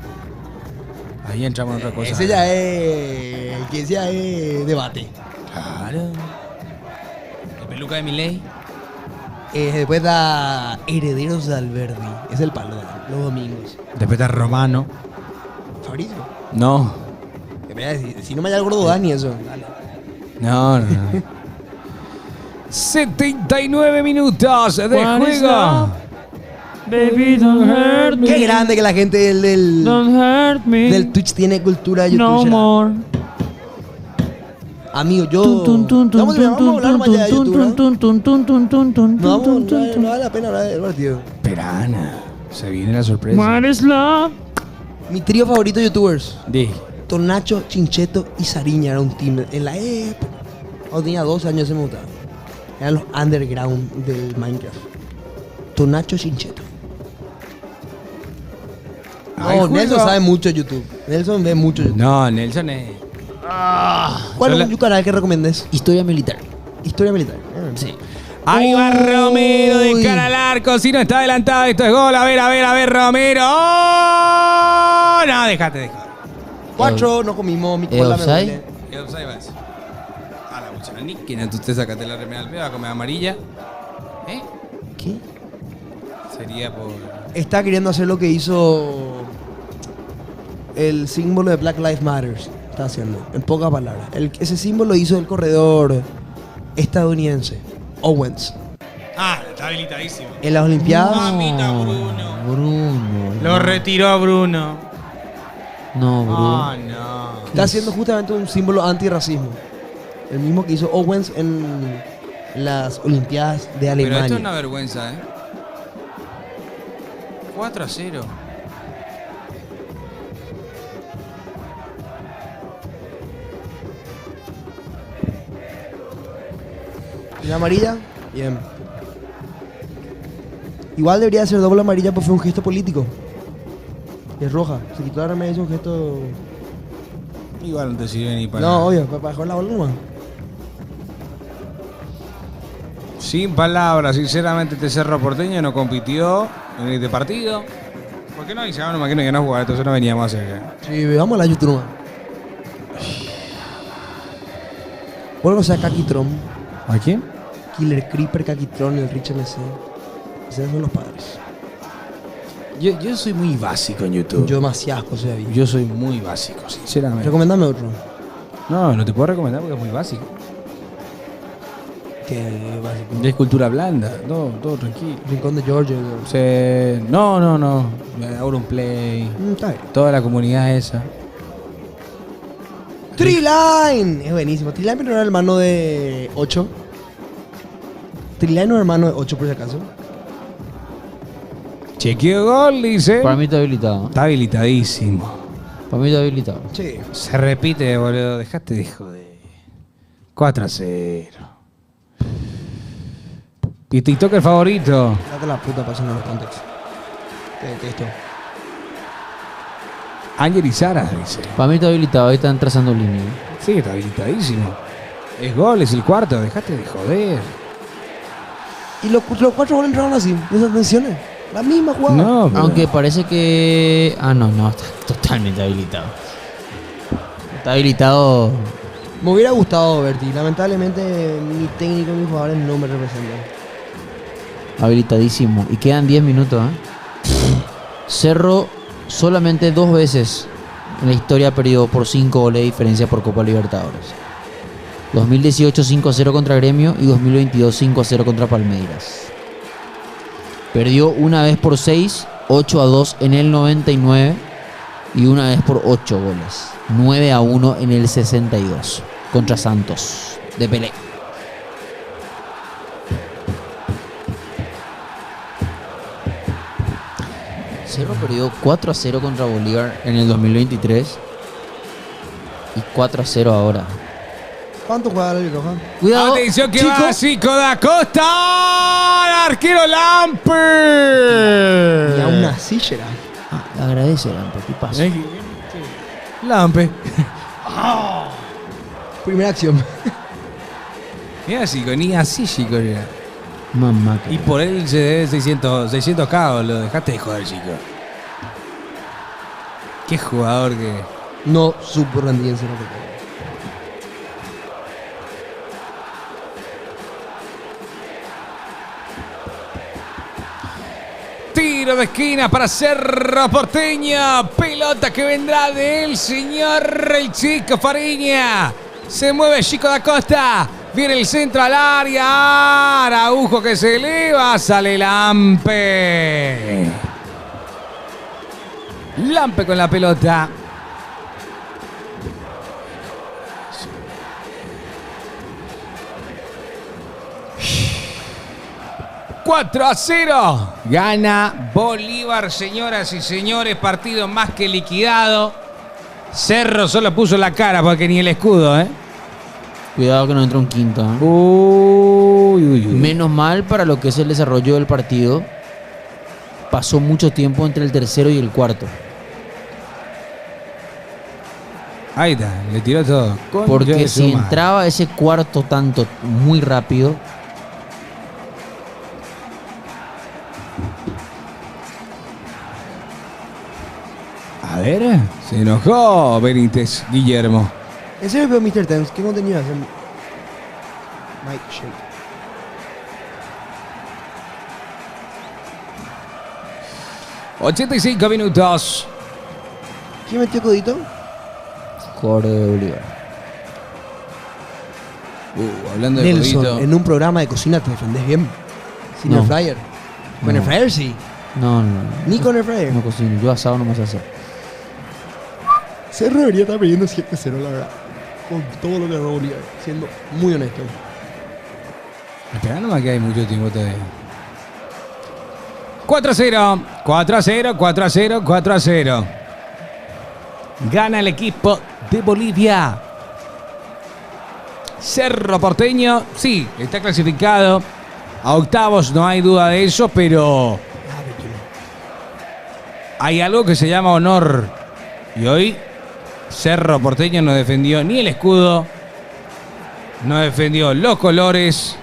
Ahí entramos en otra cosa. Ese ya es. Que ya es debate. Claro. El peluca de Milei. Después da Herederos de Alberdi. Es el palo, los domingos. Después está Romano. Fabricio. No. Si no me haya el gordo Dani, eso. Dale. No. 79 minutos de juego. Baby, don't hurt me. Qué grande que la gente Don't hurt me. del Twitch tiene cultura de YouTube. No será. more. Amigo, yo. Vamos a hablar más allá de YouTube, ¿no? No vale la pena hablar del partido. Perana. Se viene la sorpresa. What is love? Mi trío favorito de YouTubers: Di. Tonacho, Chincheto y Sariña. Era un team en la época. Cuando tenía 12 años se me gustaba. Eran los underground del Minecraft. Tonacho, Chincheto. Ay, No, Nelson juega. sabe mucho de YouTube. Nelson ve mucho YouTube. No, Nelson es. ¿Cuál es Sola- un canal que recomiendes? Historia militar. Historia militar. Sí. Ahí va Romero de Uy. cara al arco. Si no está adelantado, esto es gol. A ver, Romero. ¡Oh! No, déjate. 4, no comimos. Mi cola me ¿Offside? duele. ¿Qué offside vas? A la bucha, ni que no, tú te sacaste la remera al pedo a comer amarilla. ¿Eh? ¿Qué? Sería por. Está queriendo hacer lo que hizo el símbolo de Black Lives Matter. Está haciendo, en pocas palabras. Ese símbolo hizo el corredor estadounidense, Owens. Ah, está habilitadísimo. En las Olimpiadas. Mamita, Bruno. Bruno. Lo retiró Bruno. No, Bruno. Ah, no. Está haciendo justamente un símbolo antirracismo. El mismo que hizo Owens en las Olimpiadas de Pero Alemania. esto es una vergüenza, 4-0. ¿Y la amarilla? Bien. Igual debería ser doble amarilla porque fue un gesto político. Es roja. Se quitó la remera y hizo un gesto. Igual no te sirve ni para. No, obvio, para bajar la bola nomás. Sin palabras, sinceramente, este Cerro Porteño no compitió en este partido. ¿Por qué no avisaban? No me imagino que no jugaba, entonces no veníamos a hacer. Sí, vamos a la YouTube nomás. Vuelvo a ser Kakitron, ¿A quién? Killer Creeper, Kakitron y el Rich MC. Esos son los padres. Yo soy muy básico en YouTube. Yo demasiado cosas de vida. Yo soy muy básico, sinceramente. Recomendame otro. No te puedo recomendar porque es muy básico. Que básico. Es cultura blanda, todo tranquilo. Rincón de Georgia. No. Auronplay, Está bien. toda la comunidad esa. Treeline. Es buenísimo. Treeline no era hermano de 8. Treeline no era hermano de 8 por si acaso. Chequeo gol, dice. Para mí está habilitado. Está habilitadísimo. Para mí está habilitado. Sí. Se repite, boludo. Dejate de joder. 4-0. Y TikToker favorito. Date la puta pasando los contextos. Te detesto. Ángel y Sara, dice. Para mí está habilitado. Ahí están trazando línea. Sí, está habilitadísimo. Es gol, es el cuarto. Dejate de joder. Y los 4 goles entraron así, de esas tensiones. La misma jugada. No, pero- Aunque parece que... Ah, no, está totalmente habilitado. Está habilitado... Me hubiera gustado Berti. Lamentablemente mi técnico y mis jugadores no me representan. Habilitadísimo. Y quedan 10 minutos, Cerro solamente 2 veces en la historia ha perdido por 5 goles de diferencia por Copa Libertadores. 2018 5-0 contra Gremio y 2022 5-0 contra Palmeiras. Perdió una vez por 6, 8-2 en el 99 y una vez por 8 goles. 9-1 en el 62 contra Santos de Pelé. Cerro perdió 4-0 contra Bolívar en el 2023 y 4-0 ahora. ¿Cuánto juega la Roja? Cuidado, Atención que chico. va Chico da Costa. El arquero Y Lampe. aún así, Gerard. Ah, agradece, Lampe, ¿qué pasa? Lampe. Primera acción. Mira, Chico, ni así, Chico. Mira. Mamá. Y por él se debe 600k, lo dejaste de joder, Chico. Qué jugador que... No supo rendir en Cerro Porteño. Tiro de esquina para Cerro Porteño. Pelota que vendrá del señor el Chico Fariña. Se mueve Chico da Costa. Viene el centro al área. Araujo que se eleva. Sale Lampe. Lampe con la pelota. ¡4-0! Gana Bolívar, señoras y señores. Partido más que liquidado. Cerro solo puso la cara porque ni el escudo, ¿eh? Cuidado que no entra un quinto. ¿Eh? Uy, uy, uy. Menos mal para lo que es el desarrollo del partido. Pasó mucho tiempo entre el tercero y el cuarto. Ahí está, le tiró todo. Concha Porque de su si madre. entraba ese cuarto tanto muy rápido, A ver, se enojó Benítez, Guillermo. En serio, pero Mr. Tens, ¿qué contenido hace? Mike Shake. 85 minutos. ¿Quién metió codito? jugador de Bolívar. Hablando de Nelson, codito. en un programa de cocina te defendés bien. Sin No. air fryer. Con No. air fryer sí. No, no. Ni con air fryer. No cocino. Yo asado no me sé hacer. Cerro debería estar pidiendo 7-0, la verdad. Con todo lo que ganó Bolívar. Siendo muy honesto. Espera nomás que hay mucho tiempo todavía. 4-0, 4-0, 4-0, 4-0. Gana el equipo de Bolivia. Cerro Porteño, sí, está clasificado a octavos, no hay duda de eso, pero hay algo que se llama honor. Y hoy Cerro Porteño no defendió ni el escudo, no defendió los colores.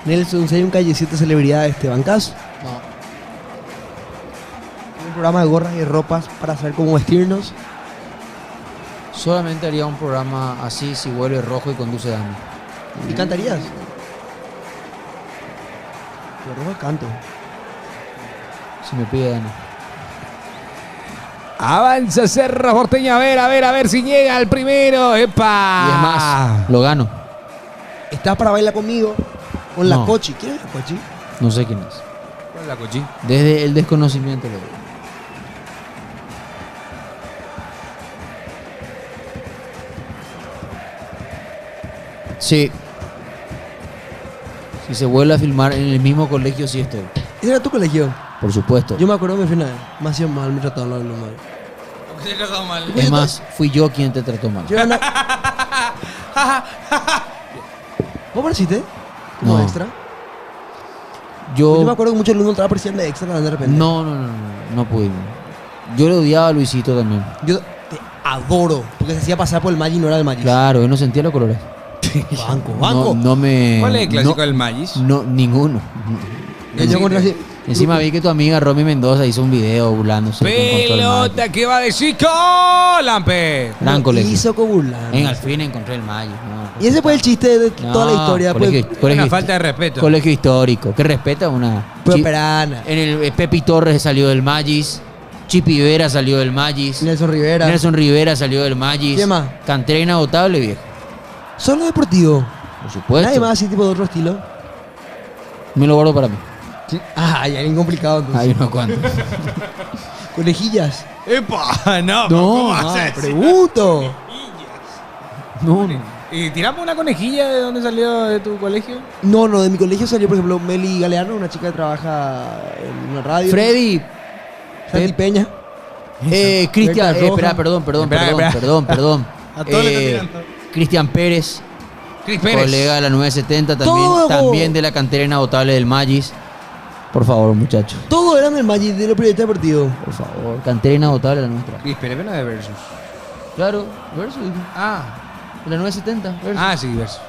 Nelson, si hay un calle 7 celebridad, bancas. No. Un programa de gorras y ropas para saber cómo vestirnos. Solamente haría un programa así si vuelve rojo y conduce Dani. ¿Y cantarías? Lo rojo es canto. Si me pide Dani. Avanza Cerro Porteño, a ver si llega al primero. ¡Epa! Y es más, lo gano. ¿Estás para bailar conmigo? Con la No. Cochi. ¿Quién es la Cochi? No sé quién es. ¿Cuál es la cochi? Desde el desconocimiento lo digo. Sí. Si se vuelve a filmar en el mismo colegio, sí estoy. ¿Ese era tu colegio? Por supuesto. Yo me acuerdo que me fui una vez. Me hacían mal, me trataban mal. ¿Por qué te he tratado mal? Es más, fui yo quien te trató mal. Yo era una... ¿Vos apareciste? Como No. extra. Yo me Yo... acuerdo que muchos alumnos estaban apareciendo de extra de repente. No pude. Yo le odiaba a Luisito también. Yo te adoro. Porque se hacía pasar por el Maggi y no era el Maggi. Claro, él no sentía los colores. Banco, banco. No me... ¿Cuál es el clásico no- del Magis? No, ninguno. Yo encontré así. Encima vi que tu amiga Romy Mendoza hizo un video burlándose. con Control Pelota Magic. que va de Chico Lampe. Gran No colegio. hizo con burlar. En al fin encontré el Magic. No, Y ese fue el chiste de toda la No, historia. Pues, colegio- Una colegio- falta de respeto. Colegio histórico. Que respeta una... pero Chi- Perana. En el Pepi Torres salió del Magis. Chipi Vera salió del Magis. Nelson Rivera. Nelson Rivera salió del Magis. ¿Quién más? Cantera inagotable, viejo. Solo deportivo. Por supuesto. Nadie más así tipo de otro estilo. Me lo guardo para mí. Ah, hay alguien complicado entonces. Hay unos cuantos. Conejillas. ¡Epa! No, No, ¿cómo vas no, a decir? Pregunto. No, no. ¿Y tiramos una conejilla de dónde salió de tu colegio? No, de mi colegio salió, por ejemplo, Meli Galeano, una chica que trabaja en una radio. Freddy. Santi Peña. Cristian. Berta Roja. Perdón. Perdón. A todos le están tirando. Cristian Pérez. Cris Pérez. Colega de la 970, Todo. también de la cantera inagotable del Magis. Por favor, muchachos. Todos eran del Magic, de los periodistas deportivos. Por favor, cantera inagotable la nuestra. Cris Pérez, ven a de Versus. Claro, Versus. Ah. De la 970, Versus. Ah, sí, Versus.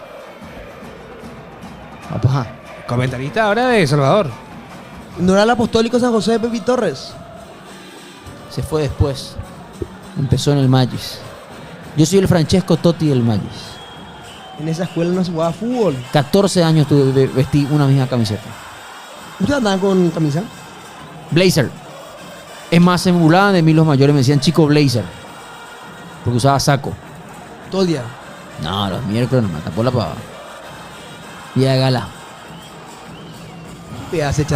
Papá. Comentarista ahora de Salvador. Noral Apostólico San José de Pepi Torres. Se fue después. Empezó en el Magis. Yo soy el Francesco Totti del Magis. En esa escuela no se jugaba fútbol. 14 años vestí una misma camiseta. ¿Ustedes andaban con camisa? Blazer. Es más, se me burlaban de mí los mayores, me decían chico Blazer. Porque usaba saco. Todo el día. No, los miércoles no me tapó la pava. Día de gala.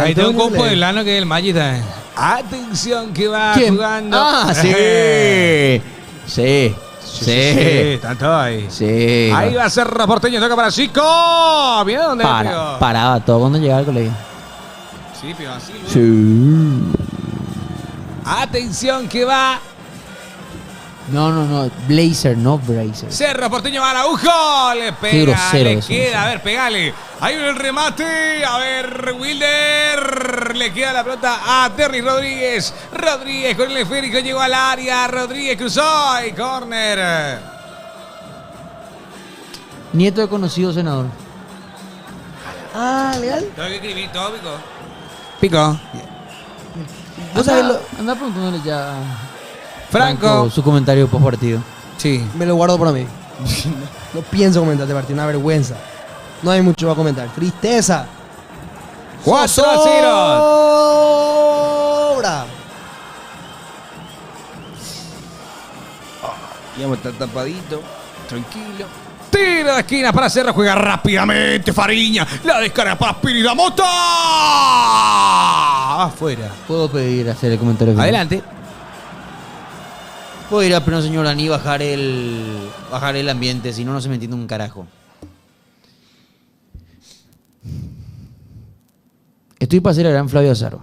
Ahí tengo un compo de lano que es el Magic también. Atención que va ¿Quién? jugando. Ah, sí. Sí. Están todos ahí. Sí. Ahí va a ser Porteño, toca para Chico. Mira dónde pegó. Paraba todo cuando llegaba al colegio. Sí, pero así. ¿No? Sí. Atención que va. No. Blazer, no Brazer. Cerro Porteño va al agujo. Le Qué pega, grosero le eso, queda. no sé. A ver, pegale. Ahí viene el remate. A ver, Wilder. Le queda la pelota a Terry Rodríguez. Rodríguez con el esférico llegó al área. Rodríguez cruzó y córner. Nieto de conocido senador. Ah, legal. Tengo que escribir todo, Pico. Pico. ¿Vos sabés lo? Anda preguntándole ya a Franco. su comentario post partido. Sí. Me lo guardo para mí. No pienso comentar este partido, una vergüenza. No hay mucho para comentar. Tristeza. 4-0. ¡Sobra! Ya vamos a estar tapadito. Tranquilo. Tiro de esquina para Cerro. Juega rápidamente Fariña. La descarga para Pirida Mota. Afuera. ¿Puedo pedir hacer el comentario final? Adelante. Puedo ir al pleno señor Dani bajar el ambiente, si no, no se me entiende un carajo. Estoy para hacer el gran Flavio Azaro.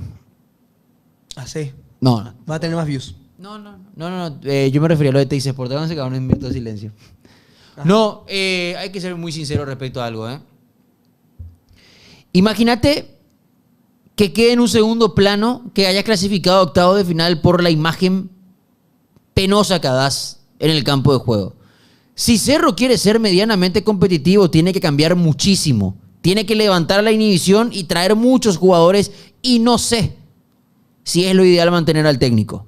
Así. No. Va a tener más views. No. Yo me refería a lo de Teis Sport. Háganse cada uno un minuto de silencio. No, hay que ser muy sincero respecto a algo, ¿eh? Imagínate que quede en un segundo plano que hayas clasificado a octavos de final por la imagen penosa que das en el campo de juego. Si Cerro quiere ser medianamente competitivo, tiene que cambiar muchísimo. Tiene que levantar la inhibición y traer muchos jugadores, y no sé si es lo ideal mantener al técnico.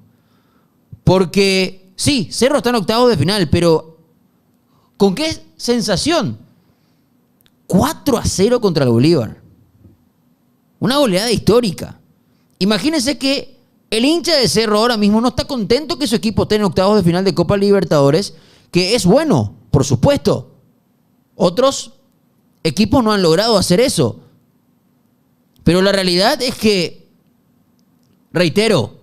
Porque sí, Cerro está en octavos de final, pero ¿con qué sensación? 4-0 contra el Bolívar. Una goleada histórica. Imagínense que el hincha de Cerro ahora mismo no está contento que su equipo esté en octavos de final de Copa Libertadores, que es bueno, por supuesto. Otros equipos no han logrado hacer eso. Pero la realidad es que, reitero,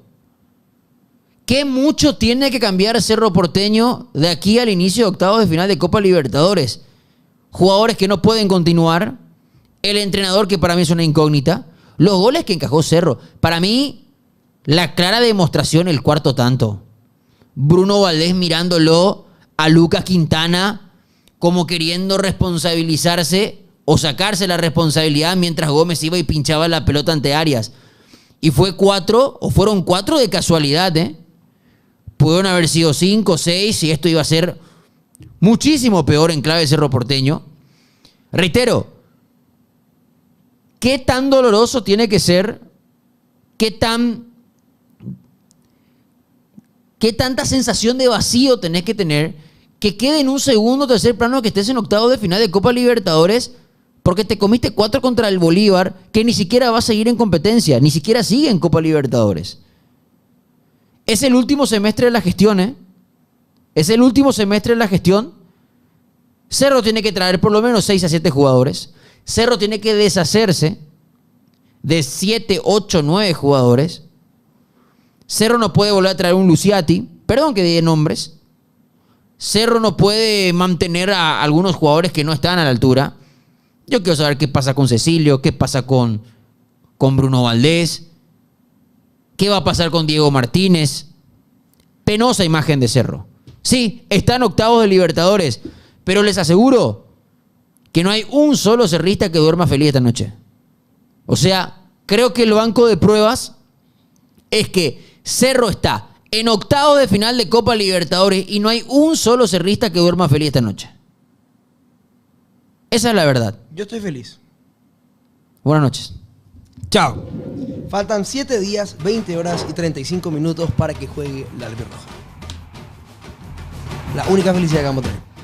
¿qué mucho tiene que cambiar Cerro Porteño de aquí al inicio de octavos de final de Copa Libertadores? Jugadores que no pueden continuar, el entrenador que para mí es una incógnita, los goles que encajó Cerro. Para mí, la clara demostración, el cuarto tanto. Bruno Valdés mirándolo a Lucas Quintana como queriendo responsabilizarse o sacarse la responsabilidad mientras Gómez iba y pinchaba la pelota ante Arias. Y fueron 4 de casualidad, ¿eh? Pudieron haber sido 5, 6 y esto iba a ser muchísimo peor en clave Cerro Porteño. Reitero, ¿qué tan doloroso tiene que ser? ¿Qué tanta sensación de vacío tenés que tener que quede en un segundo o tercer plano que estés en octavos de final de Copa Libertadores porque te comiste 4 contra el Bolívar, que ni siquiera va a seguir en competencia, ni siquiera sigue en Copa Libertadores? Es el último semestre de la gestión, ¿eh? Es el último semestre de la gestión Cerro tiene que traer por lo menos 6 a 7 jugadores. Cerro tiene que deshacerse de 7, 8, 9 jugadores. Cerro no puede volver a traer un Luciati. Perdón que diga nombres. Cerro no puede mantener a algunos jugadores que no están a la altura. Yo quiero saber qué pasa con Cecilio, qué pasa con Bruno Valdés, qué va a pasar con Diego Martínez. Penosa imagen de Cerro. Sí, están octavos de Libertadores, pero les aseguro que no hay un solo cerrista que duerma feliz esta noche. O sea, creo que el banco de pruebas es que Cerro está en octavos de final de Copa Libertadores y no hay un solo cerrista que duerma feliz esta noche. Esa es la verdad. Yo estoy feliz. Buenas noches. Chao. Faltan 7 días, 20 horas y 35 minutos para que juegue la albirroja. La única felicidad que vamos a tener.